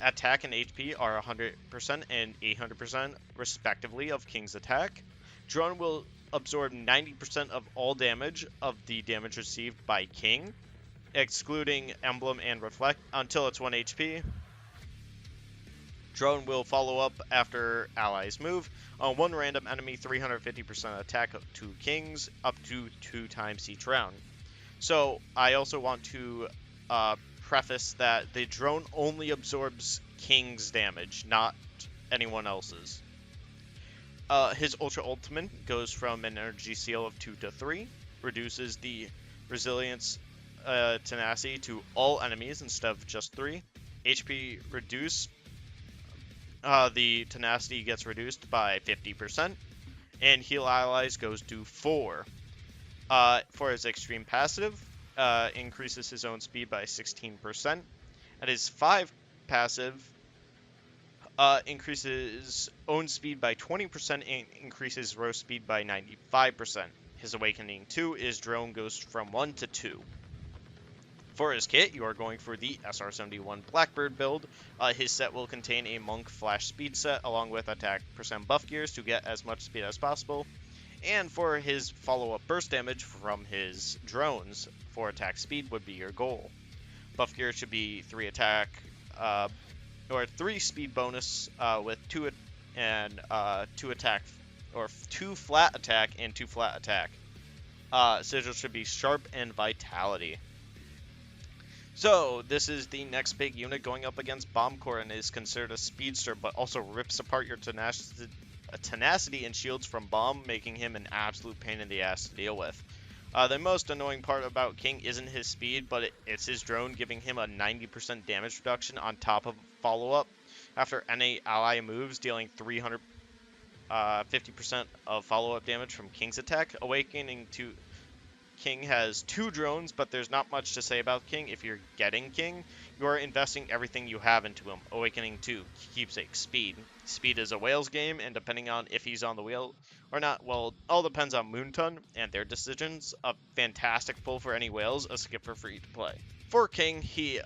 Attack and HP are 100% and 800% respectively of King's attack. Drone will absorb 90% of all damage of the damage received by King, excluding Emblem and Reflect, until it's 1 HP. Drone will follow up after allies move. On 1 random enemy, 350% attack to Kings, up to 2 times each round. So, I also want to preface that the drone only absorbs King's damage, not anyone else's. His Ultra Ultimate goes from an energy seal of 2 to 3, reduces the resilience tenacity to all enemies instead of just 3. HP reduce. The tenacity gets reduced by 50%, and heal allies goes to 4. For his extreme passive, increases his own speed by 16%, and his 5 passive increases own speed by 20% and increases row speed by 95%. His Awakening 2 is drone goes from 1 to 2. For his kit, you are going for the SR71 Blackbird build. His set will contain a Monk Flash Speed set along with attack % buff gears to get as much speed as possible. And for his follow-up burst damage from his drones for attack speed would be your goal. Buff gear should be 3 attack or 3 speed bonus with 2 attack or 2 flat attack and 2 flat attack. Sigil should be sharp and vitality. So, this is the next big unit going up against Bomb Core and is considered a speedster, but also rips apart your tenacity and shields from Bomb, making him an absolute pain in the ass to deal with. The most annoying part about King isn't his speed, but it's his drone giving him a 90% damage reduction on top of follow-up after any ally moves, dealing 350% of follow-up damage from King's attack. Awakening to King has 2 drones, but there's not much to say about King. If you're getting King, you are investing everything you have into him. Awakening 2, keepsake, speed. Speed is a whales game, and depending on if he's on the wheel or not, well, all depends on Moonton and their decisions. A fantastic pull for any whales, a skip for free to play. For King, he,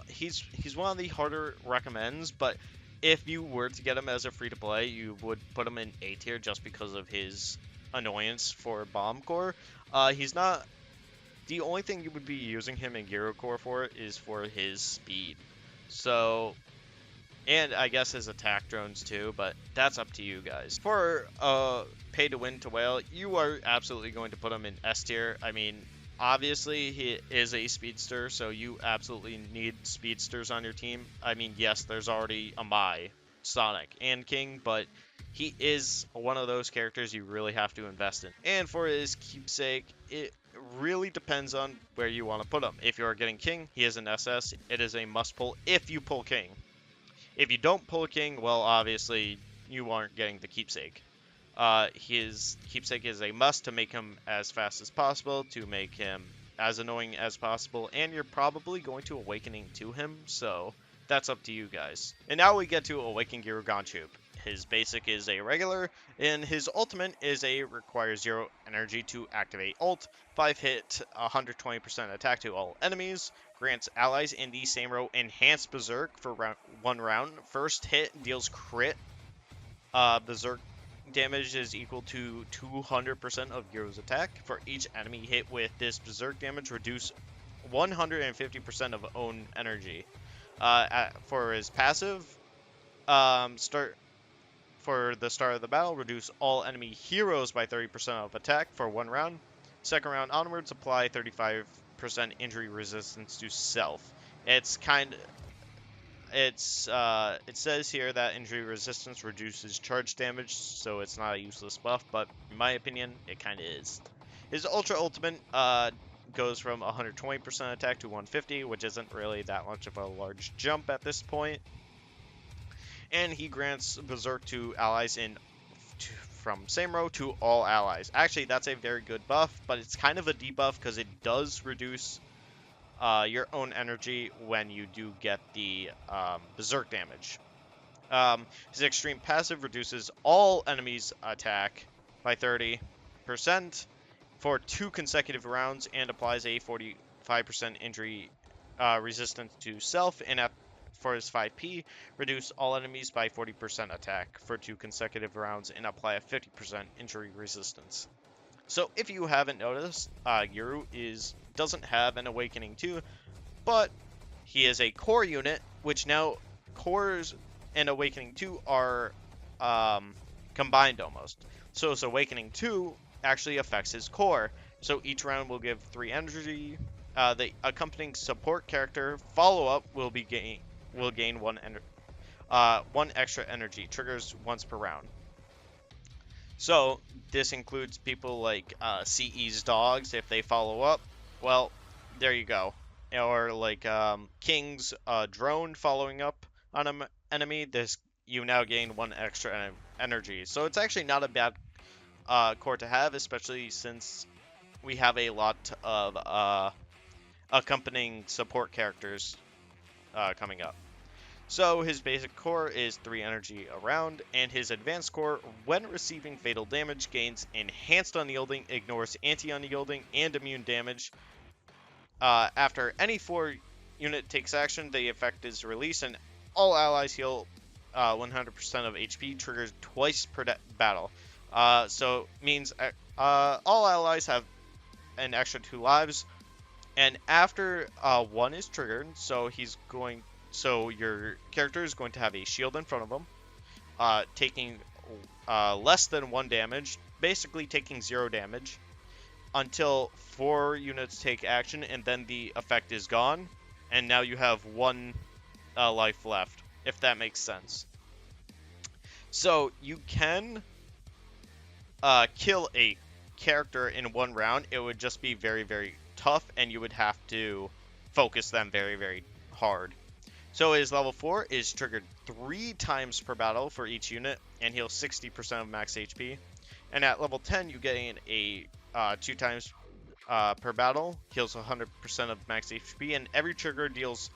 he's one of the harder recommends, but if you were to get him as a free to play, you would put him in A tier just because of his annoyance for Bomb Core. He's not The only thing you would be using him in Gyoro Core for is for his speed. So, and I guess his attack drones too, but that's up to you guys. For pay to win to whale, you are absolutely going to put him in S tier. I mean, obviously he is a speedster, so you absolutely need speedsters on your team. I mean, yes, there's already Amai, Sonic, and King, but he is one of those characters you really have to invest in. And for his keepsake, it really depends on where you want to put him. If you are getting King, he is an SS. It is a must pull if you pull King. If you don't pull a King, well, obviously, you aren't getting the keepsake. His keepsake is a must to make him as fast as possible, to make him as annoying as possible, and you're probably going to Awakening to him, so that's up to you guys. And now we get to Awaken Gyoro Gyoro. His basic is a regular, and his ultimate is a requires 0 energy to activate ult, 5 hit, 120% attack to all enemies, grants allies in the same row enhanced berserk for 1 round. First hit deals crit. Berserk damage is equal to 200% of Gyoro's attack. For each enemy hit with this berserk damage, reduce 150% of own energy. For his passive, for the start of the battle, reduce all enemy heroes by 30% of attack for 1 round. Second round onwards, apply 35% injury resistance to self. It says here that injury resistance reduces charge damage, so it's not a useless buff, but in my opinion, it kind of is. His Ultra Ultimate goes from 120% attack to 150, which isn't really that much of a large jump at this point. And he grants Berserk to allies from same row to all allies. Actually, that's a very good buff, but it's kind of a debuff because it does reduce your own energy when you do get the Berserk damage. His extreme passive reduces all enemies' attack by 30% for 2 consecutive rounds and applies a 45% injury resistance to self. And for his 5P, reduce all enemies by 40% attack for 2 consecutive rounds and apply a 50% injury resistance. So if you haven't noticed, Garou doesn't have an Awakening 2, but he is a core unit, which now cores and Awakening 2 are combined almost. So his Awakening 2 actually affects his core. So each round will give 3 energy. The accompanying support character follow-up will gain 1 extra energy. Triggers once per round. So this includes people like CE's dogs if they follow up. Well, there you go. Or like King's drone following up on an enemy. You now gain 1 extra energy. So it's actually not a bad core to have, especially since we have a lot of accompanying support characters coming up. So his basic core is 3 energy a round, and his advanced core, when receiving fatal damage, gains enhanced unyielding, ignores anti-unyielding, and immune damage. After any 4 unit takes action, the effect is released, and all allies heal 100% of HP, triggers twice per battle. So means all allies have an extra 2 lives, and after 1 is triggered, so your character is going to have a shield in front of them, taking less than 1 damage, basically taking 0 damage, until 4 units take action, and then the effect is gone, and now you have 1 life left, if that makes sense. So you can kill a character in 1 round. It would just be very, very tough, and you would have to focus them very, very hard. So his level 4 is triggered 3 times per battle for each unit and heals 60% of max HP. And at level 10, you get a 2 times per battle, heals 100% of max HP, and every trigger deals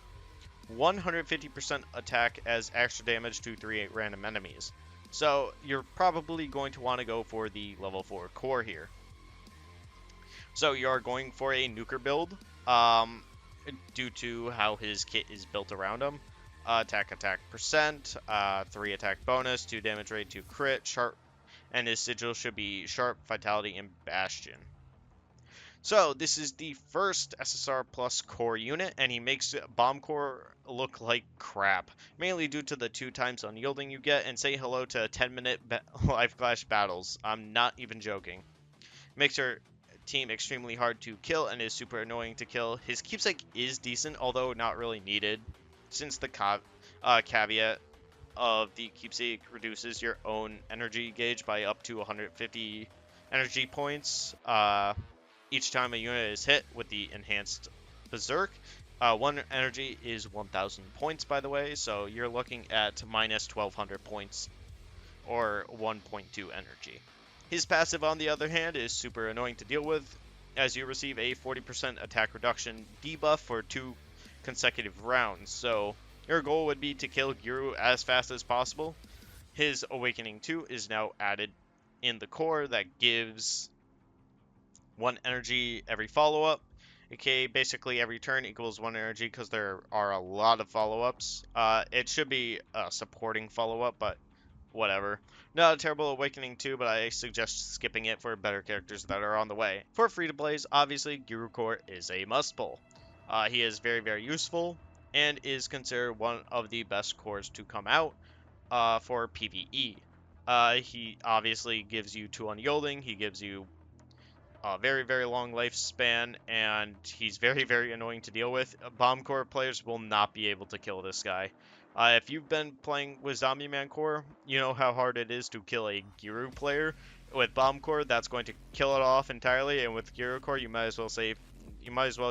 150% attack as extra damage to 3 random enemies. So you're probably going to want to go for the level 4 core here. So you are going for a nuker build. Due to how his kit is built around him. Attack percent, 3 attack bonus, 2 damage rate, 2 crit, sharp, and his sigil should be sharp, vitality, and bastion. So this is the first SSR Plus core unit, and he makes Bomb Core look like crap, mainly due to the 2 times unyielding you get, and say hello to 10-minute live clash battles. I'm not even joking. Makes your team extremely hard to kill and is super annoying to kill. His keepsake is decent, although not really needed, since the caveat of the keepsake reduces your own energy gauge by up to 150 energy points each time a unit is hit with the enhanced Berserk. 1 energy is 1,000 points, by the way, so you're looking at minus 1,200 points or 1.2 energy. His passive, on the other hand, is super annoying to deal with, as you receive a 40% attack reduction debuff for 2 consecutive rounds, so your goal would be to kill Garou as fast as possible. His Awakening 2 is now added in the core that gives 1 energy every follow-up. Okay, basically every turn equals 1 energy because there are a lot of follow-ups. It should be a supporting follow-up, but whatever. Not a terrible Awakening 2, but I suggest skipping it for better characters that are on the way. For free-to-plays, obviously, Gyoro Core is a must-pull. He is very, very useful, and is considered one of the best cores to come out for PvE. He obviously gives you 2 unyielding, he gives you a very, very long lifespan, and he's very, very annoying to deal with. Bomb Core players will not be able to kill this guy. If you've been playing with Zombieman Core, you know how hard it is to kill a Garou player. With Bomb Core, that's going to kill it off entirely, and with Gyoro Core, you might as well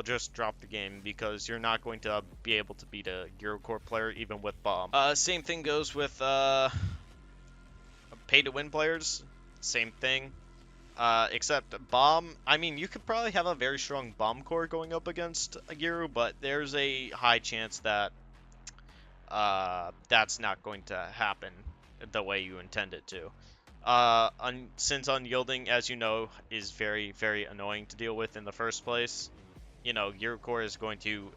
just drop the game, because you're not going to be able to beat a Gyoro Core player even with Bomb. Same thing goes with pay-to-win players. Same thing. Except Bomb, I mean, you could probably have a very strong Bomb Core going up against a Garou, but there's a high chance that that's not going to happen the way you intend it to. Since unyielding, as you know, is very, very annoying to deal with in the first place, you know, Gyoro Core is going to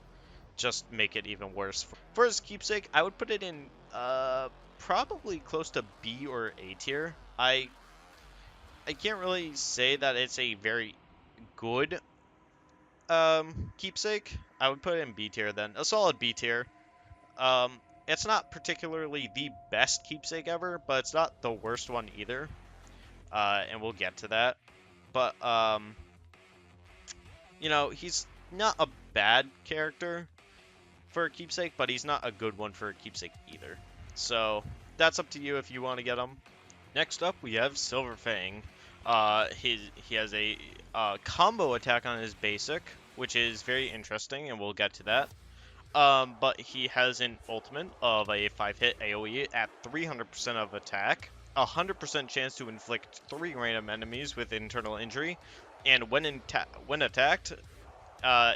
just make it even worse. For his keepsake, I would put it in probably close to B or A tier. I can't really say that it's a very good keepsake. I would put it in B tier then. A solid B tier. It's not particularly the best keepsake ever, but it's not the worst one either. And we'll get to that. But, you know, he's not a bad character for a keepsake, but he's not a good one for a keepsake either. So, that's up to you if you want to get him. Next up, we have Silverfang. He has a combo attack on his basic, which is very interesting, and we'll get to that. But he has an ultimate of a 5-hit AoE at 300% of attack, 100% chance to inflict 3 random enemies with internal injury, and when attacked,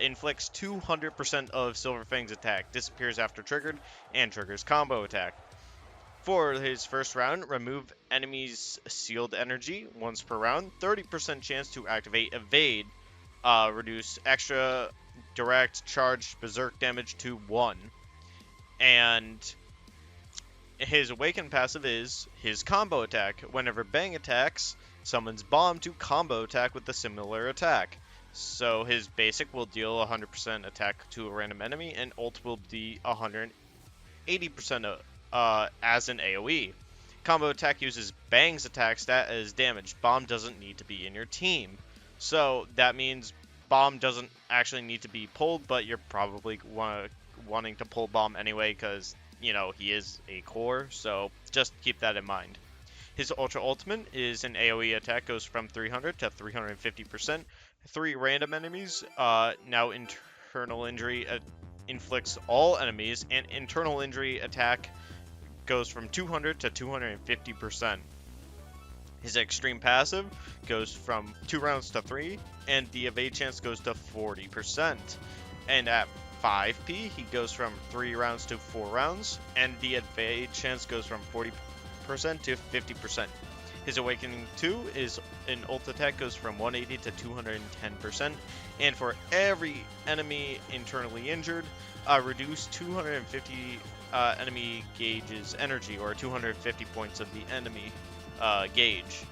inflicts 200% of Silverfang's attack, disappears after triggered, and triggers combo attack. For his first round, remove enemy's sealed energy once per round, 30% chance to activate evade, reduce extra direct charged berserk damage to 1. And his awakened passive is his combo attack. Whenever Bang attacks, summons Bomb to combo attack with a similar attack. So his basic will deal 100% attack to a random enemy, and ult will be 180% as an AoE. Combo attack uses Bang's attack stat as damage. Bomb doesn't need to be in your team. So that means Bomb doesn't actually need to be pulled, but you're probably wanting to pull Bomb anyway because, you know, he is a core, so just keep that in mind. His Ultra Ultimate is an AoE attack, goes from 300 to 350%. 3 random enemies, now internal injury inflicts all enemies, and internal injury attack goes from 200 to 250%. His extreme passive goes from 2 rounds to 3, and the evade chance goes to 40%. And at 5p, he goes from 3 rounds to 4 rounds, and the evade chance goes from 40% to 50%. His Awakening 2 is an ult attack, goes from 180 to 210%, and for every enemy internally injured, reduce 250 enemy gauge's energy, or 250 points of the enemy gauge.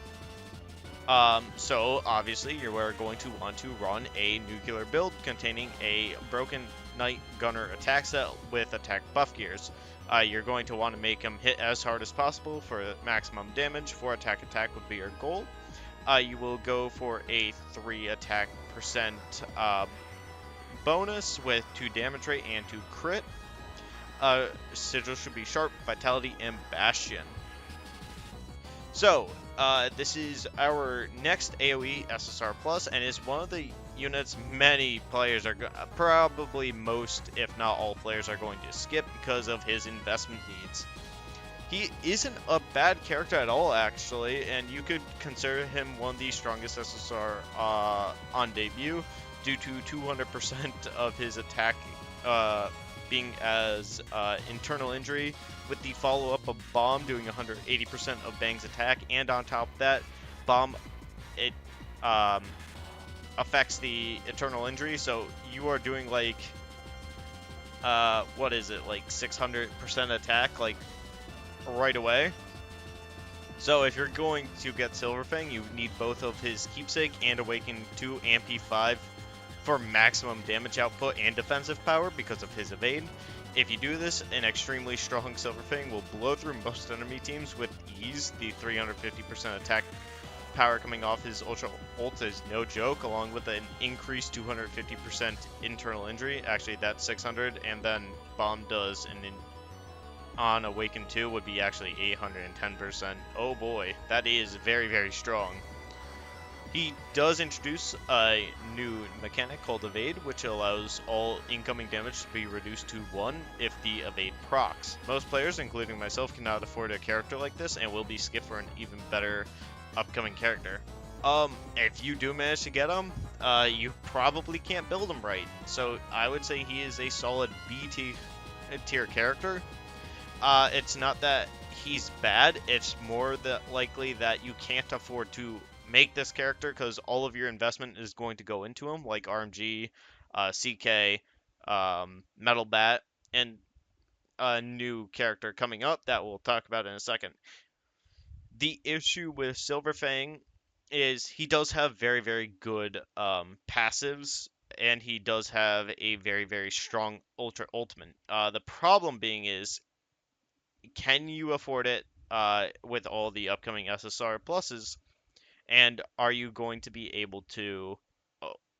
So obviously you are going to want to run a nuclear build containing a broken Knight Gunner attack set with attack buff gears. You're going to want to make him hit as hard as possible for maximum damage. 4 attack would be your goal. You will go for a 3 attack percent bonus with 2 damage rate and 2 crit. Sigil should be Sharp, Vitality, and Bastion. So, this is our next AoE SSR Plus, and is one of the units many players are probably most, if not all players, are going to skip because of his investment needs. He isn't a bad character at all, actually, and you could consider him one of the strongest SSR on debut due to 200% of his attack being as internal injury, with the follow-up of Bomb doing 180% of Bang's attack, and on top of that, Bomb, it affects the eternal injury, so you are doing like, what is it, like 600% attack, like, right away. So if you're going to get Silverfang, you need both of his Keepsake and Awaken 2 and P5 for maximum damage output and defensive power because of his evade. If you do this, an extremely strong Silverfang will blow through most enemy teams with ease. The 350% attack power coming off his Ultra ult is no joke, along with an increased 250% internal injury. Actually, that's 600, and then Bomb does on Awaken 2 would be actually 810%. Oh boy, that is very, very strong. He does introduce a new mechanic called Evade, which allows all incoming damage to be reduced to 1 if the Evade procs. Most players, including myself, cannot afford a character like this and will be skipped for an even better upcoming character. If you do manage to get him, you probably can't build him right. So I would say he is a solid B tier character. It's not that he's bad, it's more that likely that you can't afford to make this character because all of your investment is going to go into him, like RMG, CK, Metal Bat, and a new character coming up that we'll talk about in a second. The issue with Silverfang is he does have very, very good passives, and he does have a very, very strong Ultra Ultimate. The problem being is, can you afford it with all the upcoming SSR pluses? And are you going to be able to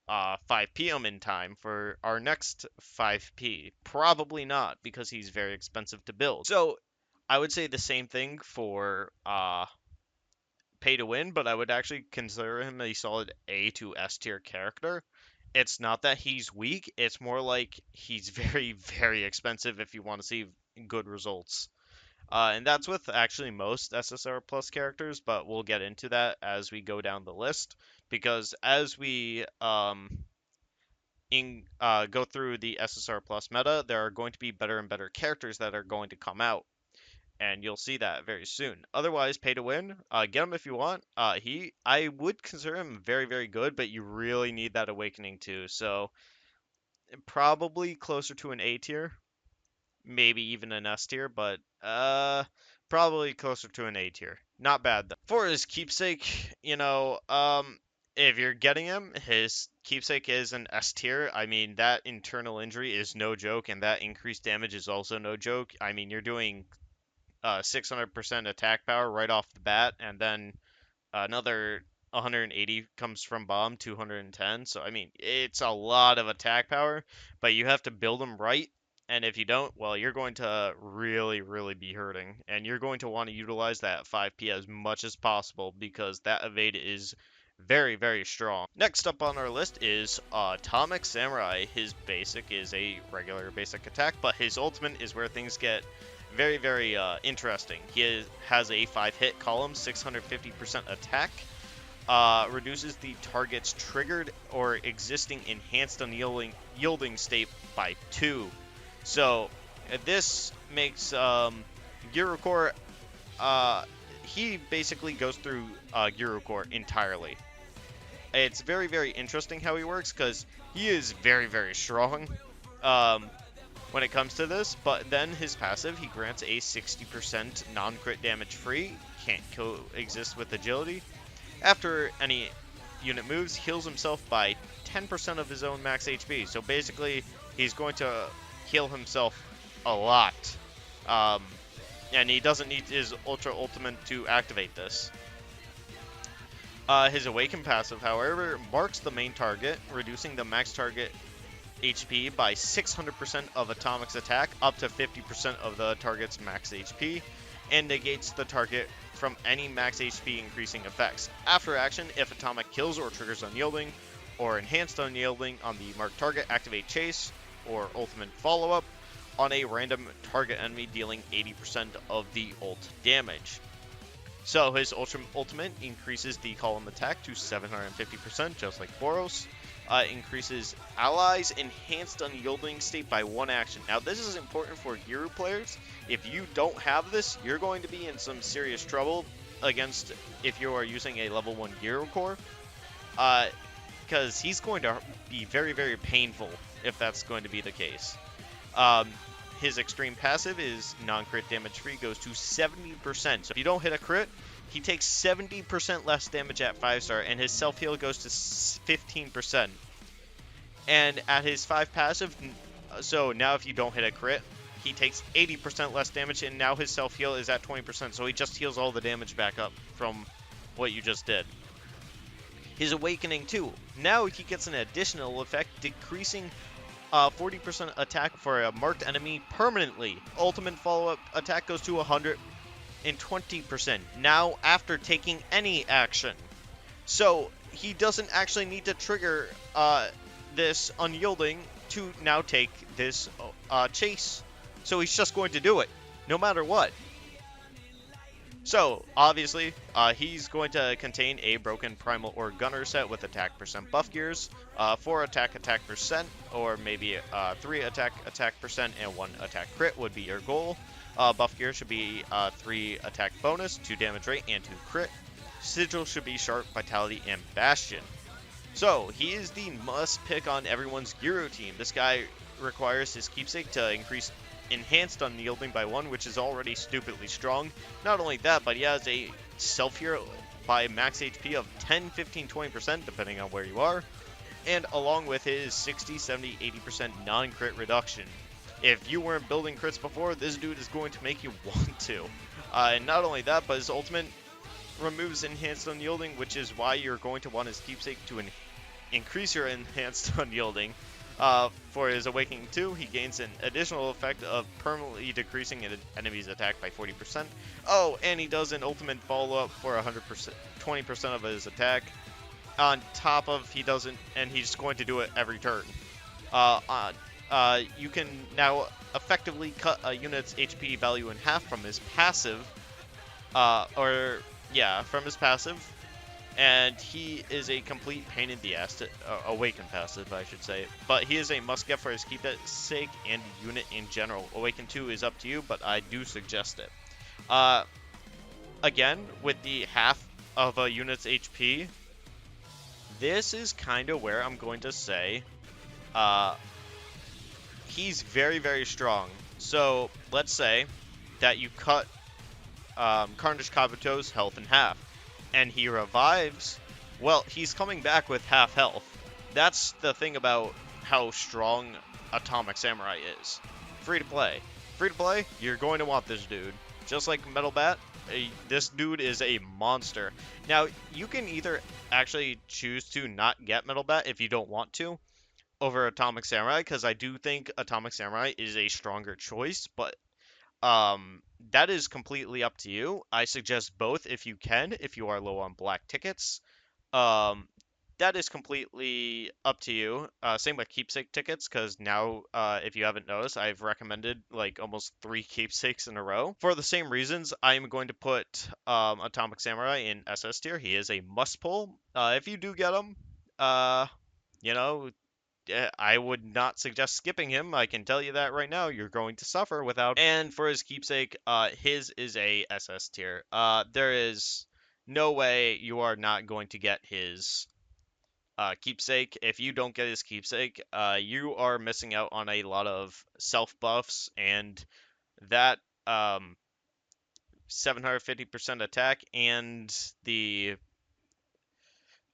5 PM in time for our next 5P? Probably not, because he's very expensive to build. So I would say the same thing for Pay to Win, but I would actually consider him a solid A to S tier character. It's not that he's weak, it's more like he's very, very expensive if you want to see good results. And that's with actually most SSR Plus characters, but we'll get into that as we go down the list, because as we go through the SSR Plus meta, there are going to be better and better characters that are going to come out, and you'll see that very soon. Otherwise, Pay to Win, get him if you want. I would consider him very, very good, but you really need that Awakening too, so probably closer to an A tier. Maybe even an S tier, but probably closer to an A tier. Not bad though. For his Keepsake, if you're getting him, his Keepsake is an S tier. I mean, that internal injury is no joke, and that increased damage is also no joke. I mean, you're doing 600% attack power right off the bat, and then another 180 comes from Bomb, 210. So, I mean, it's a lot of attack power, but you have to build them right. And if you don't, well, you're going to really, really be hurting. And you're going to want to utilize that 5P as much as possible because that evade is very, very strong. Next up on our list is Atomic Samurai. His basic is a regular basic attack, but his ultimate is where things get very, very interesting. He has a 5-hit column, 650% attack. Reduces the target's triggered or existing enhanced unyielding state by 2. So this makes Gyoro he basically goes through Gyoro entirely. It's very, very interesting how he works because he is very, very strong when it comes to this, but then his passive, he grants a 60% non-crit damage free, can't coexist with agility, After any unit moves, heals himself by 10% of his own max HP. So basically, he's going to heal himself a lot. And he doesn't need his Ultra Ultimate to activate this. His Awaken passive, however, marks the main target, reducing the max target HP by 600% of Atomic's attack up to 50% of the target's max HP, and negates the target from any max HP increasing effects. After action, if Atomic kills or triggers Unyielding, or Enhanced Unyielding on the marked target, activate Chase, or Ultimate Follow-Up, on a random target enemy dealing 80% of the ult damage. So his ultimate increases the column attack to 750%, just like Boros. Increases allies' enhanced unyielding state by 1 action. Now this is important for Gyoro players. If you don't have this, you're going to be in some serious trouble against if you are using a level 1 Gyoro core. Because he's going to be very, very painful if that's going to be the case. His extreme passive is non-crit damage free, goes to 70%. So if you don't hit a crit, he takes 70% less damage at 5-star, and his self-heal goes to 15%. And at his 5 passive, so now if you don't hit a crit, he takes 80% less damage, and now his self-heal is at 20%, so he just heals all the damage back up from what you just did. His Awakening too. Now he gets an additional effect, decreasing 40% attack for a marked enemy permanently. Ultimate follow-up attack goes to 120%. Now after taking any action. So he doesn't actually need to trigger this Unyielding to now take this Chase. So he's just going to do it, no matter what. So, obviously, he's going to contain a broken Primal or Gunner set with attack percent buff gears, 4 attack percent, or maybe 3 attack percent and 1 attack crit would be your goal. Buff gear should be 3 attack bonus, 2 damage rate, and 2 crit. Sigil should be Sharp, Vitality, and Bastion. So, he is the must pick on everyone's Gyoro team. This guy requires his keepsake to increase enhanced unyielding by 1, which is already stupidly strong. Not only that, but he has a self-heal by max HP of 10, 15, 20%, depending on where you are, and along with his 60, 70, 80% non-crit reduction. If you weren't building crits before, this dude is going to make you want to. And not only that, but his ultimate removes enhanced unyielding, which is why you're going to want his keepsake to increase your enhanced unyielding. For his Awakening 2, he gains an additional effect of permanently decreasing an enemy's attack by 40%. Oh, and he does an ultimate follow-up for 100%, 20% of his attack. On top of and he's going to do it every turn. You can now effectively cut a unit's HP value in half from his passive, from his passive. And he is a complete pain in the ass to Awaken passive, I should say. But he is a must-get for his keepsake and unit in general. Awaken 2 is up to you, but I do suggest it. Again, with the half of a unit's HP, this is kind of where I'm going to say he's very, very strong. So, let's say that you cut Carnage Kabuto's health in half, and he revives. Well, he's coming back with half health. That's the thing about how strong Atomic Samurai is. Free to play. Free to play, you're going to want this dude. Just like Metal Bat, this dude is a monster. Now, you can either actually choose to not get Metal Bat if you don't want to, over Atomic Samurai, because I do think Atomic Samurai is a stronger choice, but that is completely up to you. I suggest both if you can, if you are low on black tickets. That is completely up to you. Same with keepsake tickets, because now, if you haven't noticed, I've recommended like almost 3 keepsakes in a row. For the same reasons, I'm going to put Atomic Samurai in SS tier. He is a must pull. If you do get him, you know, I would not suggest skipping him. I can tell you that right now. You're going to suffer without. And for his keepsake, his is a SS tier. There is no way you are not going to get his keepsake. If you don't get his keepsake, you are missing out on a lot of self buffs, and that 750% attack and the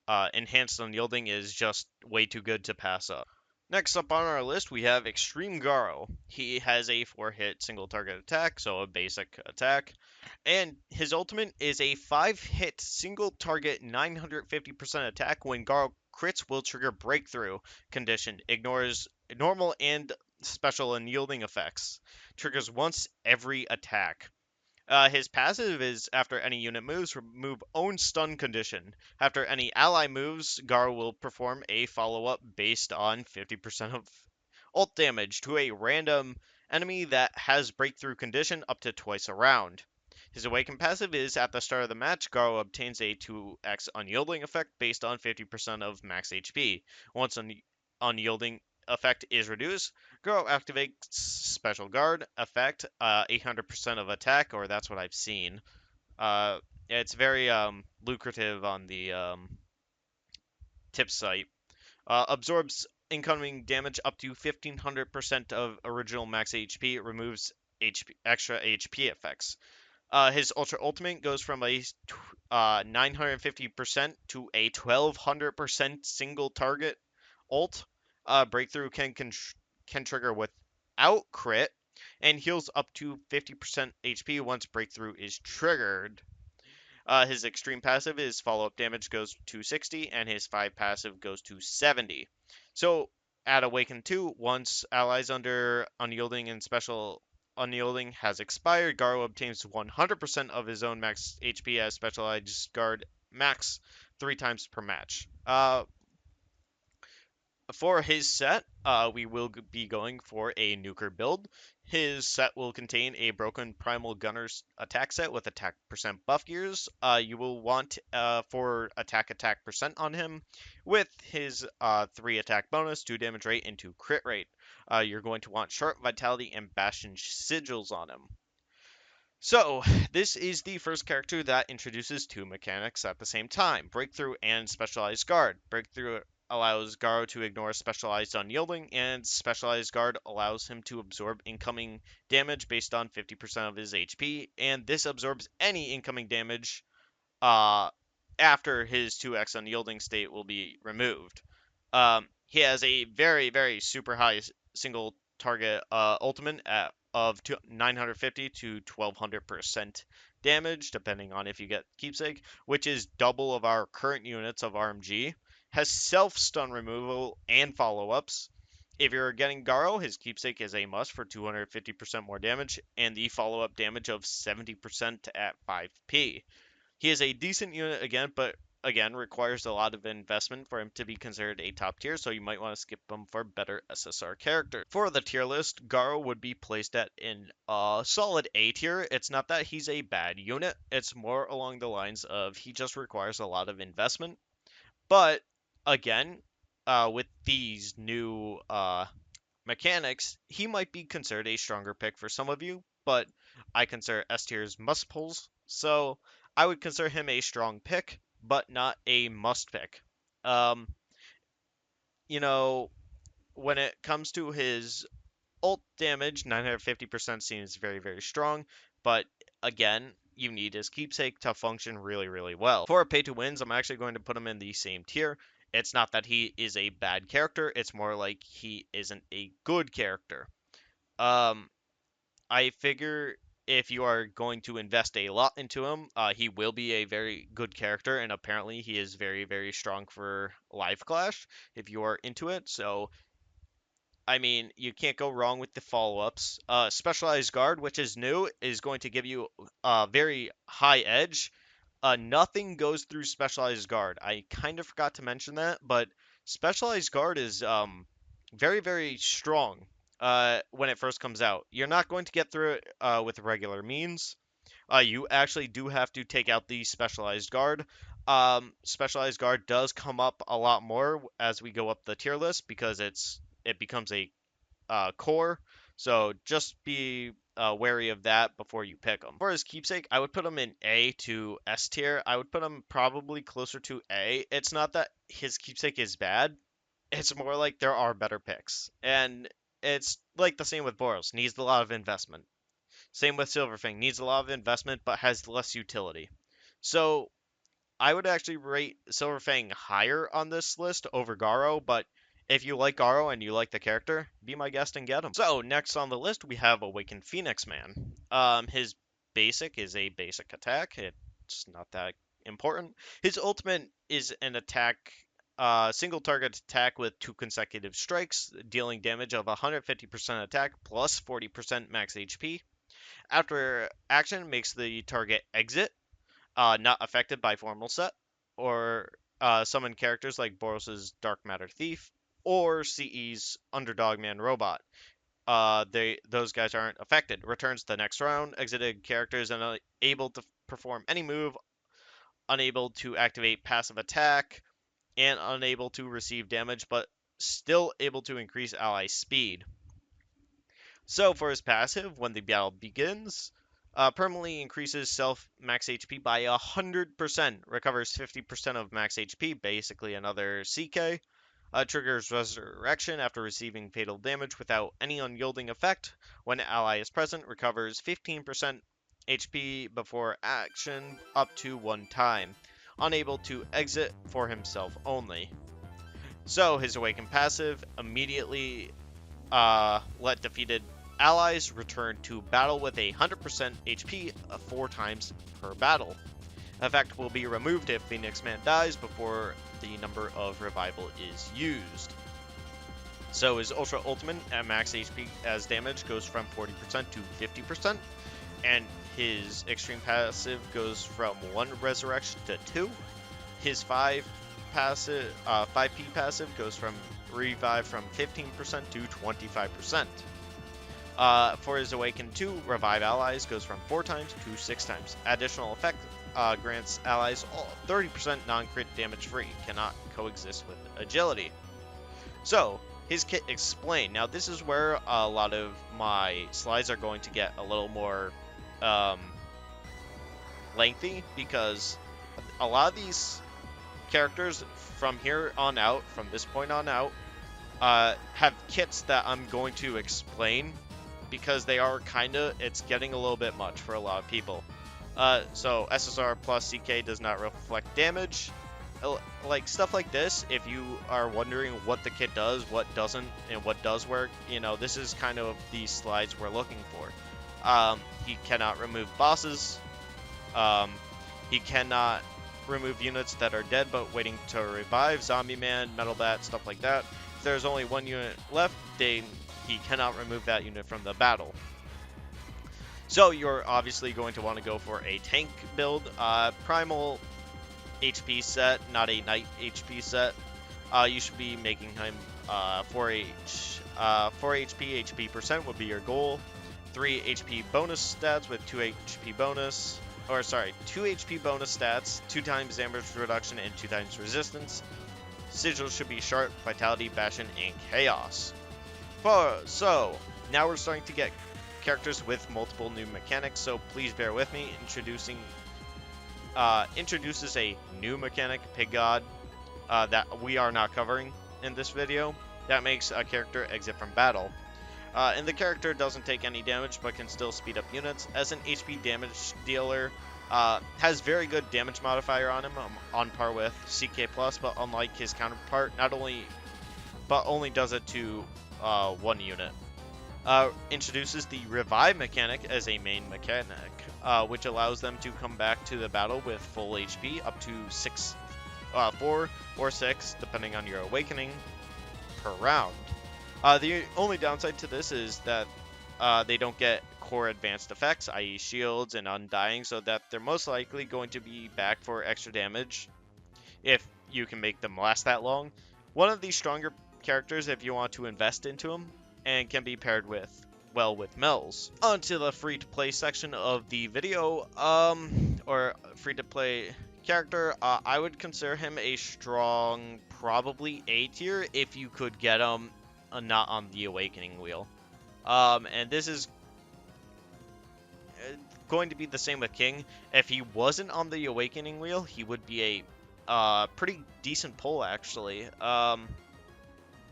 enhanced unyielding is just way too good to pass up. Next up on our list, we have Extreme Garou. He has a 4-hit single target attack, so a basic attack. And his ultimate is a 5-hit single target 950% attack. When Garou crits, will trigger Breakthrough condition. Ignores normal and special unyielding effects. Triggers once every attack. His passive is after any unit moves, remove own stun condition. After any ally moves, Garou will perform a follow-up based on 50% of ult damage to a random enemy that has breakthrough condition up to twice a round. His awaken passive is at the start of the match, Garou obtains a 2x unyielding effect based on 50% of max HP. Once unyielding effect is reduced, Garou activates Special Guard effect, 800% of attack, or that's what I've seen. It's very lucrative on the tip site. Absorbs incoming damage up to 1500% of original max HP. It removes extra HP effects. His Ultra Ultimate goes from a 950% to a 1200% single target ult. Breakthrough can trigger without crit and heals up to 50% HP once Breakthrough is triggered. His extreme passive is follow-up damage goes to 60, and his 5 passive goes to 70. So at Awaken 2, once allies under Unyielding and Special Unyielding has expired, Garou obtains 100% of his own max HP as Specialized Guard max 3 times per match. For his set, we will be going for a nuker build. His set will contain a broken primal gunner's attack set with attack percent buff gears. You will want 4 attack percent on him with his 3 attack bonus, 2 damage rate, and 2 crit rate. You're going to want sharp vitality and bastion sigils on him. So, this is the first character that introduces 2 mechanics at the same time, Breakthrough and Specialized Guard. Breakthrough allows Garou to ignore Specialized Unyielding, and Specialized Guard allows him to absorb incoming damage based on 50% of his HP, and this absorbs any incoming damage after his 2x Unyielding state will be removed. He has a very, very super high single target ultimate of 950 to 1200% damage, depending on if you get Keepsake, which is double of our current units of RMG. Has self-stun removal and follow-ups. If you're getting Garou, his Keepsake is a must for 250% more damage, and the follow-up damage of 70% at 5p. He is a decent unit again, but again requires a lot of investment for him to be considered a top tier, so you might want to skip him for better SSR characters. For the tier list, Garou would be placed at in a solid A tier. It's not that he's a bad unit, it's more along the lines of he just requires a lot of investment. But again, with these new mechanics, he might be considered a stronger pick for some of you, but I consider S tiers must pulls, so I would consider him a strong pick, but not a must pick. Um, you know, when it comes to his ult damage, 950% seems very, very strong, but again, you need his keepsake to function really, really well. For pay to wins, I'm actually going to put him in the same tier. It's not that he is a bad character, it's more like he isn't a good character. I figure if you are going to invest a lot into him, he will be a very good character, and apparently he is very, very strong for Live Clash if you are into it. So I mean, you can't go wrong with the follow-ups. Specialized Guard, which is new, is going to give you a very high edge. Nothing goes through Specialized Guard. I kind of forgot to mention that, but Specialized Guard is very, very strong when it first comes out. You're not going to get through it with regular means. You actually do have to take out the Specialized Guard. Specialized Guard does come up a lot more as we go up the tier list because it becomes a core. So just be wary of that before you pick him. For his keepsake, I would put him in A to S tier. I would put him probably closer to A. It's not that his keepsake is bad. It's more like there are better picks. And it's like the same with Boros. Needs a lot of investment. Same with Silverfang. Needs a lot of investment but has less utility. So I would actually rate Silverfang higher on this list over Garou, but if you like Garou and you like the character, be my guest and get him. So next on the list we have Awakened Phoenix Man. His basic is a basic attack. It's not that important. His ultimate is an attack, single target attack with 2 consecutive strikes, dealing damage of 150% attack plus 40% max HP. After action, makes the target exit, not affected by formal set, or summon characters like Boros' Dark Matter Thief or CE's Underdog Man Robot. Those guys aren't affected. Returns the next round. Exited characters unable to perform any move, unable to activate passive attack, and unable to receive damage, but still able to increase ally speed. So for his passive, when the battle begins, permanently increases self max HP by 100%, recovers 50% of max HP, basically another CK, triggers Resurrection after receiving fatal damage without any unyielding effect. When ally is present, recovers 15% HP before action up to 1 time. Unable to exit for himself only. So his Awakened passive immediately let defeated allies return to battle with 100% HP 4 times per battle. Effect will be removed if Phoenix Man dies before the number of revival is used. So his Ultra Ultimate at max HP as damage goes from 40% to 50%, and his Extreme passive goes from 1 Resurrection to 2. His 5P passive goes from Revive from 15% to 25%. For his Awaken 2, Revive allies goes from 4 times to 6 times. Additional effect grants allies 30% non-crit damage free. Cannot coexist with agility. So, his kit Explained. Now this is where a lot of my slides are going to get a little more lengthy, because a lot of these characters from here on out, from this point on out, have kits that I'm going to explain, because they are it's getting a little bit much for a lot of people. So SSR plus CK does not reflect damage. Like stuff like this, if you are wondering what the kit does, what doesn't, and what does work, this is kind of the slides we're looking for. He cannot remove bosses. He cannot remove units that are dead but waiting to revive, Zombieman, Metal Bat, stuff like that. If there's only 1 unit left, he cannot remove that unit from the battle. So you're obviously going to want to go for a tank build, primal HP set, not a knight HP set. You should be making him 4 HP percent would be your goal. 3 HP bonus stats with 2 HP bonus. 2 HP bonus stats, 2 times damage reduction, and 2 times resistance. Sigils should be Sharp, Vitality, Bastion, and Chaos. So, now we're starting to get characters with multiple new mechanics, so please bear with me. Introduces a new mechanic, Pig God, that we are not covering in this video, that makes a character exit from battle. And the character doesn't take any damage but can still speed up units. As an HP damage dealer, has very good damage modifier on him, on par with CK+, but unlike his counterpart, only does it to 1 unit. Introduces the Revive mechanic as a main mechanic, which allows them to come back to the battle with full HP, up to 4 or 6, depending on your awakening, per round. The only downside to this is that they don't get core advanced effects, i.e. shields and undying, so that they're most likely going to be back for extra damage if you can make them last that long. One of the stronger characters if you want to invest into them, and can be paired with Melz. On to the free-to-play section of the video, or free-to-play character. I would consider him a strong, probably A tier if you could get him not on the Awakening wheel. And this is going to be the same with King. If he wasn't on the Awakening wheel, he would be a pretty decent pull, actually.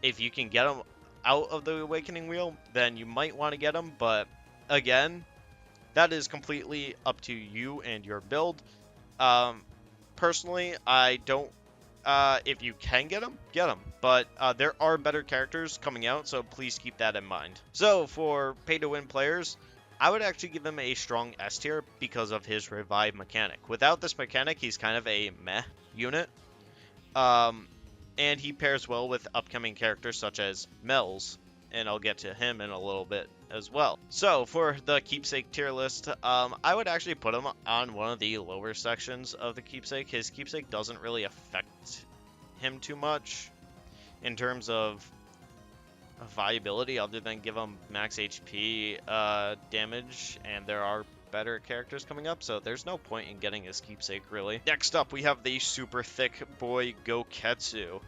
If you can get him out of the Awakening wheel, then you might want to get him, but again, that is completely up to you and your build. personally, I don't. If you can get them, get them. But there are better characters coming out, so please keep that in mind. So for pay-to-win players, I would actually give him a strong S tier because of his revive mechanic. Without this mechanic, he's kind of a meh unit. And he pairs well with upcoming characters such as Melz, and I'll get to him in a little bit as well. So for the keepsake tier list, I would actually put him on one of the lower sections of the keepsake. His keepsake doesn't really affect him too much in terms of viability, other than give him max HP damage, and there are better characters coming up, so there's no point in getting his keepsake, really. Next up, we have the super thick boy Gouketsu.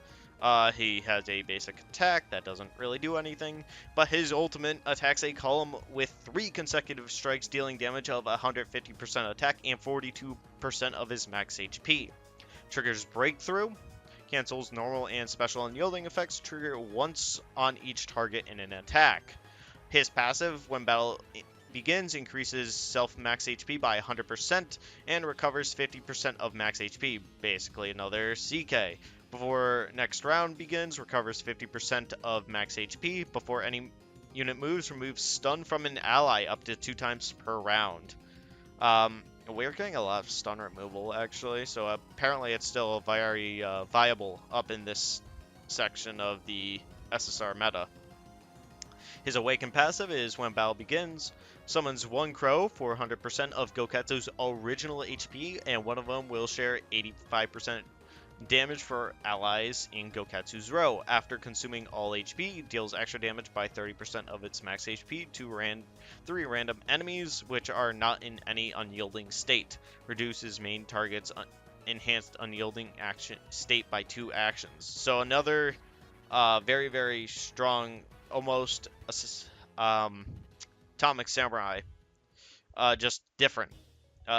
He has a basic attack that doesn't really do anything, but his ultimate attacks a column with 3 consecutive strikes, dealing damage of 150% attack and 42% of his max HP. Triggers breakthrough, cancels normal and special unyielding effects, trigger once on each target in an attack. His passive, when battle begins, increases self max HP by 100% and recovers 50% of max HP, basically another CK. Before next round begins, recovers 50% of max HP. Before any unit moves, removes stun from an ally up to 2 times per round. We're getting a lot of stun removal, actually, so apparently it's still very viable up in this section of the SSR meta. His Awaken passive is when battle begins, summons 1 crow for 100% of Gouketsu's original HP, and one of them will share 85% damage for allies in Gouketsu's row. After consuming all HP, deals extra damage by 30% of its max HP to 3 random enemies, which are not in any unyielding state. Reduces main target's enhanced unyielding action state by 2 actions. So another very, very strong, almost Atomic Samurai. Just different.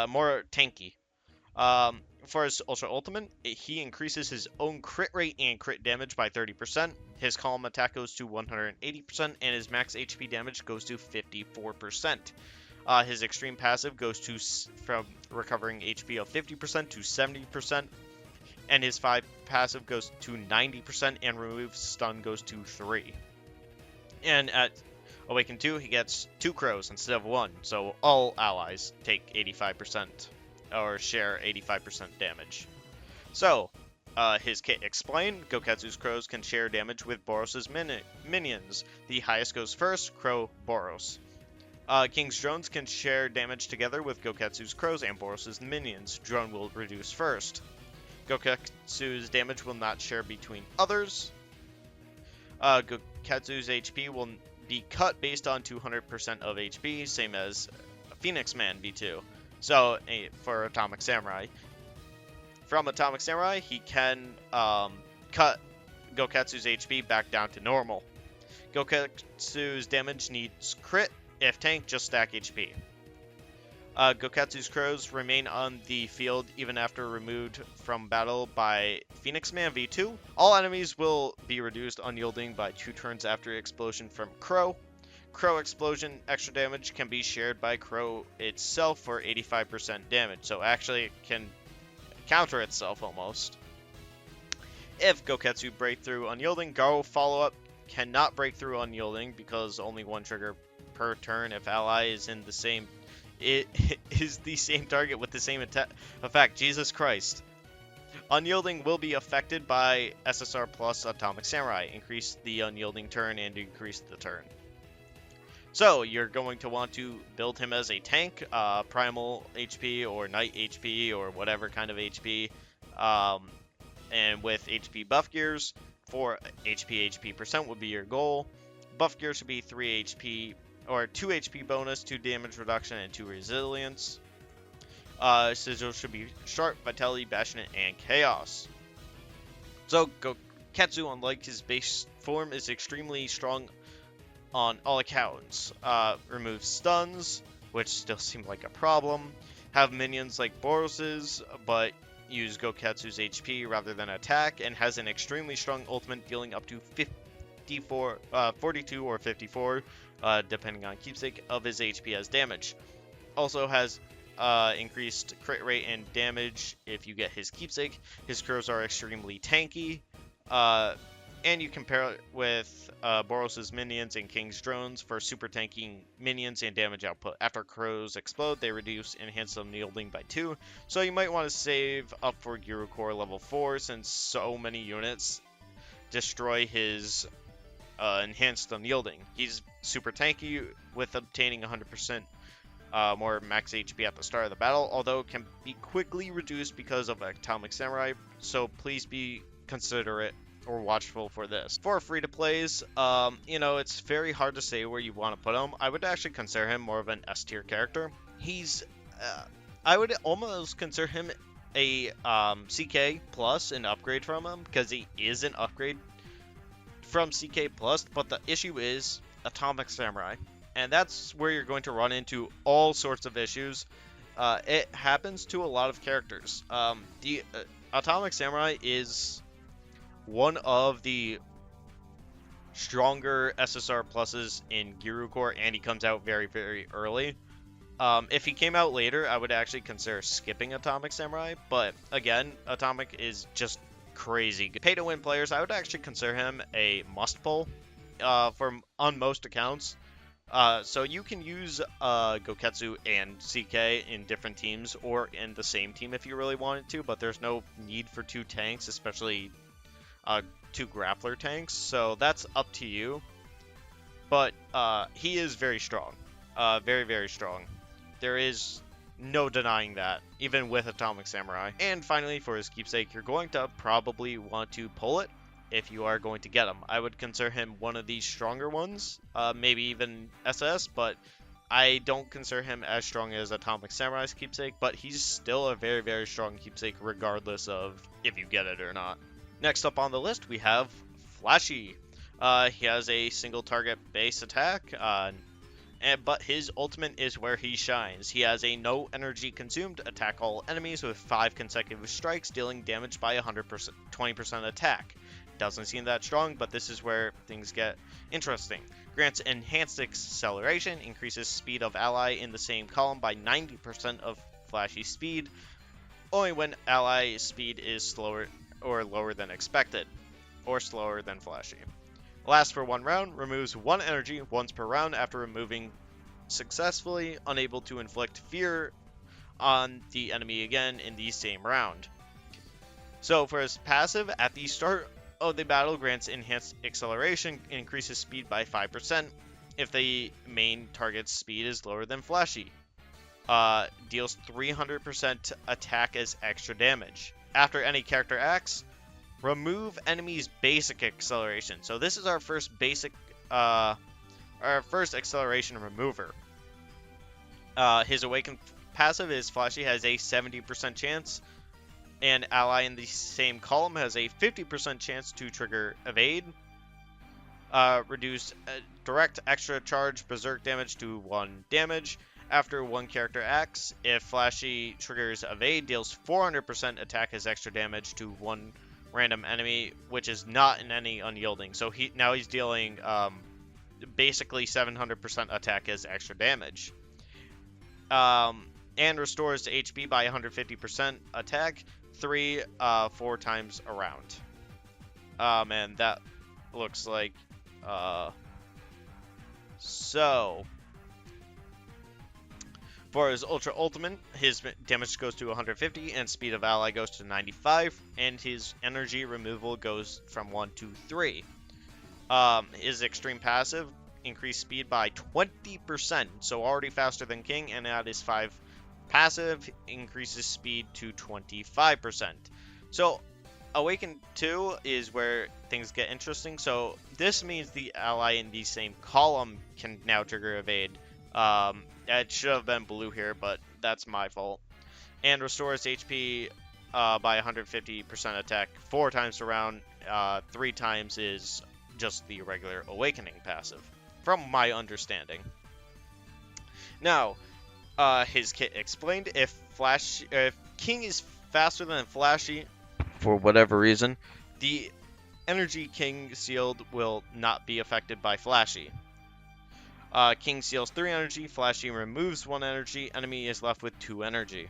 More tanky. For his Ultra Ultimate, he increases his own crit rate and crit damage by 30%. His column attack goes to 180%, and his max HP damage goes to 54%. His Extreme Passive goes to from recovering HP of 50% to 70%, and his 5 Passive goes to 90%, and removes stun goes to 3. And at Awaken 2, he gets 2 crows instead of 1, so all allies take 85%. Or share 85% damage. So, his kit Explained, Gouketsu's crows can share damage with Boros' minions. The highest goes first, Crow Boros. King's drones can share damage together with Gouketsu's crows and Boros' minions. Drone will reduce first. Gouketsu's damage will not share between others. Gouketsu's HP will be cut based on 200% of HP, same as Phoenix Man V2. So, for Atomic Samurai, from Atomic Samurai, he can cut Gouketsu's HP back down to normal. Gouketsu's damage needs crit. If tank, just stack HP. Gouketsu's crows remain on the field even after removed from battle by Phoenix Man V2. All enemies will be reduced unyielding by 2 turns after explosion from Crow. Crow explosion extra damage can be shared by Crow itself for 85% damage, so actually it can counter itself almost. If Gouketsu breakthrough unyielding, Garou follow-up cannot break through unyielding because only 1 trigger per turn if ally is in the same the same target with the same effect. Jesus Christ. Unyielding will be affected by SSR plus Atomic Samurai. Increase the unyielding turn and decrease the turn. So, you're going to want to build him as a tank, primal HP or knight HP or whatever kind of HP, and with HP buff gears, 4 HP percent would be your goal. Buff gears should be 3 HP, or 2 HP bonus, 2 damage reduction, and 2 resilience. Sigils should be sharp, vitality, passionate, and chaos. So, Gouketsu, unlike his base form, is extremely strong on all accounts. Remove stuns, which still seem like a problem. Have minions like Boros's, but use Gouketsu's HP rather than attack, and has an extremely strong ultimate dealing up to 42 or 54, depending on keepsake, of his HP as damage. Also has increased crit rate and damage if you get his keepsake. His crows are extremely tanky. And you compare it with Boros' minions and King's drones for super tanking minions and damage output. After crows explode, they reduce enhanced unyielding by 2, so you might want to save up for Gyoro Core level 4 since so many units destroy his enhanced unyielding. He's super tanky with obtaining 100% more max HP at the start of the battle, although it can be quickly reduced because of Atomic Samurai, so please be considerate or watchful for this. For free-to-plays, you know, it's very hard to say where you want to put him. I would actually consider him more of an S-tier character. He's, I would almost consider him a CK plus, an upgrade from him, because he is an upgrade from CK plus, but the issue is Atomic Samurai, and that's where you're going to run into all sorts of issues. It happens to a lot of characters. The Atomic Samurai is one of the stronger SSR pluses in Gyoro Core, and he comes out very, very early. If he came out later, I would actually consider skipping Atomic Samurai, but again, Atomic is just crazy good. Pay-to-win players, I would actually consider him a must-pull on most accounts. So you can use Gouketsu and CK in different teams, or in the same team if you really wanted to, but there's no need for 2 tanks, especially 2 grappler tanks, so that's up to you. But he is very strong, very, very strong. There is no denying that, even with Atomic Samurai. And finally, for his keepsake, you're going to probably want to pull it if you are going to get him. I would consider him one of these stronger ones, maybe even SS, but I don't consider him as strong as Atomic Samurai's keepsake, but he's still a very, very strong keepsake regardless of if you get it or not. Next up on the list, we have Flashy. He has a single target base attack, but his ultimate is where he shines. He has a no energy consumed, attack all enemies with 5 consecutive strikes, dealing damage by 20% attack. Doesn't seem that strong, but this is where things get interesting. Grants enhanced acceleration, increases speed of ally in the same column by 90% of Flashy's speed, only when ally speed is slower or lower than expected, or slower than Flashy. Lasts for 1 round, removes 1 energy once per round after removing successfully, unable to inflict fear on the enemy again in the same round. So for his passive, at the start of the battle, grants enhanced acceleration, increases speed by 5% if the main target's speed is lower than Flashy. Deals 300% attack as extra damage. After any character acts, remove enemy's basic acceleration. So this is our first acceleration remover. His awakened passive is Flashy has a 70% chance, and ally in the same column has a 50% chance to trigger evade. Reduce direct extra charge berserk damage to 1 damage. After 1 character acts, if Flashy triggers evade, deals 400% attack as extra damage to 1 random enemy, which is not in any unyielding. So he's dealing basically 700% attack as extra damage. And restores HP by 150% attack 4 times around. And that looks like so. For his Ultra Ultimate, his damage goes to 150 and speed of ally goes to 95, and his energy removal goes from 1 to 3. His Extreme Passive, increased speed by 20%, so already faster than King, and at his 5 passive, increases speed to 25%. So Awaken 2 is where things get interesting, so this means the ally in the same column can now trigger evade. It should have been blue here, but that's my fault. And restores HP by 150% attack 4 times around. 3 times is just the regular Awakening passive, from my understanding. Now, his kit explained. If King is faster than Flashy, for whatever reason, the Energy King Sealed will not be affected by Flashy. King steals 3 energy, Flashy removes 1 energy, enemy is left with 2 energy.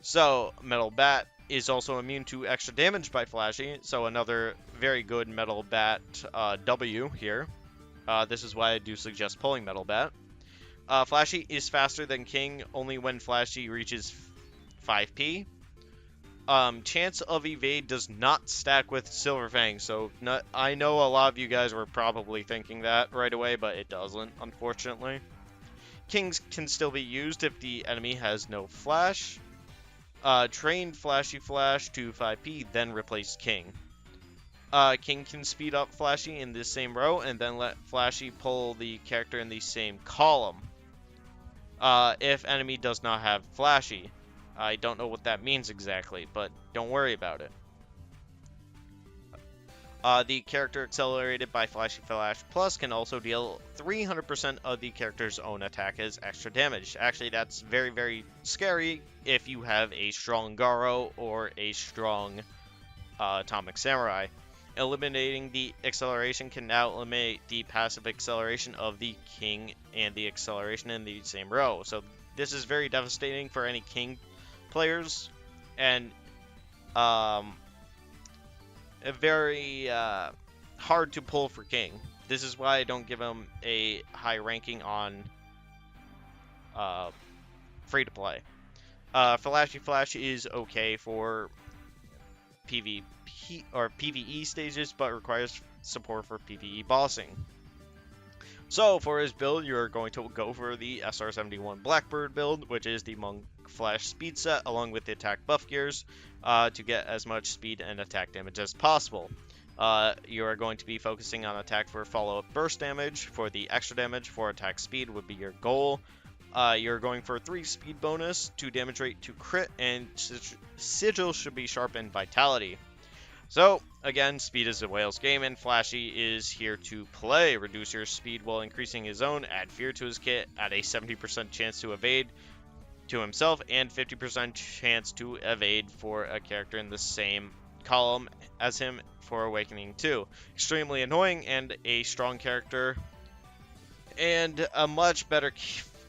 So, Metal Bat is also immune to extra damage by Flashy, so another very good Metal Bat W here. This is why I do suggest pulling Metal Bat. Flashy is faster than King only when Flashy reaches 5p. Chance of evade does not stack with Silverfang, so I know a lot of you guys were probably thinking that right away, but it doesn't, unfortunately. Kings can still be used if the enemy has no flash. Train Flashy Flash to 5p, then replace King. King can speed up Flashy in the same row, and then let Flashy pull the character in the same column. If enemy does not have Flashy. I don't know what that means exactly, but don't worry about it. The character accelerated by Flashy Flash Plus can also deal 300% of the character's own attack as extra damage. Actually, that's very, very scary if you have a strong Garou or a strong Atomic Samurai. Eliminating the acceleration can now eliminate the passive acceleration of the King and the acceleration in the same row. So this is very devastating for any King players, and very hard to pull for King. This is why I don't give him a high ranking on free-to-play. Flashy Flash is okay for PvP or PvE stages, but requires support for PvE bossing. So for his build, you're going to go for the SR71 Blackbird build, which is the Monk Flash speed set along with the attack buff gears to get as much speed and attack damage as possible. You are going to be focusing on attack for follow-up burst damage. For the extra damage for attack speed would be your goal. You're going for 3 speed bonus, 2 damage rate, 2 crit, and sigil should be sharp and vitality. So, again, speed is a whale's game, and Flashy is here to play. Reduce your speed while increasing his own, add fear to his kit, add a 70% chance to evade to himself, and 50% chance to evade for a character in the same column as him for Awakening 2. Extremely annoying and a strong character, and a much better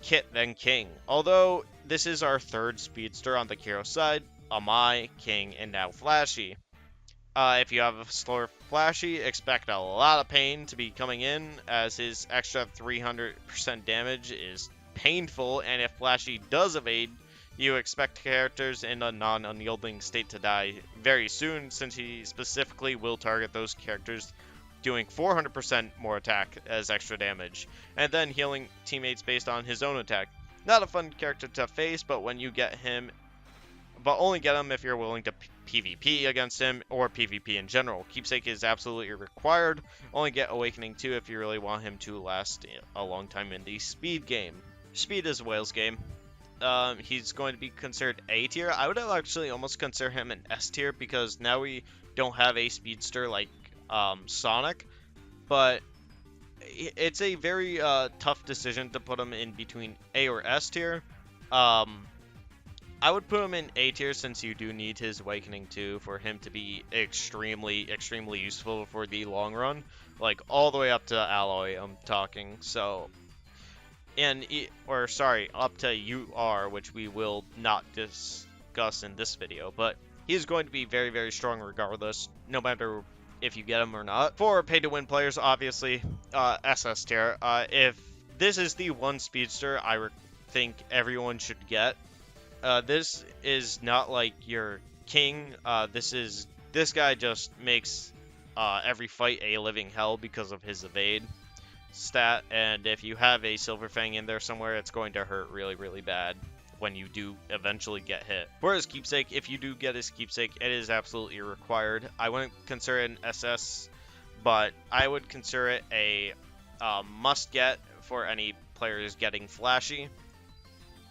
kit than King. Although, this is our 3rd speedster on the Gyoro side, Amai, King, and now Flashy. If you have a slower Flashy, expect a lot of pain to be coming in, as his extra 300% damage is painful, and if Flashy does evade, you expect characters in a non-unyielding state to die very soon, since he specifically will target those characters doing 400% more attack as extra damage, and then healing teammates based on his own attack. Not a fun character to face, but when you get him, but only get him if you're willing to PvP against him, or PvP in general. Keepsake is absolutely required. Only get Awakening 2 if you really want him to last a long time in the speed game. Speed is a whale's game. He's going to be considered A tier. I would actually almost consider him an S tier, because now we don't have a speedster like Sonic, but it's a very tough decision to put him in between A or S tier. I would put him in A tier, since you do need his Awakening 2 for him to be extremely, extremely useful for the long run. Like, all the way up to Alloy, I'm talking. So, up to UR, which we will not discuss in this video. But he's going to be very, very strong regardless, no matter if you get him or not. For pay-to-win players, obviously, SS tier. If this is the one speedster I think everyone should get, this is not like your King. This guy just makes every fight a living hell because of his evade stat, and if you have a Silverfang in there somewhere, it's going to hurt really, really bad when you do eventually get hit. For his Keepsake, if you do get his Keepsake, it is absolutely required. I wouldn't consider it an SS, but I would consider it a must get for any players getting Flashy.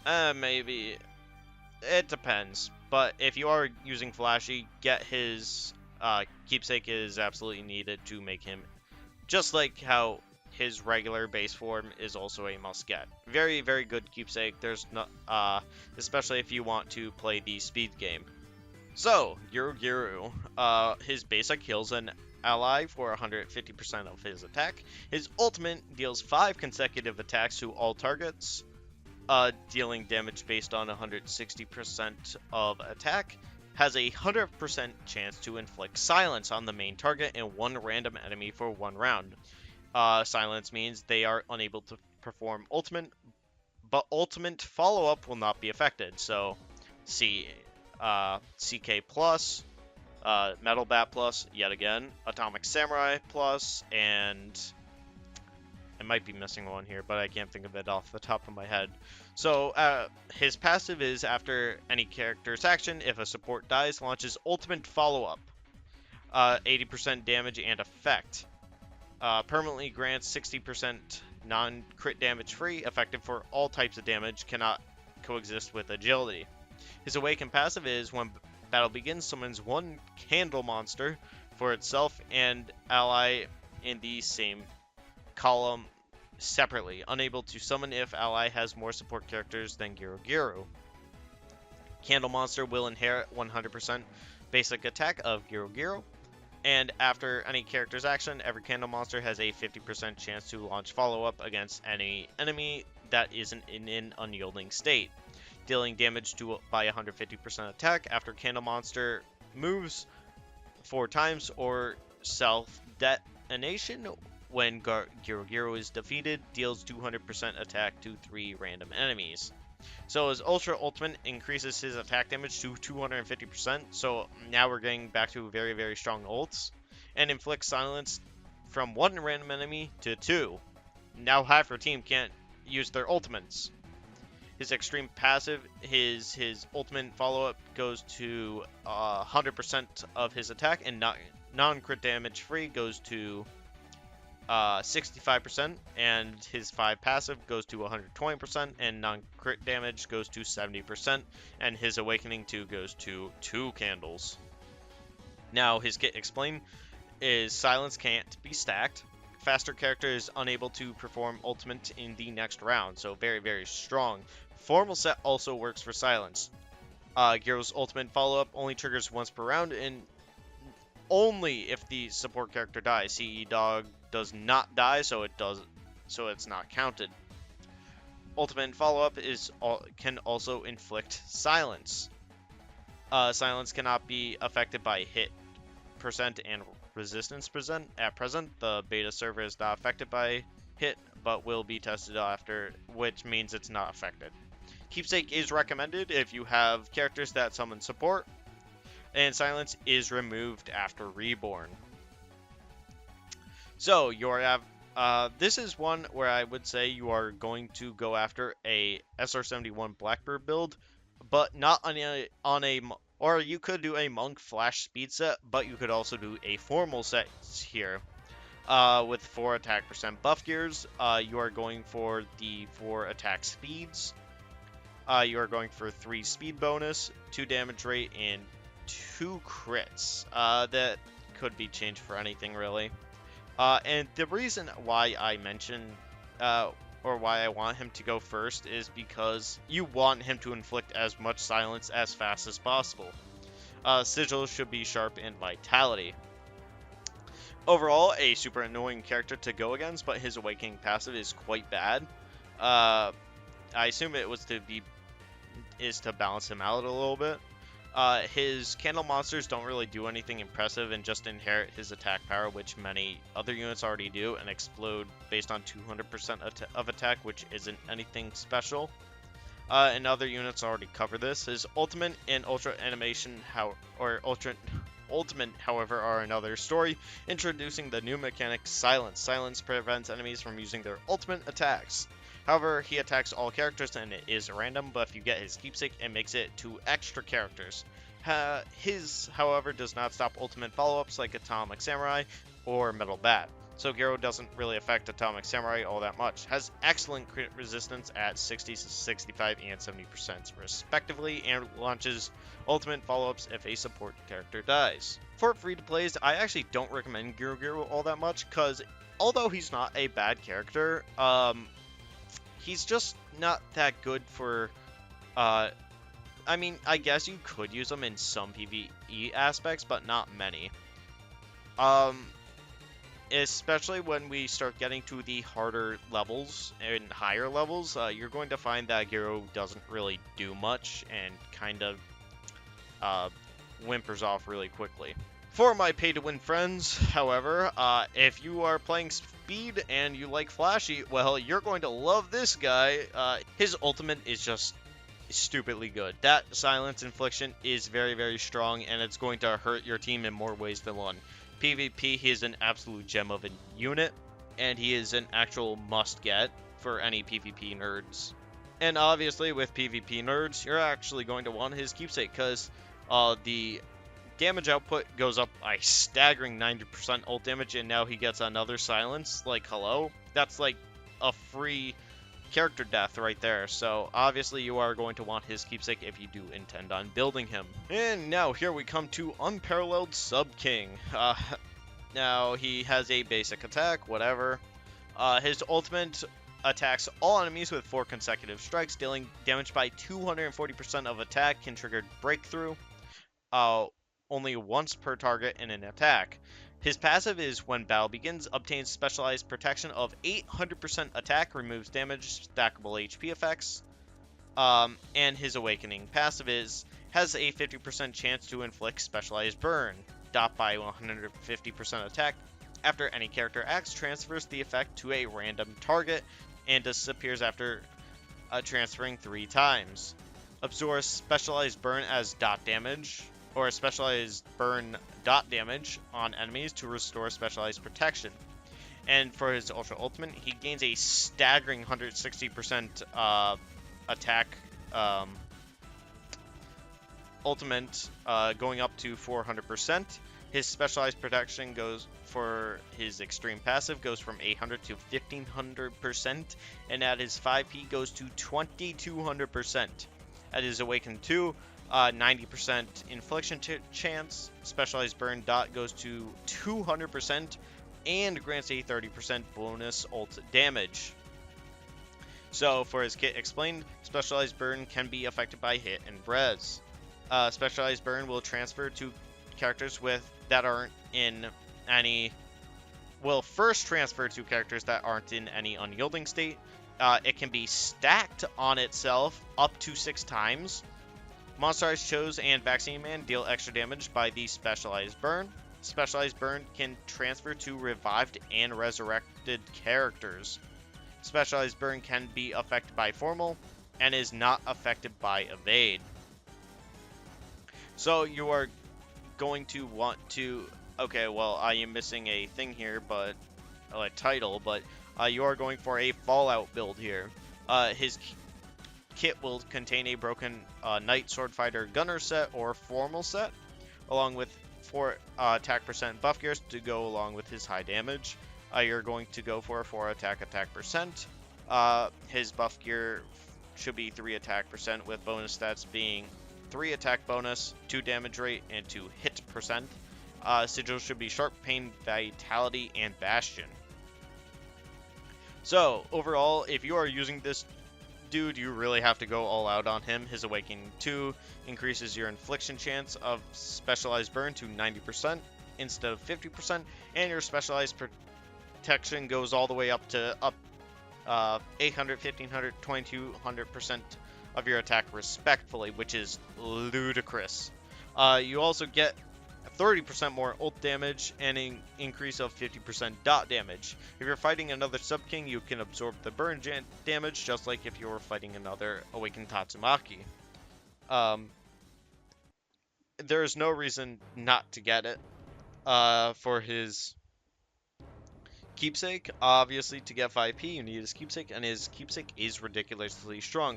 Maybe. It depends, but if you are using Flashy, get his Keepsake is absolutely needed to make him, just like how his regular base form is also a must get. Very, very good Keepsake. There's not, especially if you want to play the speed game. So, Gyoro Gyoro, his basic heals an ally for 150% of his attack. His ultimate deals 5 consecutive attacks to all targets, dealing damage based on 160% of attack. Has a 100% chance to inflict silence on the main target and one random enemy for 1 round. Silence means they are unable to perform ultimate, but ultimate follow-up will not be affected. So, CK plus, Metal Bat plus, yet again, Atomic Samurai plus, and I might be missing one here, but I can't think of it off the top of my head. So, his passive is after any character's action, if a support dies, launches ultimate follow-up. 80% damage and effect. Permanently grants 60% non-crit damage free, effective for all types of damage, cannot coexist with agility. His awakened passive is when battle begins, summons 1 candle monster for itself and ally in the same column separately, unable to summon if ally has more support characters than Gyoro Gyoro. Candle monster will inherit 100% basic attack of Gyoro Gyoro, and after any character's action, every candle monster has a 50% chance to launch follow-up against any enemy that isn't in an unyielding state, dealing damage by 150% attack after candle monster moves 4 times or self-detonation. When Gyoro Gyoro is defeated, deals 200% attack to 3 random enemies. So his Ultra Ultimate increases his attack damage to 250%, so now we're getting back to very, very strong ults, and inflicts silence from 1 random enemy to 2. Now half your team can't use their ultimates. His extreme passive, his ultimate follow-up goes to 100% of his attack, and non-crit damage free goes to 65%, and his 5 passive goes to 120%, and non-crit damage goes to 70%, and his Awakening 2 goes to 2 candles. Now, his Kit Explained is Silence can't be stacked. Faster character is unable to perform ultimate in the next round, so very, very strong. Formal Set also works for Silence. Gyro's ultimate follow-up only triggers once per round, and only if the support character dies. CE Dog does not die, so it's not counted. Ultimate follow-up can also inflict silence. Silence cannot be affected by hit percent and resistance percent at present. The beta server is not affected by hit, but will be tested after, which means it's not affected. Keepsake is recommended if you have characters that summon support, and silence is removed after reborn. So this is one where I would say you are going to go after a SR71 Blackbird build, but not or you could do a Monk Flash speed set, but you could also do a formal set here. With 4 attack percent buff gears, you are going for the 4 attack speeds. You are going for 3 speed bonus, 2 damage rate, and 2 crits. That could be changed for anything, really. And the reason why I mention, or why I want him to go first, is because you want him to inflict as much silence as fast as possible. Sigil should be sharp and vitality. Overall, a super annoying character to go against, but his Awakening passive is quite bad. I assume it was to balance him out a little bit. His candle monsters don't really do anything impressive and just inherit his attack power, which many other units already do, and explode based on 200% of attack, which isn't anything special. And other units already cover this. His ultimate and ultra animation, ultimate, however, are another story, introducing the new mechanic Silence. Silence prevents enemies from using their ultimate attacks. However, he attacks all characters and it is random, but if you get his Keepsake, it makes it 2 extra characters. His, however, does not stop ultimate follow-ups like Atomic Samurai or Metal Bat, so Garou doesn't really affect Atomic Samurai all that much. Has excellent crit resistance at 60, 65, and 70% respectively, and launches ultimate follow-ups if a support character dies. For free-to-plays, I actually don't recommend Gyoro Gyoro all that much, because although he's not a bad character, he's just not that good for, I mean, I guess you could use him in some PvE aspects, but not many. especially when we start getting to the harder levels and higher levels, you're going to find that Gyoro doesn't really do much and kind of whimpers off really quickly. For my pay-to-win friends, however, if you are playing speed and you like flashy, well, you're going to love this guy. His ultimate is just stupidly good. That silence infliction is very, very strong, and it's going to hurt your team in more ways than one. PvP, he is an absolute gem of a unit, and he is an actual must-get for any PvP nerds. And obviously, with PvP nerds, you're actually going to want his keepsake, because the damage output goes up by staggering 90% ult damage, and now he gets another silence. Like, hello? That's like a free character death right there. So obviously you are going to want his keepsake if you do intend on building him. And now here we come to Unparalleled Sub King. Now he has a basic attack, whatever. His ultimate attacks all enemies with 4 consecutive strikes, dealing damage by 240% of attack, can trigger breakthrough only once per target in an attack. His passive is when battle begins, obtains specialized protection of 800% attack, removes damage, stackable HP effects, and his awakening passive has a 50% chance to inflict specialized burn, dot by 150% attack. After any character acts, transfers the effect to a random target, and disappears after transferring 3 times. Absorbs specialized burn as dot damage, or a specialized burn dot damage on enemies to restore specialized protection. And for his Ultra Ultimate, he gains a staggering 160% attack ultimate, going up to 400%. His specialized protection goes for his extreme passive goes from 800 to 1500%, and at his 5p goes to 2200%. At his Awakened 2, 90% infliction chance, specialized burn dot goes to 200%, and grants a 30% bonus ult damage. So for his kit explained, specialized burn can be affected by hit and res. Specialized burn will transfer to characters that aren't in any. Will first transfer to characters that aren't in any unyielding state. It can be stacked on itself up to 6 times. Monsterized Chose and Vaccine Man deal extra damage by the Specialized Burn. Specialized Burn can transfer to revived and resurrected characters. Specialized Burn can be affected by Formal and is not affected by Evade. So you are going to want to... Okay, well, I am missing a thing here, but... a title, but you are going for a Fallout build here. His kit will contain a broken Knight Sword Fighter Gunner set or Formal set, along with 4 attack percent buff gears to go along with his high damage. You're going to go for 4 attack percent. His buff gear should be 3 attack percent, with bonus stats being 3 attack bonus, 2 damage rate, and 2 hit percent. Sigil should be Sharp Pain, Vitality, and Bastion. So, overall, if you are using this dude, you really have to go all out on him. His Awakening 2 increases your infliction chance of Specialized Burn to 90% instead of 50%, and your Specialized Protection goes all the way up to 800, 1500, 2200% of your attack respectfully, which is ludicrous. You also get 30% more ult damage and an increase of 50% dot damage. If you're fighting another Sub-King, you can absorb the burn damage, just like if you were fighting another Awakened Tatsumaki. There is no reason not to get it. For his keepsake, obviously to get 5p, you need his keepsake, and his keepsake is ridiculously strong.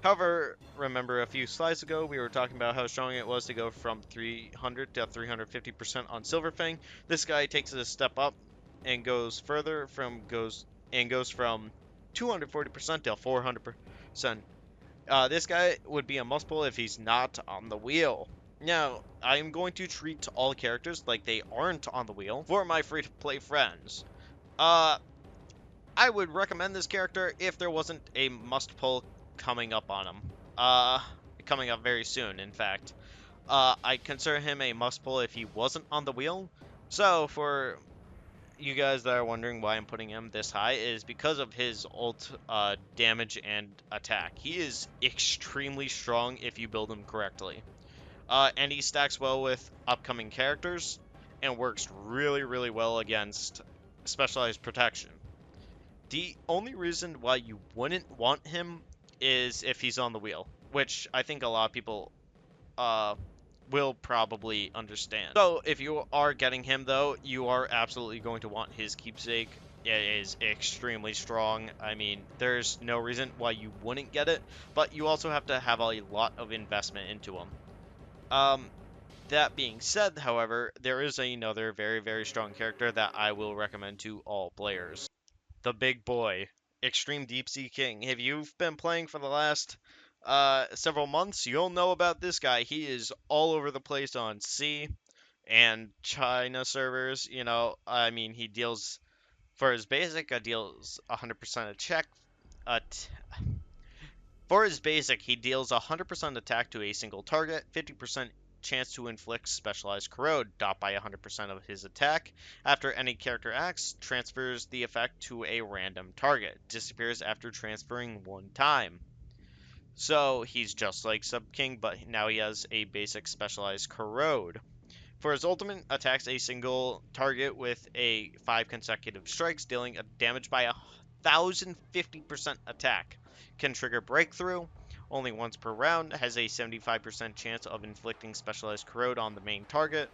However, remember a few slides ago, we were talking about how strong it was to go from 300 to 350% on Silverfang. This guy takes it a step up and goes further goes from 240% to 400%. This guy would be a must-pull if he's not on the wheel. Now, I am going to treat all characters like they aren't on the wheel for my free-to-play friends. I would recommend this character if there wasn't a must-pull coming up on him. Coming up very soon, in fact. I consider him a must-pull if he wasn't on the wheel. So, for you guys that are wondering why I'm putting him this high is because of his ult damage and attack. He is extremely strong if you build him correctly. And he stacks well with upcoming characters and works really, really well against specialized protection. The only reason why you wouldn't want him is if he's on the wheel, which I think a lot of people uh, will probably understand. So if you are getting him though, you are absolutely going to want his keepsake. It is extremely strong. I mean, there's no reason why you wouldn't get it, but you also have to have a lot of investment into him. That being said, however, there is another very, very strong character that I will recommend to all players. The big boy, Extreme Deep Sea King. If you've been playing for the last several months, you'll know about this guy. He is all over the place on C and China servers. You know, I mean, he deals, for his basic, deals 100% of check. For his basic, he deals 100% attack to a single target, 50% chance to inflict specialized corrode, dot by 100% of his attack. After any character acts, transfers the effect to a random target, disappears after transferring one time. So he's just like Sub King, but now he has a basic specialized corrode. For his ultimate, attacks a single target with a 5 consecutive strikes, dealing damage by 1,050% attack. Can trigger breakthrough only once per round, has a 75% chance of inflicting specialized corrode on the main target,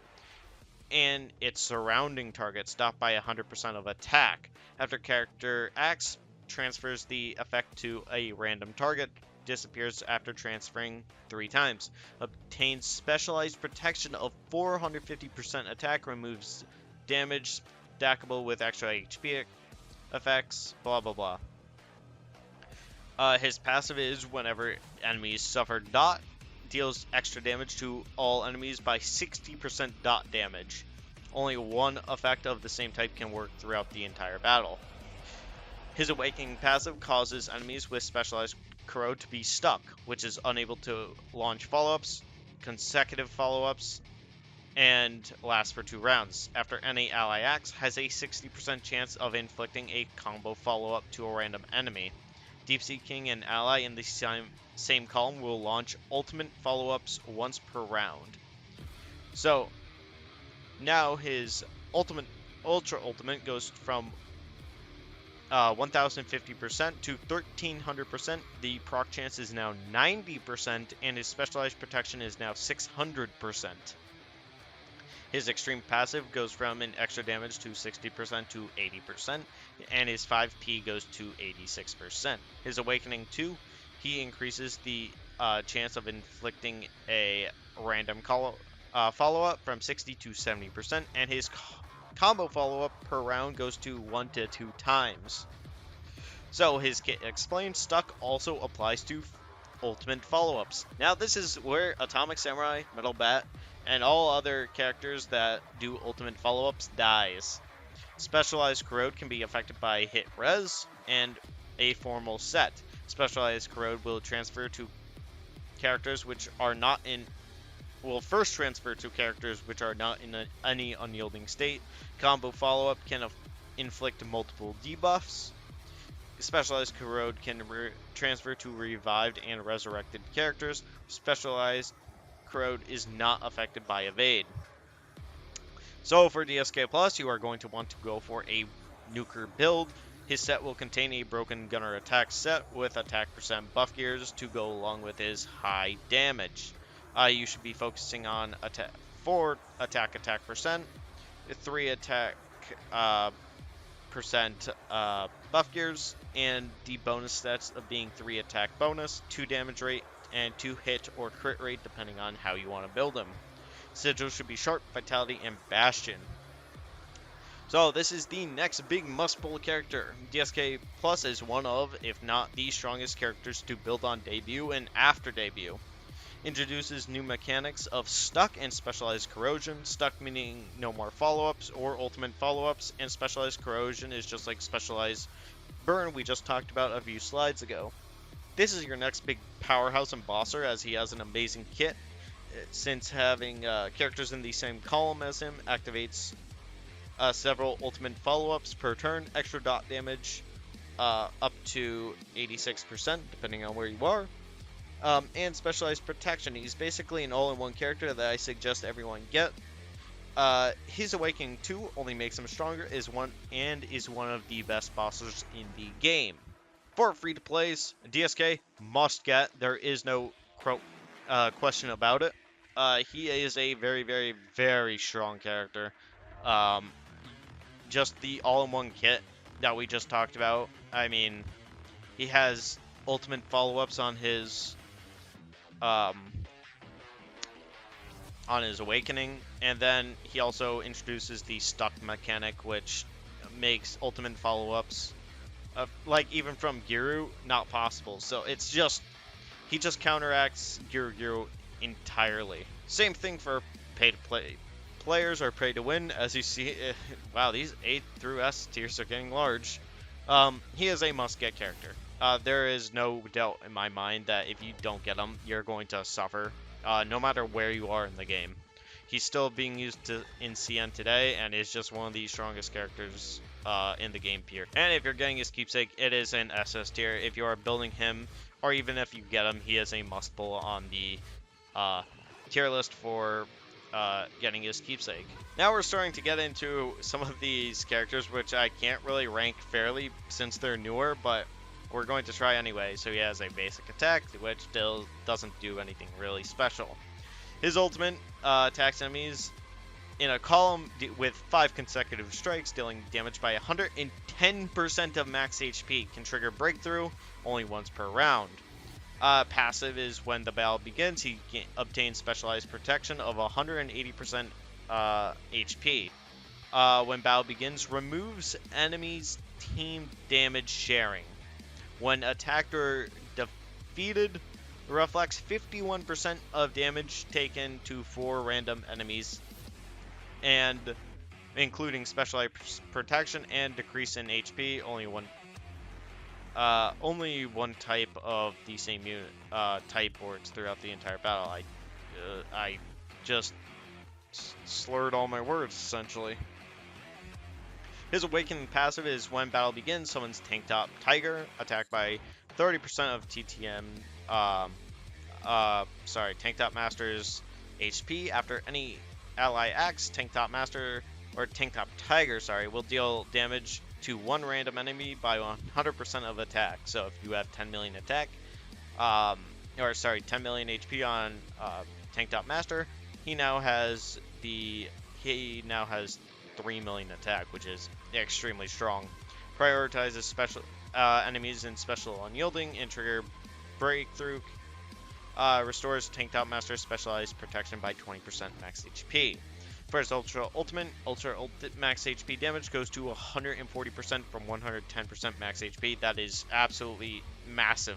and its surrounding targets stop by 100% of attack. After character acts, transfers the effect to a random target, disappears after transferring 3 times. Obtains specialized protection of 450% attack, removes damage stackable with extra HP effects, blah blah blah. His passive is whenever enemies suffer dot, deals extra damage to all enemies by 60% dot damage. Only one effect of the same type can work throughout the entire battle. His Awakening passive causes enemies with specialized corrode to be stuck, which is unable to launch follow-ups, consecutive follow-ups, and lasts for 2 rounds. After any ally acts, has a 60% chance of inflicting a combo follow-up to a random enemy. Deep Sea King and ally in the same column will launch ultimate follow-ups once per round. So now his ultra ultimate goes from 1050% to 1300%. The proc chance is now 90%, and his specialized protection is now 600%. His extreme passive goes from an extra damage to 60% to 80%, and his 5p goes to 86%. His Awakening 2, he increases the chance of inflicting a random follow-up from 60 to 70%, and his combo follow-up per round goes to 1 to 2 times. So his Kit Explained stuck also applies to ultimate follow-ups. Now this is where Atomic Samurai, Metal Bat, and all other characters that do ultimate follow-ups dies. Specialized corrode can be affected by hit res and a formal set. Specialized corrode will transfer to characters which are not in will first transfer to characters which are not in any unyielding state. Combo follow-up can inflict multiple debuffs. Specialized corrode can transfer to revived and resurrected characters. Specialized corrode is not affected by evade. So for DSK Plus, you are going to want to go for a nuker build. His set will contain a broken gunner attack set with attack percent buff gears to go along with his high damage. You should be focusing on 4 attack percent, 3 attack percent buff gears, and the bonus stats of being 3 attack bonus, 2 damage rate, and 2 hit or crit rate depending on how you want to build him. Sigil should be Sharp, Vitality, and Bastion. So this is the next big must-pull character. DSK Plus is one of, if not the strongest characters to build on debut and after debut. Introduces new mechanics of Stuck and Specialized Corrosion. Stuck meaning no more follow-ups or ultimate follow-ups, and Specialized Corrosion is just like Specialized Burn we just talked about a few slides ago. This is your next big powerhouse and bosser, as he has an amazing kit, since having characters in the same column as him activates several ultimate follow-ups per turn, extra dot damage up to 86%, depending on where you are, and specialized protection. He's basically an all-in-one character that I suggest everyone get. His Awakening 2 only makes him stronger, is one of the best bosses in the game. For free-to-plays, DSK must get. There is no question about it. He is a very, very, very strong character. Just the all-in-one kit that we just talked about. I mean, he has ultimate follow-ups on his Awakening, and then he also introduces the stuck mechanic, which makes ultimate follow-ups, like even from Garou, not possible. So it's just, he just counteracts Gyoro Gyoro entirely. Same thing for pay-to-play players or pay-to-win, as you see. Wow, these A through S tiers are getting large. He is a must-get character. There is no doubt in my mind that if you don't get him, you're going to suffer, no matter where you are in the game. He's still being used in CN today, and is just one of the strongest characters in the game period. And if you're getting his keepsake, it is an SS tier. If you are building him, or even if you get him, he is a must-pull on the tier list for getting his keepsake. Now we're starting to get into some of these characters, which I can't really rank fairly since they're newer, but we're going to try anyway. So he has a basic attack, which still doesn't do anything really special. His ultimate attacks enemies in a column with 5 consecutive strikes, dealing damage by 110% of max HP. Can trigger breakthrough only once per round. Passive is when the battle begins. He obtains specialized protection of 180% HP. When battle begins, removes enemies' team damage sharing. When attacked or defeated, reflects 51% of damage taken to 4 random enemies, and including specialized protection and decrease in HP. Only one type of the same unit type works throughout the entire battle. I just slurred all my words, essentially. His Awakening passive is when battle begins, summons Tank Top Tiger, attacked by 30% of Tank Top Master's HP. After any ally acts, Tank Top Master, or Tank Top Tiger, will deal damage to one random enemy by 100% of attack. So if you have 10 million attack, 10 million HP on Tank Top Master, he now has 3 million attack, which is extremely strong. Prioritizes special enemies in special unyielding and trigger breakthrough. Restores Tank Top Master's specialized protection by 20% max HP. For his ultra ultimate max HP damage goes to 140% from 110% max HP. That is absolutely massive.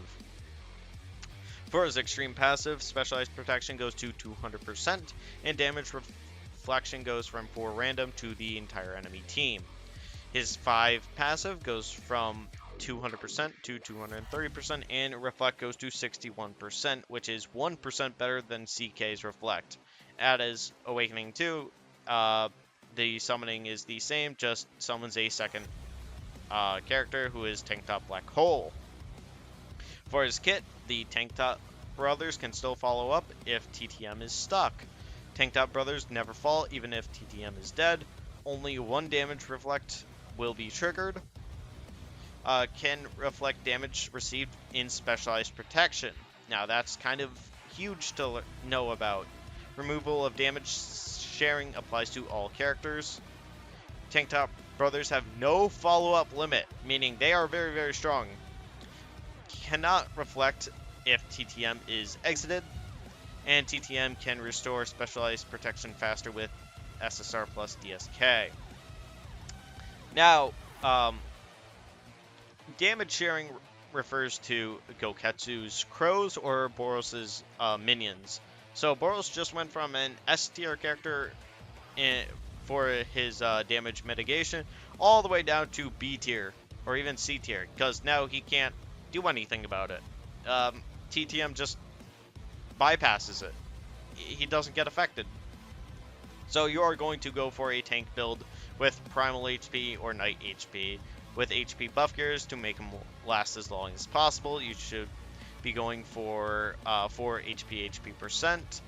For his extreme passive, specialized protection goes to 200%, and damage reflection goes from 4 random to the entire enemy team. His 5 passive goes from 200% to 230%, and reflect goes to 61%, which is 1% better than CK's reflect. At his Awakening 2, the summoning is the same, just summons a second character who is Tank Top Black Hole. For his kit, the Tank Top Brothers can still follow up if TTM is stuck. Tank Top Brothers never fall even if TTM is dead. Only 1 damage reflect will be triggered. Can reflect damage received in specialized protection. Now that's kind of huge to know about. Removal of damage sharing applies to all characters. Tank Top Brothers have no follow-up limit, meaning they are very, very strong. Cannot reflect if TTM is exited, and TTM can restore specialized protection faster with SSR plus DSK. Now, damage sharing refers to Gouketsu's crows or Boros' minions. So Boros just went from an S tier character for his damage mitigation all the way down to B tier or even C tier, because now he can't do anything about it. TTM just bypasses it. He doesn't get affected. So you are going to go for a tank build with Primal HP or Knight HP. With HP buff gears to make them last as long as possible, you should be going for 4 HP percent,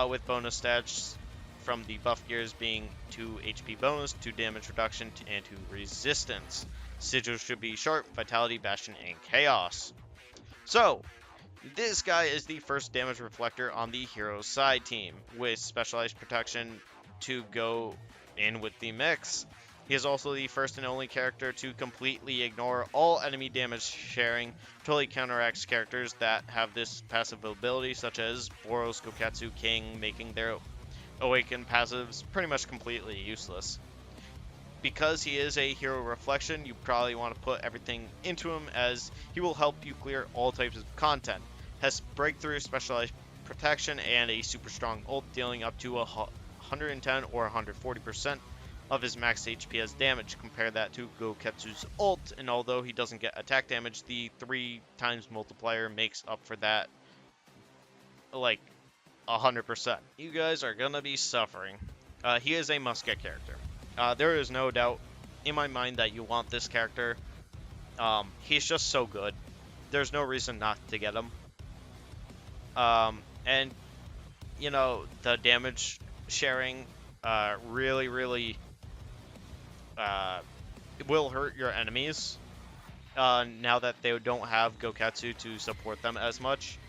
with bonus stats from the buff gears being 2 HP bonus, 2 damage reduction, and 2 resistance. Sigils should be Sharp, Vitality, Bastion, and Chaos. So, this guy is the first damage reflector on the hero's side team, with specialized protection to go in with the mix. He is also the first and only character to completely ignore all enemy damage sharing, totally counteracts characters that have this passive ability, such as Boros, Gouketsu, King, making their awakened passives pretty much completely useless. Because he is a hero reflection, you probably want to put everything into him, as he will help you clear all types of content. Has breakthrough, specialized protection, and a super strong ult, dealing up to 110 or 140% of his max HP as damage. Compare that to Gouketsu's ult, and although he doesn't get attack damage, the 3 times multiplier makes up for that like 100%. You guys are gonna be suffering. He is a must-get character. There is no doubt in my mind that you want this character. He's just so good. There's no reason not to get him. And, you know, the damage sharing really will hurt your enemies now that they don't have Gouketsu to support them as much,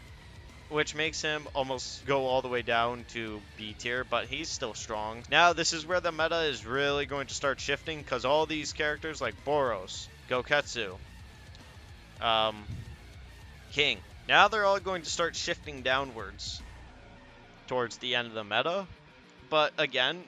which makes him almost go all the way down to B tier, but he's still strong. Now this is where the meta is really going to start shifting, because all these characters like Boros, Gouketsu, King, now they're all going to start shifting downwards towards the end of the meta. But again,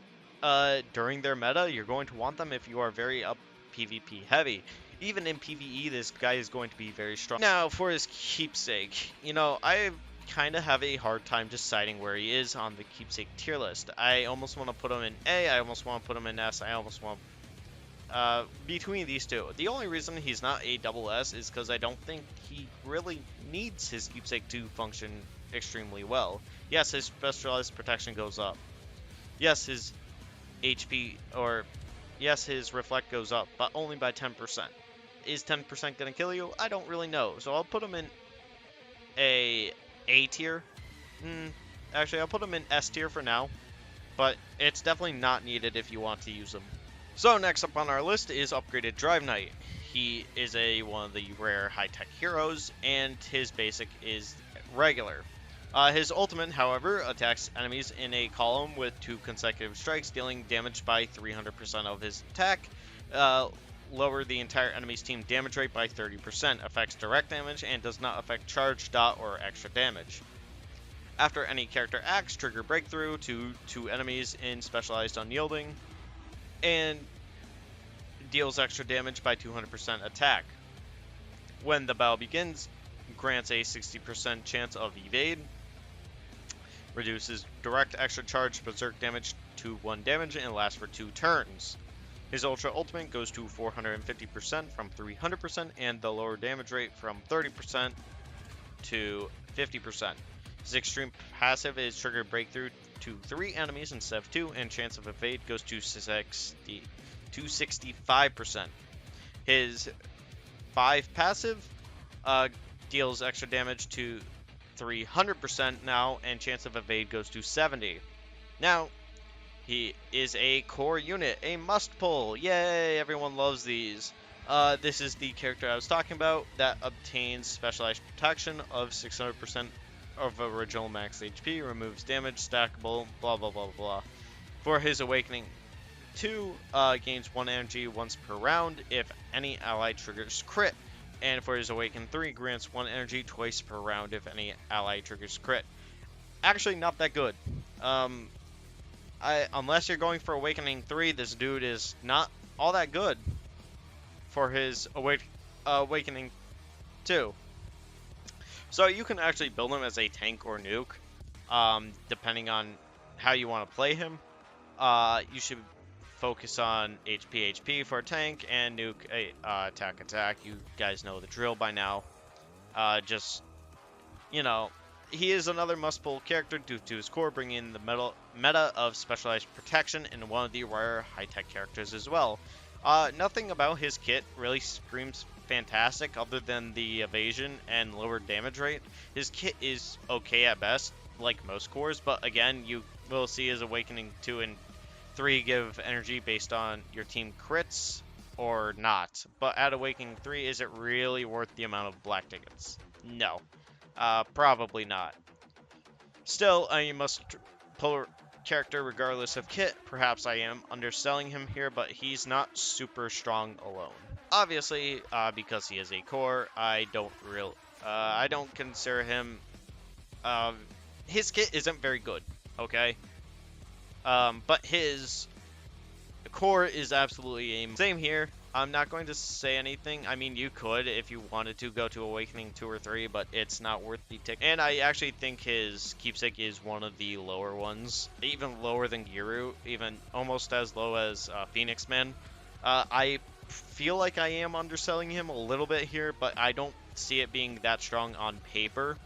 during their meta, you're going to want them if you are very up PvP heavy. Even in PvE, this guy is going to be very strong. Now, for his keepsake, you know, I kind of have a hard time deciding where he is on the keepsake tier list. I almost want to put him in A, I almost want to put him in S, I almost want between these two. The only reason he's not a double S is because I don't think he really needs his keepsake to function extremely well. Yes, his specialized protection goes up. Yes, his HP, or yes, his reflect goes up, but only by 10%. Is 10% gonna kill you? I don't really know, so I'll put him in A tier. Actually, I'll put him in S tier for now, but it's definitely not needed if you want to use him. So next up on our list is upgraded Drive Knight. He is one of the rare high-tech heroes, and his basic is regular. His ultimate, however, attacks enemies in a column with 2 consecutive strikes, dealing damage by 300% of his attack. Lower the entire enemy's team damage rate by 30%, affects direct damage, and does not affect charge, dot, or extra damage. After any character acts, trigger breakthrough to 2 enemies in specialized unyielding, and deals extra damage by 200% attack. When the battle begins, grants a 60% chance of evade, reduces direct extra charge berserk damage to 1 damage, and lasts for 2 turns. His ultra ultimate goes to 450% from 300%, and the lower damage rate from 30% to 50%. His extreme passive is trigger breakthrough to 3 enemies instead of 2, and chance of evade goes to 65%. His 5 passive deals extra damage to 300% now, and chance of evade goes to 70. Now, he is a core unit, a must pull. Yay, everyone loves these. This is the character I was talking about that obtains specialized protection of 600% of original max HP, removes damage, stackable, blah blah blah blah. For his Awakening 2, gains 1 energy once per round if any ally triggers crit. And for his Awaken 3, grants 1 energy twice per round if any ally triggers crit. Actually, not that good. Unless you're going for Awakening 3, this dude is not all that good for his Awakening 2. So you can actually build him as a tank or nuke, depending on how you want to play him. You should focus on HP for tank, and nuke attack. You guys know the drill by now. Just, you know, He is another must-pull character due to his core, bringing in the meta of specialized protection and one of the rare high-tech characters as well. Nothing about his kit really screams fantastic other than the evasion and lower damage rate. His kit is okay at best, like most cores, but again, you will see his Awakening 2 and 3 give energy based on your team crits or not. But at Awakening 3, is it really worth the amount of black tickets? No. Probably not. Still, a must-pull character regardless of kit. Perhaps I am underselling him here, but he's not super strong alone. Obviously, because he is a core, I don't consider him. His kit isn't very good, okay? But his core is absolutely a same here. I'm not going to say anything. I mean, you could if you wanted to go to Awakening 2 or 3, but it's not worth the ticket. And I actually think his keepsake is one of the lower ones, even lower than Gyoro, even almost as low as Phoenix Man. I feel like I am underselling him a little bit here, but I don't see it being that strong on paper.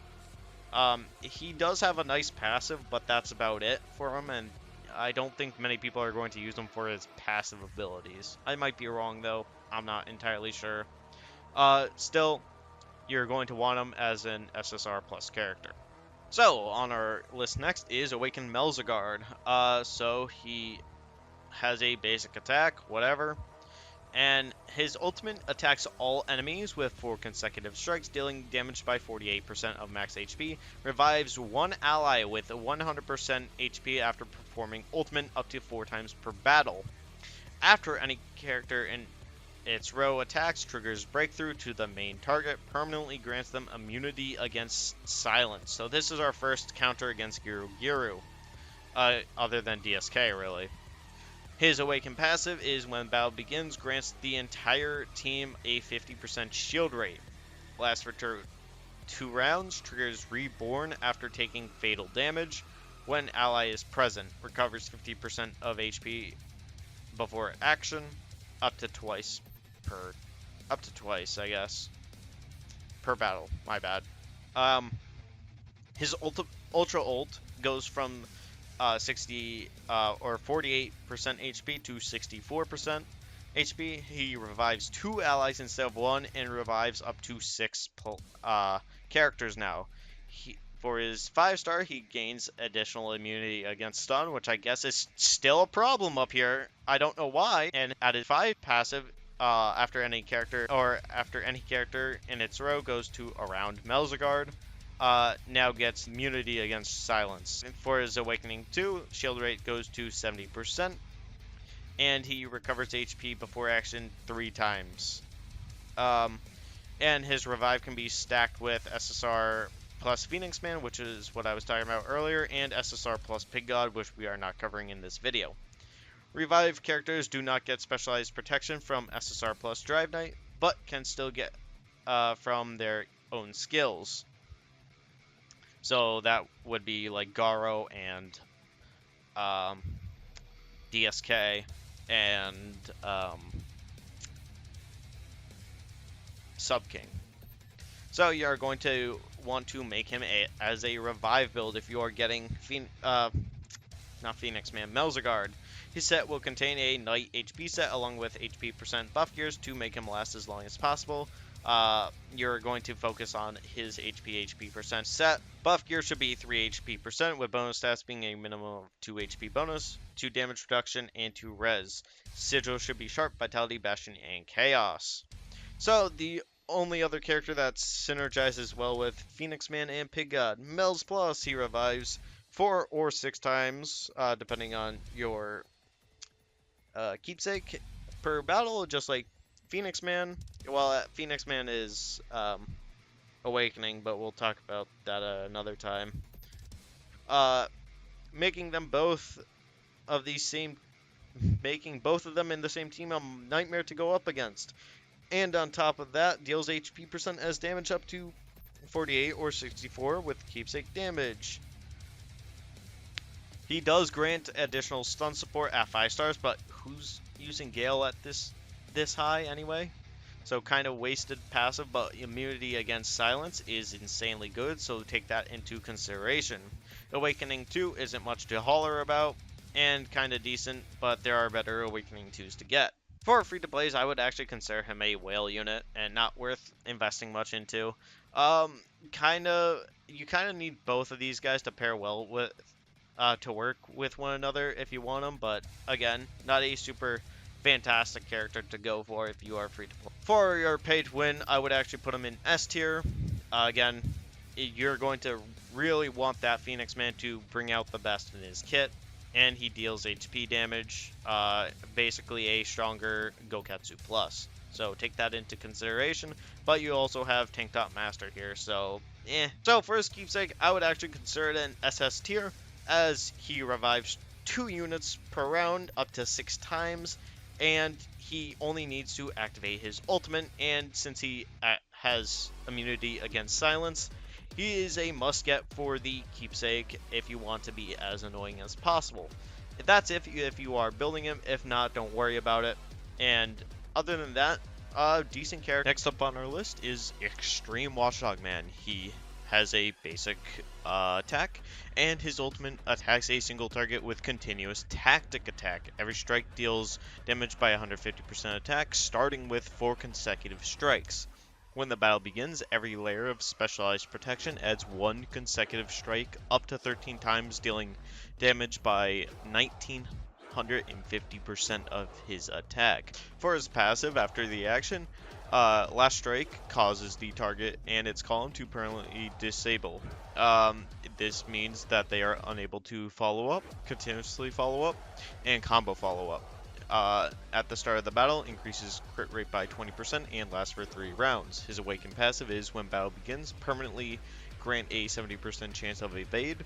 He does have a nice passive, but that's about it for him, and I don't think many people are going to use him for his passive abilities. I might be wrong, though. I'm not entirely sure. Still, you're going to want him as an SSR plus character. So, on our list next is Awakened Melzagard. So he has a basic attack, whatever. And his ultimate attacks all enemies with 4 consecutive strikes, dealing damage by 48% of max HP, revives one ally with 100% HP after performing ultimate up to 4 times per battle. After any character in its row attacks, triggers breakthrough to the main target, permanently grants them immunity against silence. So this is our first counter against Gyoro Gyoro, other than DSK really. His Awaken passive is when battle begins, grants the entire team a 50% shield rate. Lasts for 2 rounds, triggers Reborn after taking fatal damage. When ally is present, recovers 50% of HP before action, up to twice, I guess, per battle. My bad. His Ultra Ult goes from 60 or 48% HP to 64% HP. He revives 2 allies instead of 1 and revives up to 6 characters now. For his 5-star, he gains additional immunity against stun, which I guess is still a problem up here. I don't know why. And at his 5 passive, after any character in its row goes to around Melzagard, now gets immunity against silence. And for his Awakening 2, shield rate goes to 70%, and he recovers HP before action 3 times. And his revive can be stacked with SSR plus Phoenix Man, which is what I was talking about earlier, and SSR plus Pig God, which we are not covering in this video. Revive characters do not get specialized protection from SSR plus Drive Knight, but can still get from their own skills. So that would be like Garou and DSK and Sub King. So you are going to want to make him as a revive build if you are getting not Phoenix Man, Melzagard. His set will contain a Knight HP set along with HP % buff gears to make him last as long as possible. You're going to focus on his HP % set. Buff gear should be 3 HP %, with bonus stats being a minimum of 2 HP bonus, 2 damage reduction, and 2 res. Sigil should be Sharp, Vitality, Bastion, and Chaos. So the only other character that synergizes well with Phoenix Man and Pig God, Melz Plus. He revives 4 or 6 times, depending on your keepsake per battle, just like Phoenix Man. Well, Phoenix Man is Awakening, but we'll talk about that another time. Making both of them in the same team a nightmare to go up against. And on top of that, deals HP % as damage up to 48 or 64 with keepsake damage. He does grant additional stun support at 5 stars, but who's using Gale at this high anyway? So kind of wasted passive, but immunity against silence is insanely good, so take that into consideration. Awakening 2 isn't much to holler about, and kind of decent, but there are better Awakening 2s to get. For free-to-plays, I would actually consider him a whale unit, and not worth investing much into. You kind of need both of these guys to pair well with, to work with one another if you want them, but again, not a super fantastic character to go for if you are free to play. For your pay to win, I would actually put him in S tier. Again, you're going to really want that Phoenix Man to bring out the best in his kit, and he deals HP damage, basically a stronger Gouketsu plus. So take that into consideration, but you also have Tank Top Master here, so So for his keepsake, I would actually consider it an SS tier, as he revives 2 units per round up to 6 times, and he only needs to activate his ultimate, and since he has immunity against silence, he is a must-get for the keepsake if you want to be as annoying as possible. That's if you are building him. If not, don't worry about it. And other than that, decent character. Next up on our list is Extreme Watchdogman. He has a basic attack, and his ultimate attacks a single target with continuous tactic attack. Every strike deals damage by 150% attack, starting with 4 consecutive strikes. When the battle begins, every layer of specialized protection adds 1 consecutive strike up to 13 times, dealing damage by 1950% of his attack. For his passive, after the action, Last Strike causes the target and its column to permanently disable. This means that they are unable to follow up, continuously follow up, and combo follow up. At the start of the battle, increases crit rate by 20% and lasts for 3 rounds. His Awaken passive is, when battle begins, permanently grant a 70% chance of evade.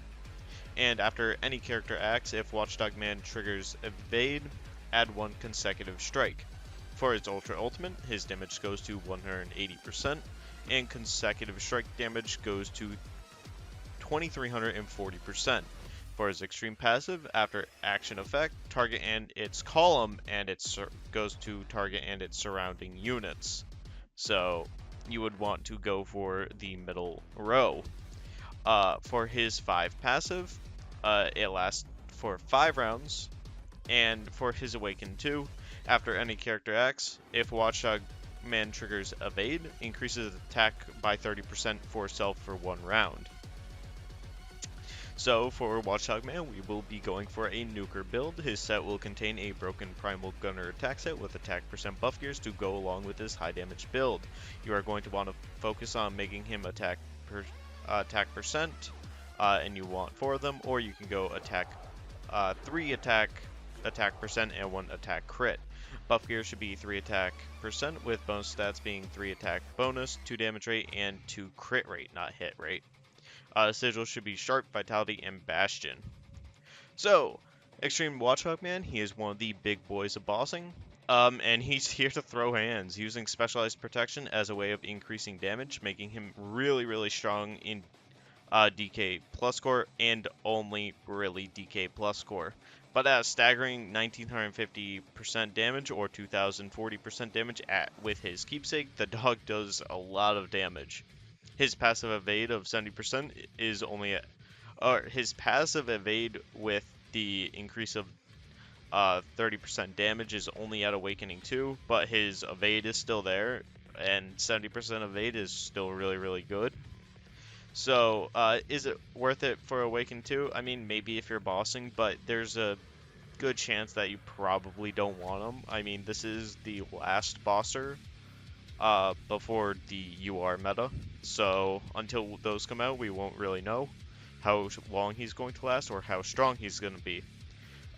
And after any character acts, if Watchdogman triggers evade, add 1 consecutive strike. For his Ultra Ultimate, his damage goes to 180%, and consecutive strike damage goes to 2340%. For his Extreme passive, after action effect, target and its column and its goes to target and its surrounding units. So you would want to go for the middle row. For his 5 passive, it lasts for 5 rounds, and for his Awaken 2, after any character acts, if Watchdogman triggers evade, increases attack by 30% for self for 1 round. So for Watchdogman, we will be going for a nuker build. His set will contain a broken primal gunner attack set with attack % buff gears to go along with his high damage build. You are going to want to focus on making him attack %, and you want 4 of them, or you can go attack 3 attack %, and 1 attack crit. Buff gear should be 3 attack %, with bonus stats being 3 attack bonus, 2 damage rate, and 2 crit rate, not hit rate. Sigil should be Sharp, Vitality, and Bastion. So, Extreme Watchdogman, he is one of the big boys of bossing, and he's here to throw hands, using Specialized Protection as a way of increasing damage, making him really, really strong in DK plus score, and only really DK plus score. But at a staggering 1950% damage, or 2040% damage with his keepsake, the dog does a lot of damage. His passive evade of 70% is only his passive evade with the increase of 30% damage is only at Awakening 2, but his evade is still there, and 70% evade is still really, really good. So, is it worth it for Awaken 2? I mean, maybe if you're bossing, but there's a good chance that you probably don't want him. I mean, this is the last bosser before the UR meta, so until those come out, we won't really know how long he's going to last or how strong he's going to be.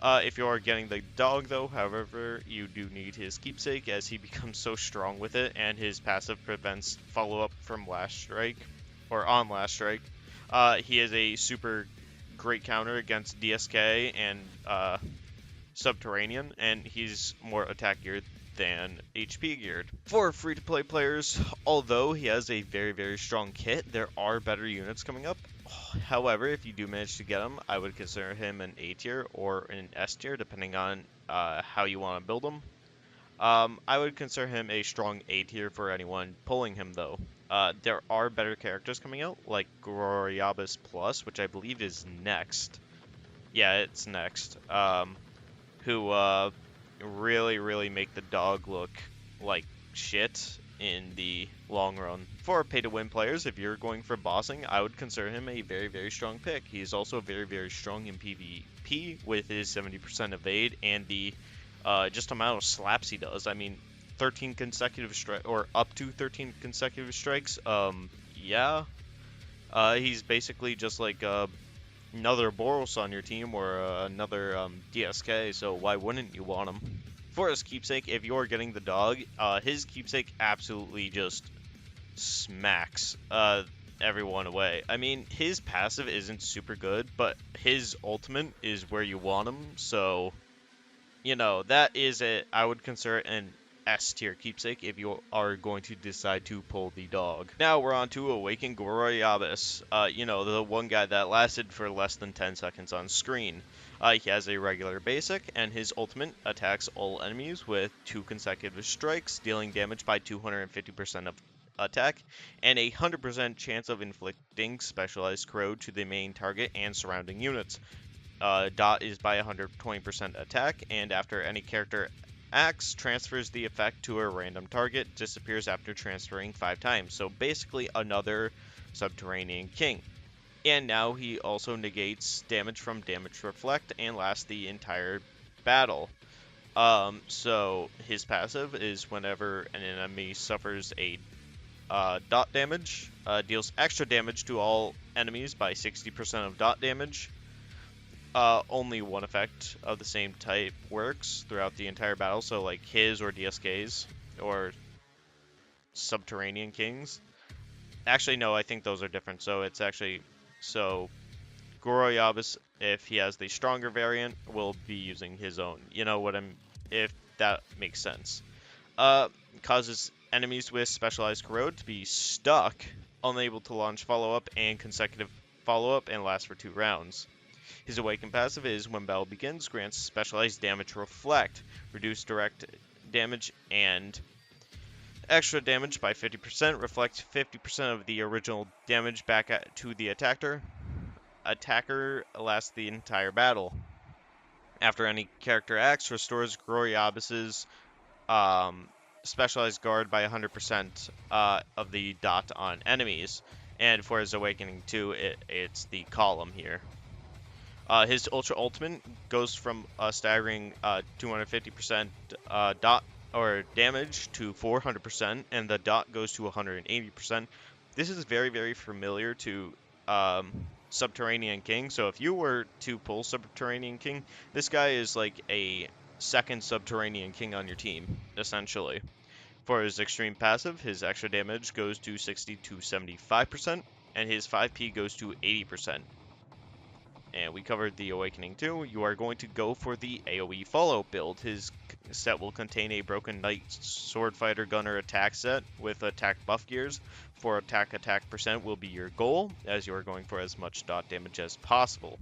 If you are getting the dog, though, however, you do need his keepsake, as he becomes so strong with it, and his passive prevents follow-up from Last Strike, or on Last Strike. He is a super great counter against DSK and Subterranean, and he's more attack geared than HP geared. For free-to-play players, although he has a very, very strong kit, there are better units coming up. However, if you do manage to get him, I would consider him an A tier or an S tier, depending on how you want to build him. I would consider him a strong A tier for anyone pulling him, though. There are better characters coming out, like Groribas Plus, which I believe is next. Yeah, it's next. Who really, really make the dog look like shit in the long run. For pay-to-win players, if you're going for bossing, I would consider him a very, very strong pick. He's also very, very strong in PvP with his 70% evade and the just amount of slaps he does. I mean, 13 consecutive strikes, or up to 13 consecutive strikes. Yeah. He's basically just like another Boros on your team or another DSK, so why wouldn't you want him? For his keepsake, if you're getting the dog, his keepsake absolutely just smacks everyone away. I mean, his passive isn't super good, but his ultimate is where you want him, so, you know, that is I would consider it an S tier keepsake if you are going to decide to pull the dog. Now we're on to Awaken Groribas. You know, the one guy that lasted for less than 10 seconds on screen. He has a regular basic, and his ultimate attacks all enemies with 2 consecutive strikes, dealing damage by 250% of attack, and a 100% chance of inflicting specialized corrode to the main target and surrounding units. Dot is by 120% attack, and after any character acts, transfers the effect to a random target, disappears after transferring 5 times. So basically another Subterranean King. And now he also negates damage from Damage Reflect and lasts the entire battle. So his passive is whenever an enemy suffers a dot damage, deals extra damage to all enemies by 60% of dot damage. Only one effect of the same type works throughout the entire battle, so like his or DSK's or Subterranean Kings. Actually, no, I think those are different, so it's actually, so Groribas, if he has the stronger variant, will be using his own. You know what if that makes sense. Causes enemies with specialized corrode to be stuck, unable to launch follow-up and consecutive follow-up, and last for 2 rounds. His Awaken passive is, when battle begins, grants specialized damage reflect, reduce direct damage and extra damage by 50%, reflect 50% of the original damage back to the attacker. Attacker lasts the entire battle. After any character acts, restores Groribas' specialized guard by 100% of the dot on enemies. And for his Awakening 2, it's the column here. His Ultra Ultimate goes from a staggering 250% dot or damage to 400%, and the dot goes to 180%. This is very, very familiar to Subterranean King, so if you were to pull Subterranean King, this guy is like a second Subterranean King on your team, essentially. For his extreme passive, his extra damage goes to 60 to 75%, and his 5p goes to 80%. And we covered the Awakening too. You are going to go for the AoE follow build. His set will contain a Broken Knight Sword Fighter Gunner attack set with attack buff gears. For attack percent will be your goal, as you are going for as much dot damage as possible.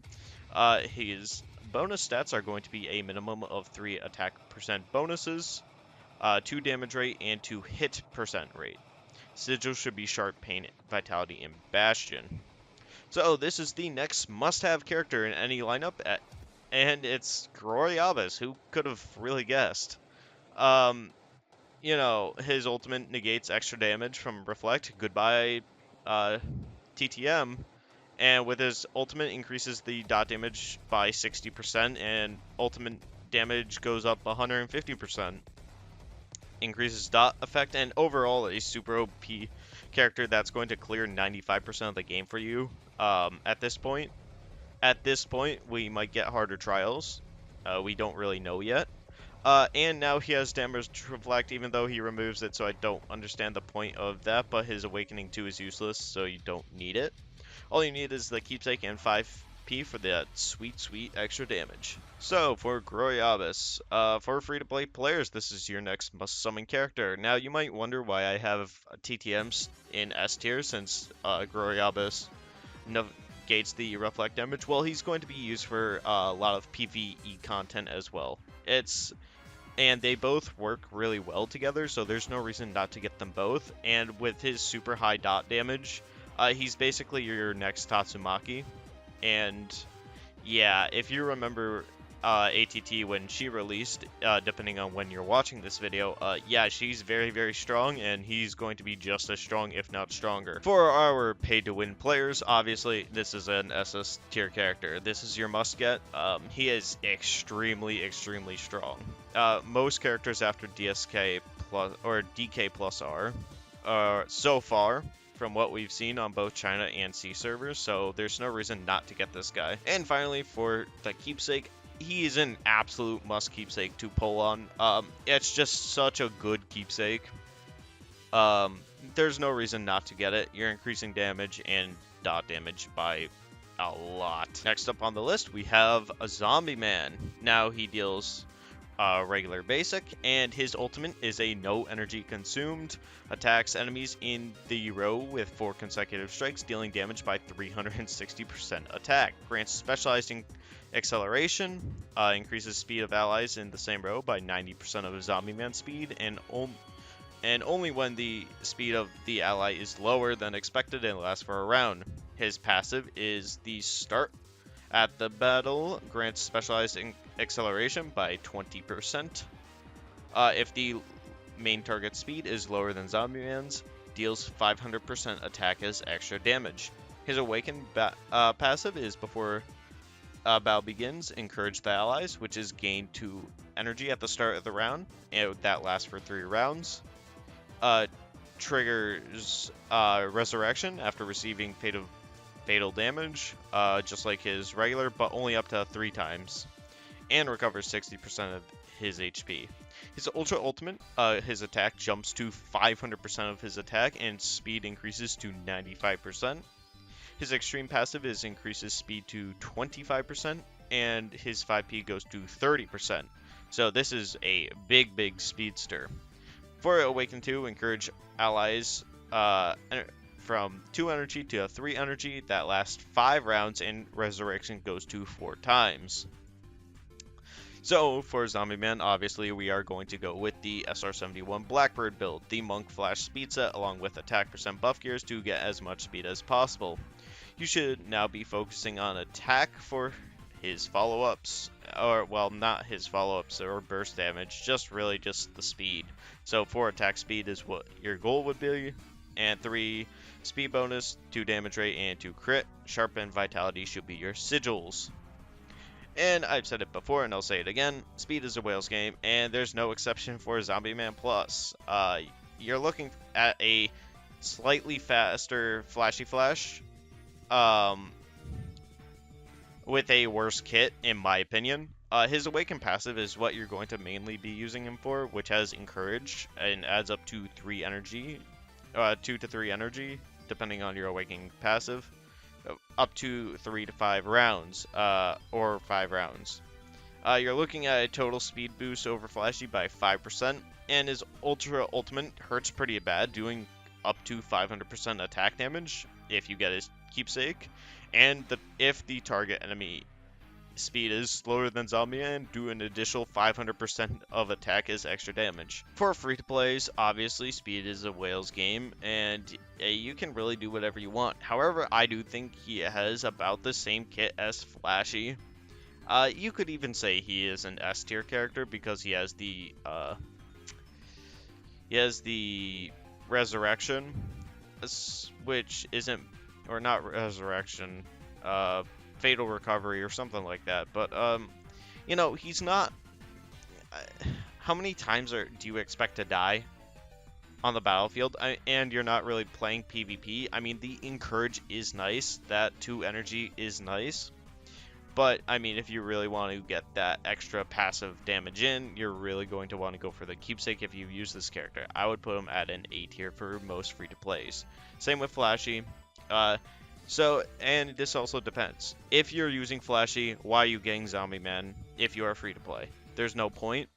His bonus stats are going to be a minimum of 3 attack percent bonuses, 2 damage rate, and 2 hit percent rate. Sigil should be Sharp, Pain, Vitality, and Bastion. So this is the next must-have character in any lineup, and it's Groribas. Who could have really guessed? You know, his ultimate negates extra damage from Reflect. Goodbye, TTM. And with his ultimate, increases the dot damage by 60%, and ultimate damage goes up 150%. Increases dot effect, and overall a super OP character that's going to clear 95% of the game for you. At this point, we might get harder trials. We don't really know yet. And now he has damage reflect, even though he removes it, so I don't understand the point of that, but his Awakening 2 is useless, so you don't need it. All you need is the keepsake and 5p for that sweet, sweet extra damage. So, for Groribas, for free-to-play players, this is your next must-summon character. Now, you might wonder why I have TTMs in S tier, since Groribas negates the reflect damage. Well, he's going to be used for a lot of PvE content as well. It's and they both work really well together, so there's no reason not to get them both. And with his super high dot damage, he's basically your next Tatsumaki. And yeah, if you remember ATT when she released, depending on when you're watching this video, yeah, she's very, very strong, and he's going to be just as strong, if not stronger. For our pay-to-win players, obviously, this is an SS tier character. This is your must-get. He is extremely, extremely strong. Most characters after DSK plus, or DK plus R, so far, from what we've seen on both China and C servers, so there's no reason not to get this guy. And finally, for the keepsake, he is an absolute must keepsake to pull on. It's just such a good keepsake. There's no reason not to get it. You're increasing damage and dot damage by a lot. Next up on the list, we have a Zombieman. Now he deals regular basic, and his ultimate is a no energy consumed. Attacks enemies in the row with 4 consecutive strikes, dealing damage by 360% attack. Grants specialized acceleration, increases speed of allies in the same row by 90% of Zombieman speed, and only when the speed of the ally is lower than expected and lasts for a round. His passive is the start at the battle, grants specialized acceleration by 20%. If the main target speed is lower than Zombieman's, deals 500% attack as extra damage. His awakened passive is before battle begins, encourage the allies, which is gained 2 energy at the start of the round, and that lasts for 3 rounds. Triggers resurrection after receiving fatal damage, just like his regular, but only up to 3 times, and recovers 60% of his HP. His Ultra Ultimate, his attack jumps to 500% of his attack, and speed increases to 95%. His Extreme Passive increases speed to 25%, and his 5p goes to 30%. So this is a big, big speedster. For Awaken 2, encourage allies from 2 energy to 3 energy that lasts 5 rounds, and resurrection goes to 4 times. So for Zombieman, obviously we are going to go with the SR71 Blackbird build, the Monk Flash speed set along with attack % buff gears to get as much speed as possible. You should now be focusing on attack for his follow-ups, or well, not his follow-ups or burst damage, just really just the speed. So 4 attack speed is what your goal would be, and 3 speed bonus, 2 damage rate, and 2 crit. Sharp and vitality should be your sigils. And I've said it before, and I'll say it again, speed is a whale's game, and there's no exception for Zombieman Plus. You're looking at a slightly faster Flashy Flash, with a worse kit, in my opinion. His Awaken passive is what you're going to mainly be using him for, which has Encourage, and adds up to 3 energy, 2 to 3 energy, depending on your Awakening passive. Up to 3 to 5 rounds, or 5 rounds. You're looking at a total speed boost over Flashy by 5%, and his Ultra Ultimate hurts pretty bad, doing up to 500% attack damage if you get his keepsake, and if the target enemy speed is slower than Zombieman, do an additional 500% of attack as extra damage. For free-to-plays, obviously speed is a whale's game, and you can really do whatever you want. However, I do think he has about the same kit as Flashy. You could even say he is an S tier character because he has the resurrection, which isn't, or not resurrection, fatal recovery or something like that, but you know, he's not. How many times do you expect to die on the battlefield? And you're not really playing PvP. I mean, the Encourage is nice, that 2 energy is nice, but I mean, if you really want to get that extra passive damage in, you're really going to want to go for the keepsake if you use this character. I would put him at an A tier for most free to plays. Same with Flashy. And this also depends. If you're using Flashy, why are you getting Zombieman if you are free to play? There's no point.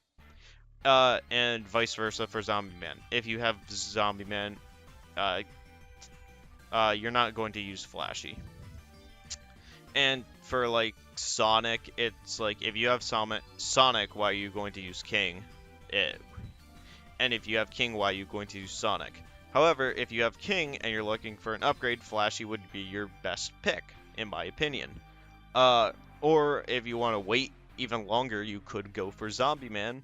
And vice versa for Zombieman. If you have Zombieman, you're not going to use Flashy. And for like Sonic, it's like if you have Sonic, why are you going to use King? And if you have King, why are you going to use Sonic? However, if you have King and you're looking for an upgrade, Flashy would be your best pick, in my opinion. Or if you want to wait even longer, you could go for Zombieman.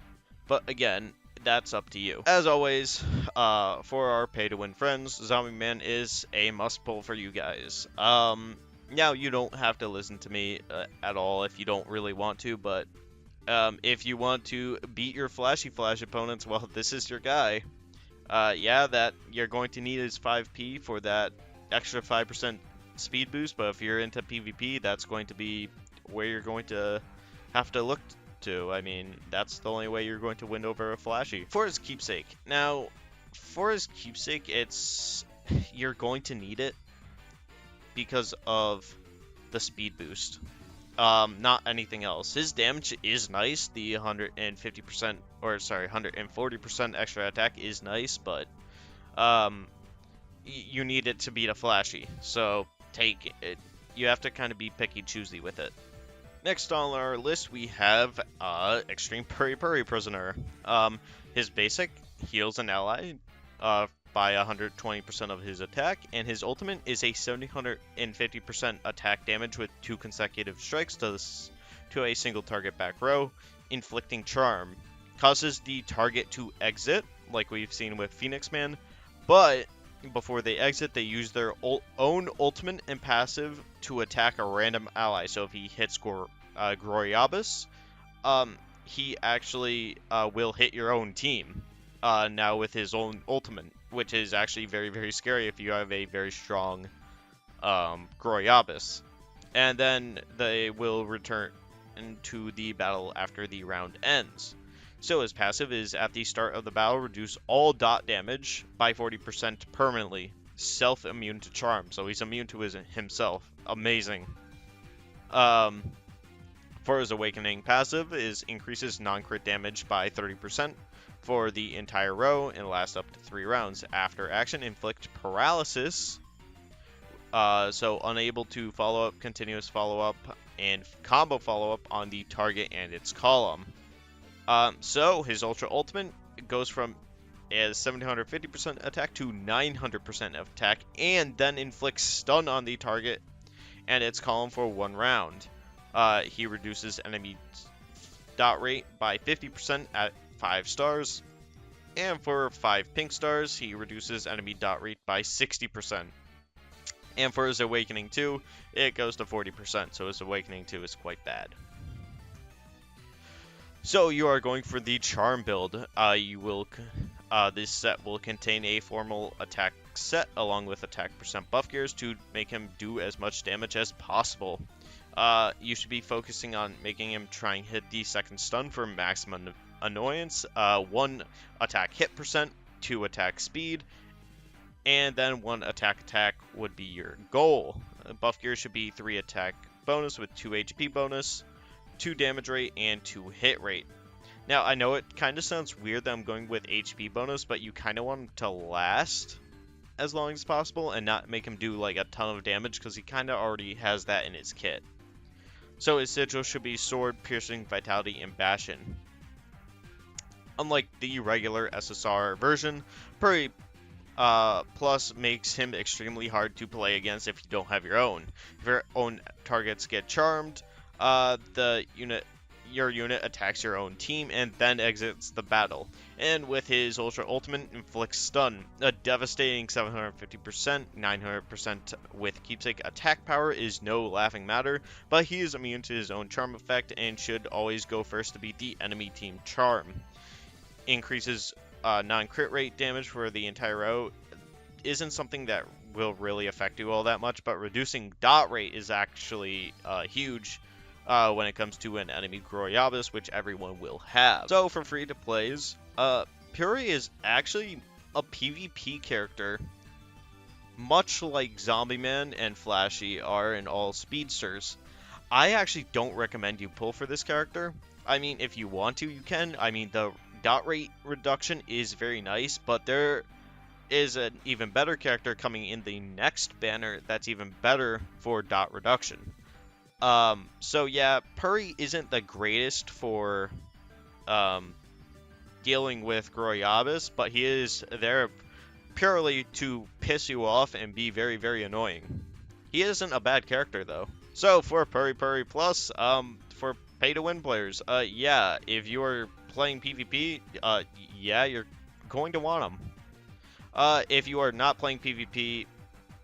But again, that's up to you. As always, for our pay-to-win friends, Zombieman is a must-pull for you guys. Now, you don't have to listen to me at all if you don't really want to, but if you want to beat your Flash opponents, well, this is your guy. Yeah, that you're going to need is 5p for that extra 5% speed boost, but if you're into PvP, that's going to be where you're going to have to look to. I mean, that's the only way you're going to win over a Flashy. For his keepsake. Now, for his keepsake, you're going to need it because of the speed boost. Not anything else. His damage is nice. The 150%, or sorry, 140% extra attack is nice, but you need it to beat a Flashy. So take it. You have to kind of be picky choosy with it. Next on our list we have Extreme Puri Prisoner. His basic heals an ally by 120% of his attack, and his ultimate is a 750% attack damage with 2 consecutive strikes to a single target back row, inflicting charm. Causes the target to exit, like we've seen with Phoenix Man, but before they exit, they use their own ultimate and passive to attack a random ally. So if he hits Groribas, he actually will hit your own team now with his own ultimate, which is actually very, very scary if you have a very strong Groribas. And then they will return into the battle after the round ends. So his passive is, at the start of the battle, reduce all dot damage by 40% permanently. Self-immune to charm, so he's immune to himself. Amazing. For his awakening passive is increases non-crit damage by 30% for the entire row and lasts up to 3 rounds. After action, inflict paralysis. So unable to follow up, continuous follow up, and combo follow up on the target and its column. So his Ultra Ultimate goes from as 750% attack to 900% of attack, and then inflicts stun on the target and its column for 1 round. He reduces enemy dot rate by 50% at 5 stars, and for 5 pink stars, he reduces enemy dot rate by 60%. And for his Awakening 2, it goes to 40%, so his Awakening 2 is quite bad. So you are going for the Charm build. This set will contain a formal attack set along with attack % buff gears to make him do as much damage as possible. You should be focusing on making him try and hit the second stun for maximum annoyance. 1 attack hit %, 2 attack speed, and then 1 attack would be your goal. Buff gear should be 3 attack bonus with 2 HP bonus, 2 damage rate, and 2 hit rate. Now, I know it kind of sounds weird that I'm going with HP bonus, but you kind of want him to last as long as possible and not make him do like a ton of damage, because he kind of already has that in his kit. So his sigil should be Sword, Piercing, Vitality, and Bastion. Unlike the regular SSR version, Puri Plus makes him extremely hard to play against if you don't have your own. If your own targets get charmed, your unit attacks your own team and then exits the battle. And with his Ultra Ultimate, inflicts stun. A devastating 750%, 900% with keepsake attack power is no laughing matter, but he is immune to his own charm effect and should always go first to beat the enemy team charm. Increases non-crit rate damage for the entire row. Isn't something that will really affect you all that much, but reducing dot rate is actually huge when it comes to an enemy Groribas, which everyone will have. So for free-to-plays, Puri is actually a PvP character, much like Zombieman and Flashy are in all speedsters. I actually don't recommend you pull for this character. I mean, if you want to, you can. I mean, the dot rate reduction is very nice, but there is an even better character coming in the next banner that's even better for dot reduction. So yeah, Puri isn't the greatest for dealing with Groribas, but he is there purely to piss you off and be very, very annoying. He isn't a bad character, though. So, for Puri Puri Plus, for pay-to-win players, yeah, if you are playing PvP, yeah, you're going to want him. If you are not playing PvP,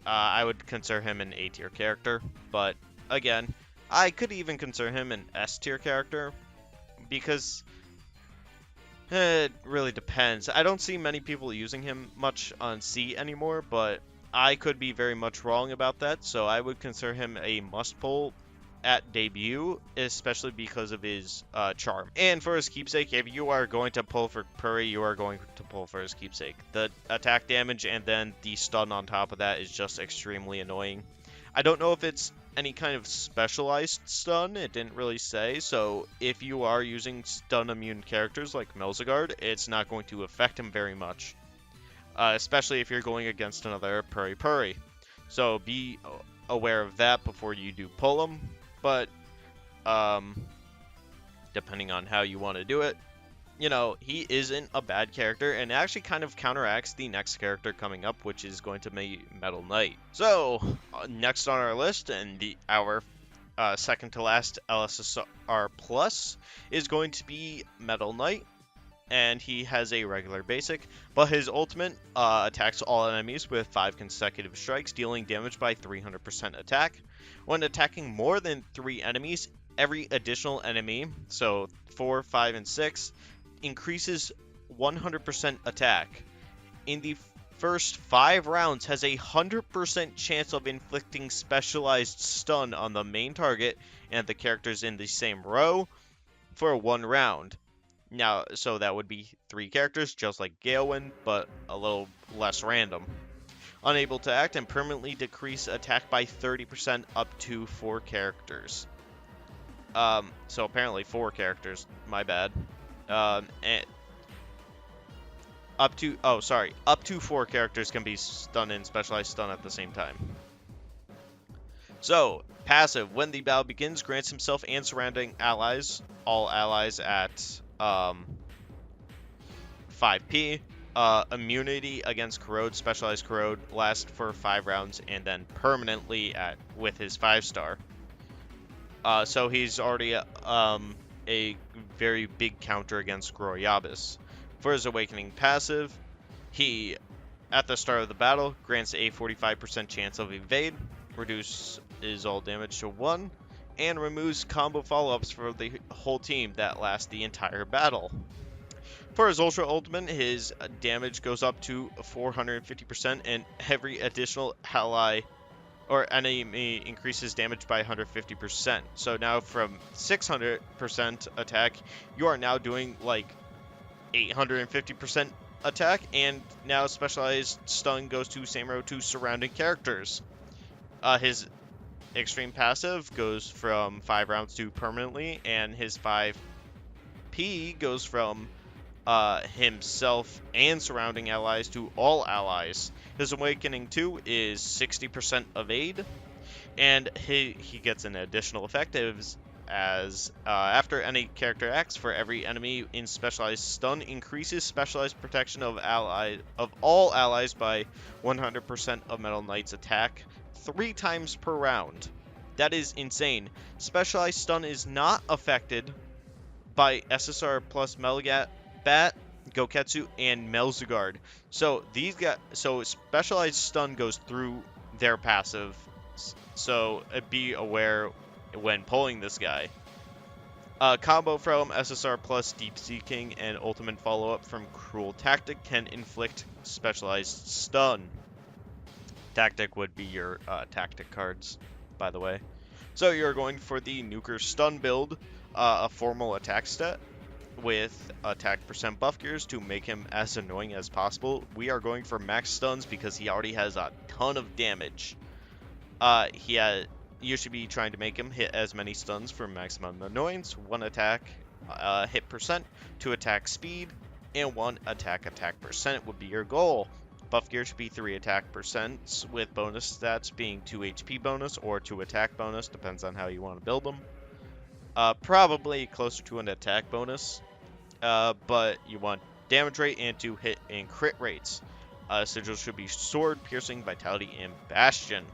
I would consider him an A-tier character, but, again, I could even consider him an S-tier character, because it really depends. I don't see many people using him much on C anymore, but I could be very much wrong about that, so I would consider him a must-pull at debut, especially because of his charm. And for his keepsake, if you are going to pull for Puri, you are going to pull for his keepsake. The attack damage and then the stun on top of that is just extremely annoying. I don't know if it's any kind of specialized stun, it didn't really say, so if you are using stun immune characters like Melz, it's not going to affect him very much. Especially if you're going against another Puri Puri. So be aware of that before you do pull him, but depending on how you want to do it, you know, he isn't a bad character, and actually kind of counteracts the next character coming up, which is going to be Metal Knight. So, next on our list, and our second to last LSSR Plus, is going to be Metal Knight, and he has a regular basic, but his ultimate attacks all enemies with 5 consecutive strikes, dealing damage by 300% attack. When attacking more than 3 enemies, every additional enemy, so 4, 5, and 6, increases 100% attack. In the first 5 rounds, has a 100% chance of inflicting specialized stun on the main target and the characters in the same row for 1 round. Now, so that would be 3 characters, just like Gale Wind, but a little less random. Unable to act and permanently decrease attack by 30% up to 4 characters. So apparently 4 characters, my bad. And up to 4 characters can be stunned and specialized stun at the same time. So, passive, when the battle begins, grants himself and surrounding allies, all allies at 5p, immunity against corrode, specialized corrode, lasts for 5 rounds, and then permanently with his 5-star. So he's already a very big counter against Groribas. For his Awakening passive, he, at the start of the battle, grants a 45% chance of evade, reduces all damage to 1, and removes combo follow-ups for the whole team that last the entire battle. For his Ultra Ultimate, his damage goes up to 450%, and every additional ally or enemy increases damage by 150%. So now from 600% attack, you are now doing like 850% attack, and now specialized stun goes to same row to surrounding characters. His extreme passive goes from 5 rounds to permanently, and his 5p goes from himself and surrounding allies to all allies. His Awakening 2 is 60% evade, and he gets an additional effect as after any character acts, for every enemy in specialized stun, increases specialized protection of all allies by 100% of Metal Knight's attack 3 times per round. That is insane. Specialized stun is not affected by SSR plus Bat, Gouketsu, and Melz. So specialized stun goes through their passive. So be aware when pulling this guy. Combo from SSR plus Deep Seeking and Ultimate Follow-Up from Cruel Tactic can inflict specialized stun. Tactic would be your tactic cards, by the way. So you're going for the Nuker Stun build, a formal attack stat with attack percent buff gears to make him as annoying as possible. We are going for max stuns because he already has a ton of damage. You should be trying to make him hit as many stuns for maximum annoyance, 1 attack hit percent, 2 attack speed, and 1 attack percent would be your goal. Buff gear should be 3 attack percents, with bonus stats being 2 HP bonus or 2 attack bonus, depends on how you want to build them. Probably closer to an attack bonus, but you want damage rate and 2 hit and crit rates. Sigils should be Sword, Piercing, Vitality, and Bastion.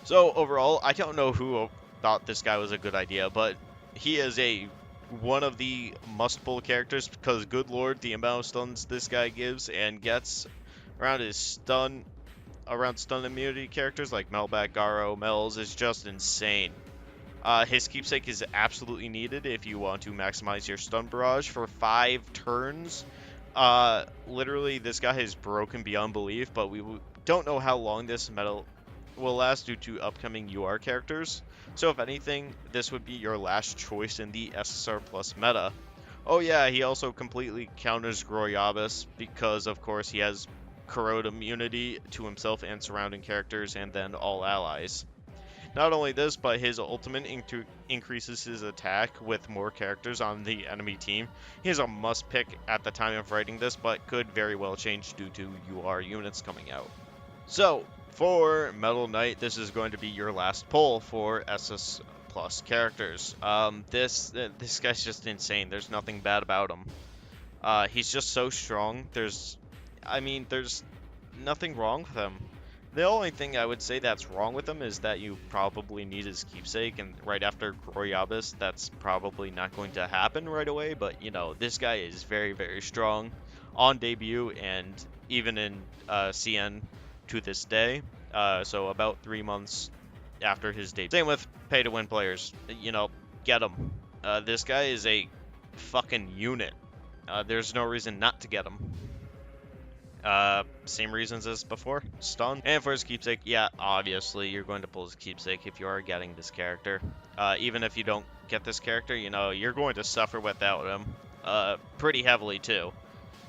So overall, I don't know who thought this guy was a good idea, but he is one of the must-pull characters because, good lord, the amount of stuns this guy gives and gets around stun immunity characters like Melbat, Garou, Melz is just insane. His keepsake is absolutely needed if you want to maximize your stun barrage for 5 turns. Literally, this guy is broken beyond belief, but we don't know how long this meta will last due to upcoming UR characters. So if anything, this would be your last choice in the SSR Plus meta. Oh yeah, he also completely counters Groribas because, of course, he has corrode immunity to himself and surrounding characters and then all allies. Not only this, but his ultimate increases his attack with more characters on the enemy team. He is a must pick at the time of writing this, but could very well change due to UR units coming out. So, for Metal Knight, this is going to be your last pull for SS Plus characters. This guy's just insane. There's nothing bad about him. He's just so strong. There's nothing wrong with him. The only thing I would say that's wrong with him is that you probably need his keepsake, and right after Groribas, that's probably not going to happen right away, but, you know, this guy is very, very strong on debut and even in CN to this day, so about 3 months after his debut. Same with pay-to-win players, you know, get him. This guy is a fucking unit. There's no reason not to get him. Same reasons as before, stun. And for his keepsake, yeah, obviously you're going to pull his keepsake if you are getting this character. Even if you don't get this character, you know, you're going to suffer without him, pretty heavily too.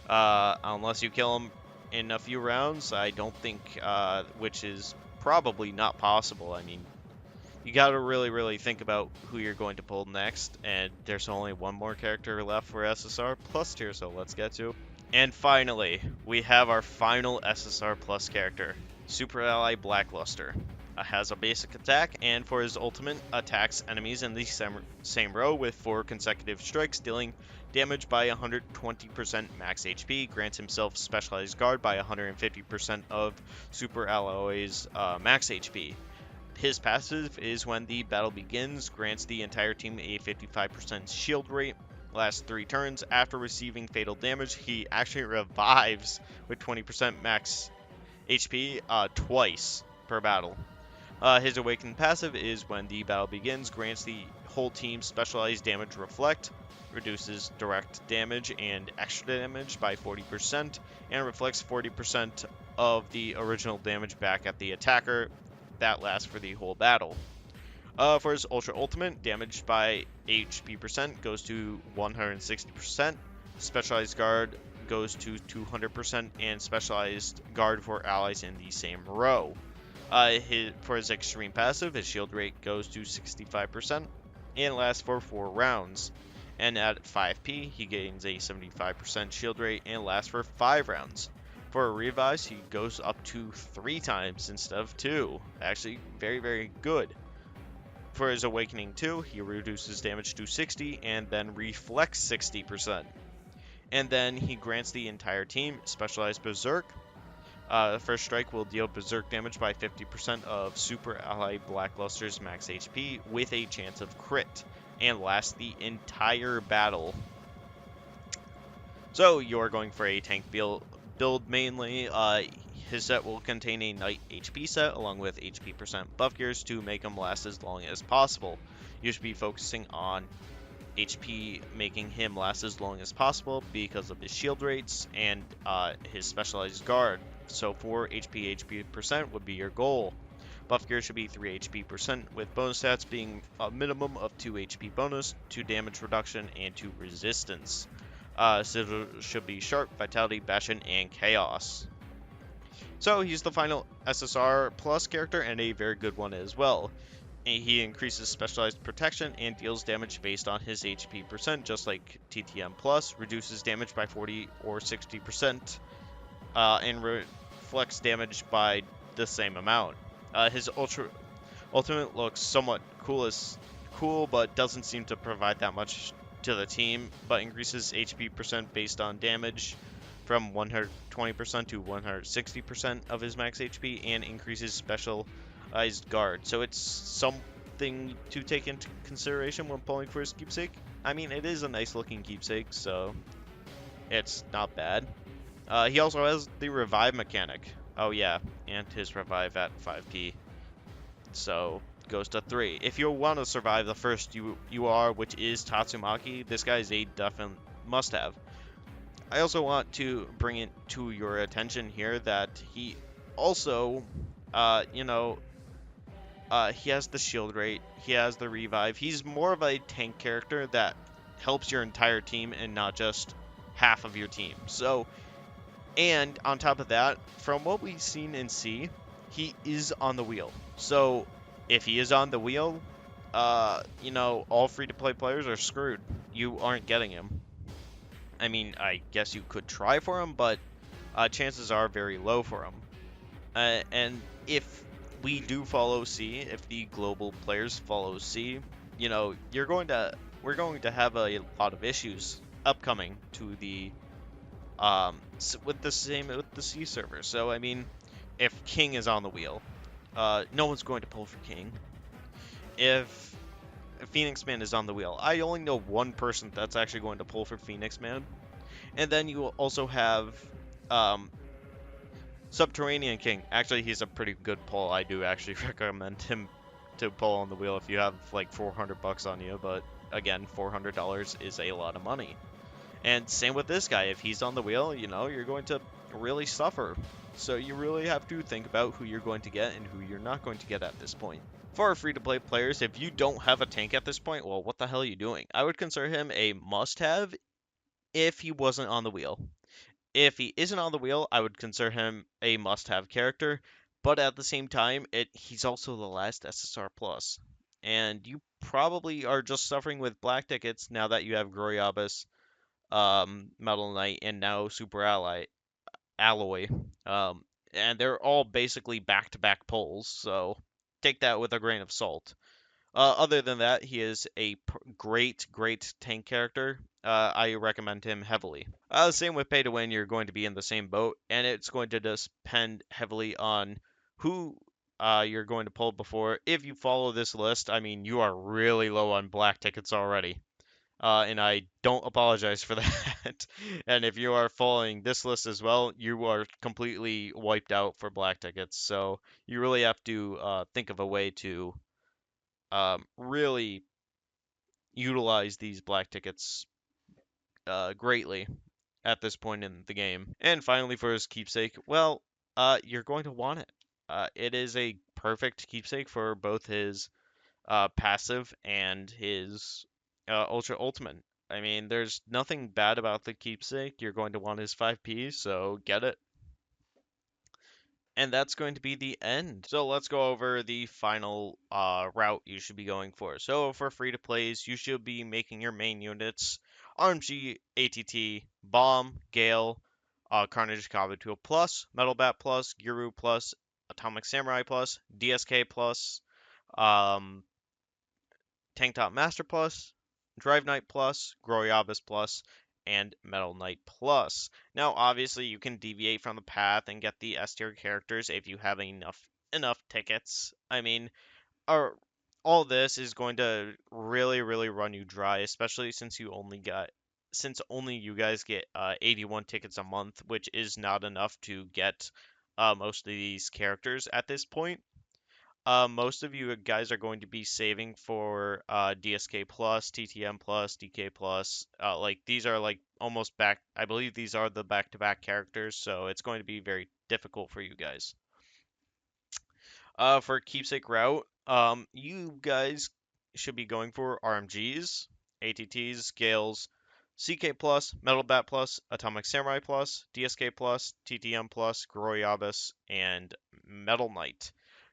Unless you kill him in a few rounds, I don't think, which is probably not possible. I mean, you gotta really, really think about who you're going to pull next, and there's only one more character left for SSR Plus tier, so let's get to it. And finally, we have our final SSR Plus character, Super Ally Blackluster. Has a basic attack, and for his ultimate, attacks enemies in the same row with 4 consecutive strikes, dealing damage by 120% max HP, grants himself Specialized Guard by 150% of Super Alloy's max HP. His passive is when the battle begins, grants the entire team a 55% shield rate, lasts 3 turns. After receiving fatal damage, he actually revives with 20% max HP twice per battle. His Awakened passive is when the battle begins, grants the whole team Specialized Damage Reflect, reduces direct damage and extra damage by 40%, and reflects 40% of the original damage back at the attacker. That lasts for the whole battle. For his Ultra Ultimate, damage by HP percent goes to 160%, Specialized Guard goes to 200%, and Specialized Guard for allies in the same row. For his Extreme passive, his shield rate goes to 65% and lasts for 4 rounds. And at 5p, he gains a 75% shield rate and lasts for 5 rounds. For a Revise, he goes up to 3 times instead of 2. Actually, very, very good. For his Awakening 2, he reduces damage to 60 and then reflects 60%. And then he grants the entire team Specialized Berserk. First strike will deal Berserk damage by 50% of Super Ally Blackluster's max HP with a chance of crit, and lasts the entire battle. So you're going for a tank build mainly. His set will contain a Knight HP set along with HP percent buff gears to make him last as long as possible. You should be focusing on HP, making him last as long as possible because of his shield rates and his Specialized Guard. So 4 HP percent would be your goal. Buff gear should be 3 HP percent, with bonus stats being a minimum of 2 HP bonus, 2 damage reduction, and 2 resistance. So should be Sharp, Vitality, Bastion, and Chaos. So he's the final SSR Plus character, and a very good one as well. He increases Specialized Protection and deals damage based on his HP percent, just like TTM Plus, reduces damage by 40 or 60%, and reflects damage by the same amount. His Ultimate looks somewhat cool, but doesn't seem to provide that much to the team, but increases HP percent based on damage from 120% to 160% of his max HP, and increases specialized guard. So it's something to take into consideration when pulling for his keepsake. I mean, it is a nice looking keepsake, so it's not bad. He also has the revive mechanic. Oh yeah, and his revive at 5p. So goes to 3. If you want to survive the first you are, which is Tatsumaki, this guy is a definite must-have. I also want to bring it to your attention here that he also, he has the shield rate, he has the revive. He's more of a tank character that helps your entire team and not just half of your team. So, and on top of that, from what we've seen in C, he is on the wheel. So if he is on the wheel, all free-to-play players are screwed. You aren't getting him. I mean, I guess you could try for him, but chances are very low for him. And if we do follow C, if the global players follow C, we're going to have a lot of issues upcoming to the with the C server. So I mean, if King is on the wheel, no one's going to pull for King. If Phoenix Man is on the wheel, I only know one person that's actually going to pull for Phoenix Man. And then you also have Subterranean King. Actually, he's a pretty good pull. I do actually recommend him to pull on the wheel if you have like 400 bucks on you. But again, $400 is a lot of money. And same with this guy. If he's on the wheel, you're going to really suffer. So you really have to think about who you're going to get and who you're not going to get at this point. For our free-to-play players, if you don't have a tank at this point, well, what the hell are you doing? I would consider him a must-have if he wasn't on the wheel. If he isn't on the wheel, I would consider him a must-have character. But at the same time, he's also the last SSR Plus. And you probably are just suffering with black tickets now that you have Groribas, Metal Knight, and now Super Alloy. And they're all basically back-to-back pulls, so take that with a grain of salt. Other than that, he is a great tank character. I recommend him heavily. Same with Pay to Win, you're going to be in the same boat, and it's going to depend heavily on who you're going to pull before. If you follow this list, I mean, you are really low on black tickets already. And I don't apologize for that. And if you are following this list as well, you are completely wiped out for black tickets. So you really have to think of a way to really utilize these black tickets greatly at this point in the game. And finally, for his keepsake, well, you're going to want it. It is a perfect keepsake for both his passive and his Ultra Ultimate. I mean, there's nothing bad about the keepsake. You're going to want his 5p, so get it. And that's going to be the end. So let's go over the final route you should be going for. So for free-to-plays, you should be making your main units RMG, ATT, Bomb, Gale, Carnage Kabuto Plus, Metal Bat Plus, Gyuro Plus, Atomic Samurai Plus, DSK Plus, um, Tank Top Master Plus, Drive Knight Plus, Groribas Plus, and Metal Knight Plus. Now, obviously, you can deviate from the path and get the S tier characters if you have enough tickets. I mean, all this is going to really run you dry, especially since only you guys get 81 tickets a month, which is not enough to get most of these characters at this point. Most of you guys are going to be saving for DSK plus, TTM plus, DK plus. Like these are like almost back. I believe these are the back-to-back characters, so it's going to be very difficult for you guys. For keepsake route, you guys should be going for RMGs, ATTs, Gales, CK plus, Metal Bat plus, Atomic Samurai plus, DSK plus, TTM plus, Groribas, and Metal Knight.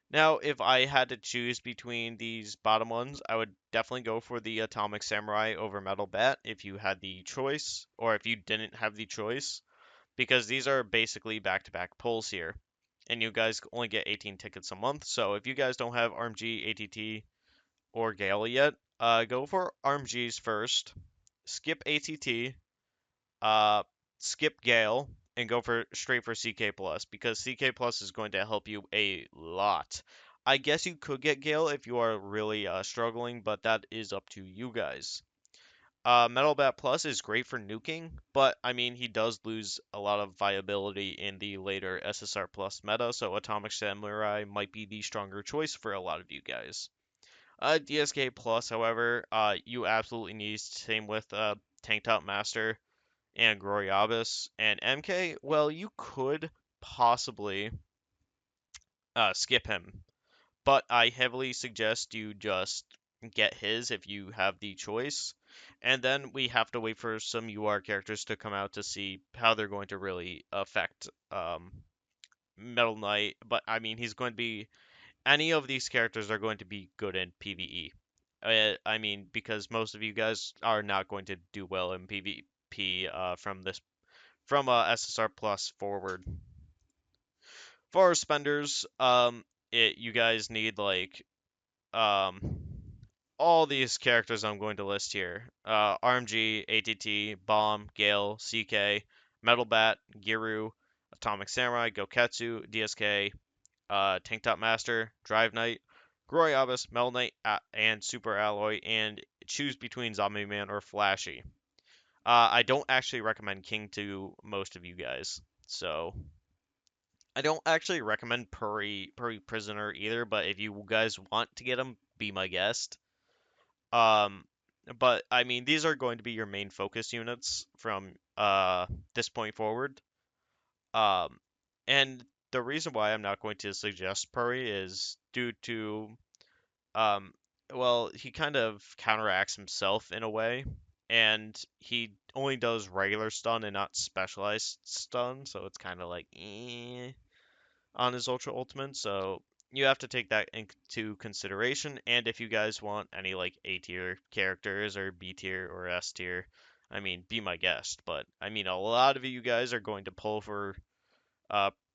Now, if I had to choose between these bottom ones, I would definitely go for the Atomic Samurai over Metal Bat if you had the choice, or if you didn't have the choice, because these are basically back-to-back pulls here, and you guys only get 18 tickets a month. So if you guys don't have RMG, ATT, or Gale yet, go for RMGs first. skip ATT, uh, skip Gale, and go for straight for CK plus because CK plus is going to help you a lot. I guess you could get Gale if you are really struggling, but that is up to you guys. Metal Bat Plus is great for nuking, but I mean he does lose a lot of viability in the later SSR Plus meta, so Atomic Samurai might be the stronger choice for a lot of you guys. DSK Plus, however, you absolutely need. Same with Tank Top Master and Groribas. And MK, well, you could possibly skip him, but I heavily suggest you just get his if you have the choice. And then we have to wait for some UR characters to come out to see how they're going to really affect Metal Knight. But I mean, he's going to be any of these characters are going to be good in PvE. I mean, because most of you guys are not going to do well in PvP from SSR Plus forward. For our spenders, you guys need like um, all these characters I'm going to list here: RMG, ATT, Bomb, Gale, CK, Metal Bat, Garou, Atomic Samurai, Gouketsu, DSK, Tank Top Master, Drive Knight, Groribas, Mel Knight, and Super Alloy, and choose between Zombieman or Flashy. I don't actually recommend King to most of you guys, so I don't actually recommend Puri Prisoner either. But if you guys want to get him, be my guest. Um, but I mean, these are going to be your main focus units from this point forward. Um, and the reason why I'm not going to suggest Puri is due to um, well, he kind of counteracts himself in a way, and he only does regular stun and not specialized stun, so it's kind of like on his Ultra Ultimate. So you have to take that into consideration. And if you guys want any like A tier characters or B tier or S tier, I mean, be my guest. But I mean, a lot of you guys are going to pull for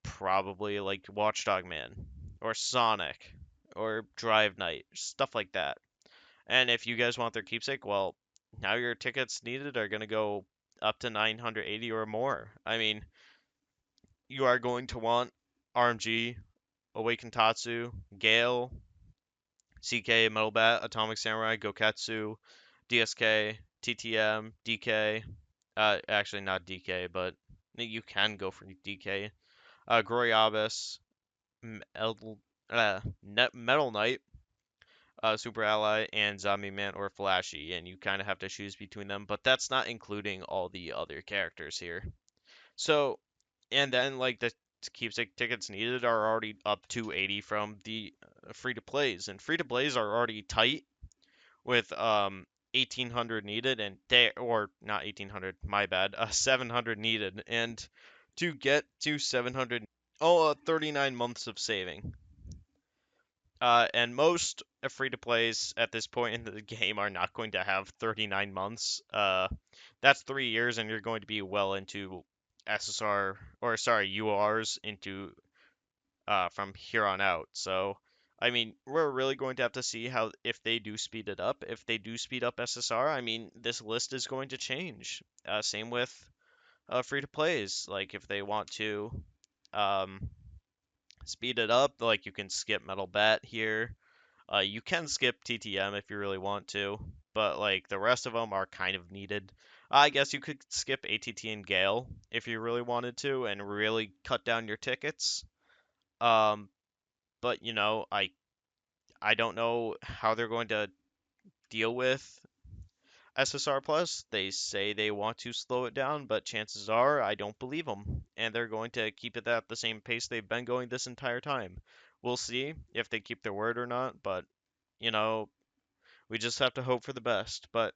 probably like Watchdogman or Sonic or Drive Knight, stuff like that. And if you guys want their keepsake, well, now your tickets needed are going to go up to 980 or more. I mean, you are going to want RMG, Awaken Tatsu, Gale, CK, Metal Bat, Atomic Samurai, Gouketsu, DSK, TTM, DK. Actually, not DK, but you can go for DK. Groribas, Metal Knight, Super Ally, and Zombie Man or Flashy, and you kind of have to choose between them. But that's not including all the other characters here. So, and then like the keepsake tickets needed are already up to 80 from the free to plays, and free to plays are already tight with 1800 needed, and they or not 1800, my bad, 700 needed, and to get to 700, 39 months of saving. And most free to plays at this point in the game are not going to have 39 months. That's 3 years, and you're going to be well into SSR or sorry URs into from here on out. So I mean, we're really going to have to see how if they do speed it up. If they do speed up SSR, I mean, this list is going to change. Same with free to plays. Like if they want to um, speed it up, like you can skip Metal Bat here. You can skip TTM if you really want to, but like the rest of them are kind of needed. I guess you could skip ATT and Gale if you really wanted to and really cut down your tickets. Um, but you know, I don't know how they're going to deal with SSR Plus. They say they want to slow it down, but chances are I don't believe them, and they're going to keep it at the same pace they've been going this entire time. We'll see if they keep their word or not, but you know, we just have to hope for the best. But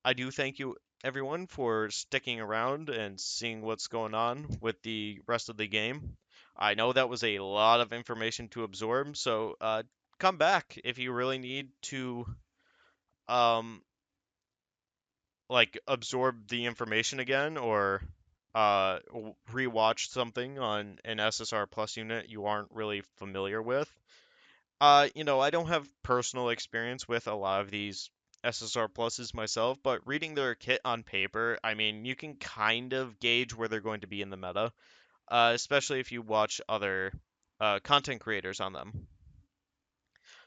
I do thank you everyone for sticking around and seeing what's going on with the rest of the game. I know that was a lot of information to absorb, so come back if you really need to um like absorb the information again or rewatch something on an SSR Plus unit you aren't really familiar with. You know, I don't have personal experience with a lot of these SSR pluses myself, but reading their kit on paper, I mean, you can kind of gauge where they're going to be in the meta, especially if you watch other content creators on them.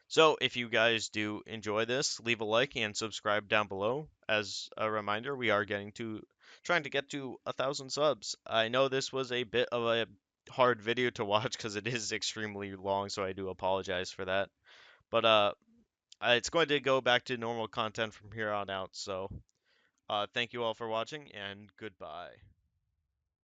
So if you guys do enjoy this, leave a like and subscribe down below. As a reminder, we are trying to get to 1,000 subs. I know this was a bit of a hard video to watch because it is extremely long, so I do apologize for that. But it's going to go back to normal content from here on out. So thank you all for watching and goodbye.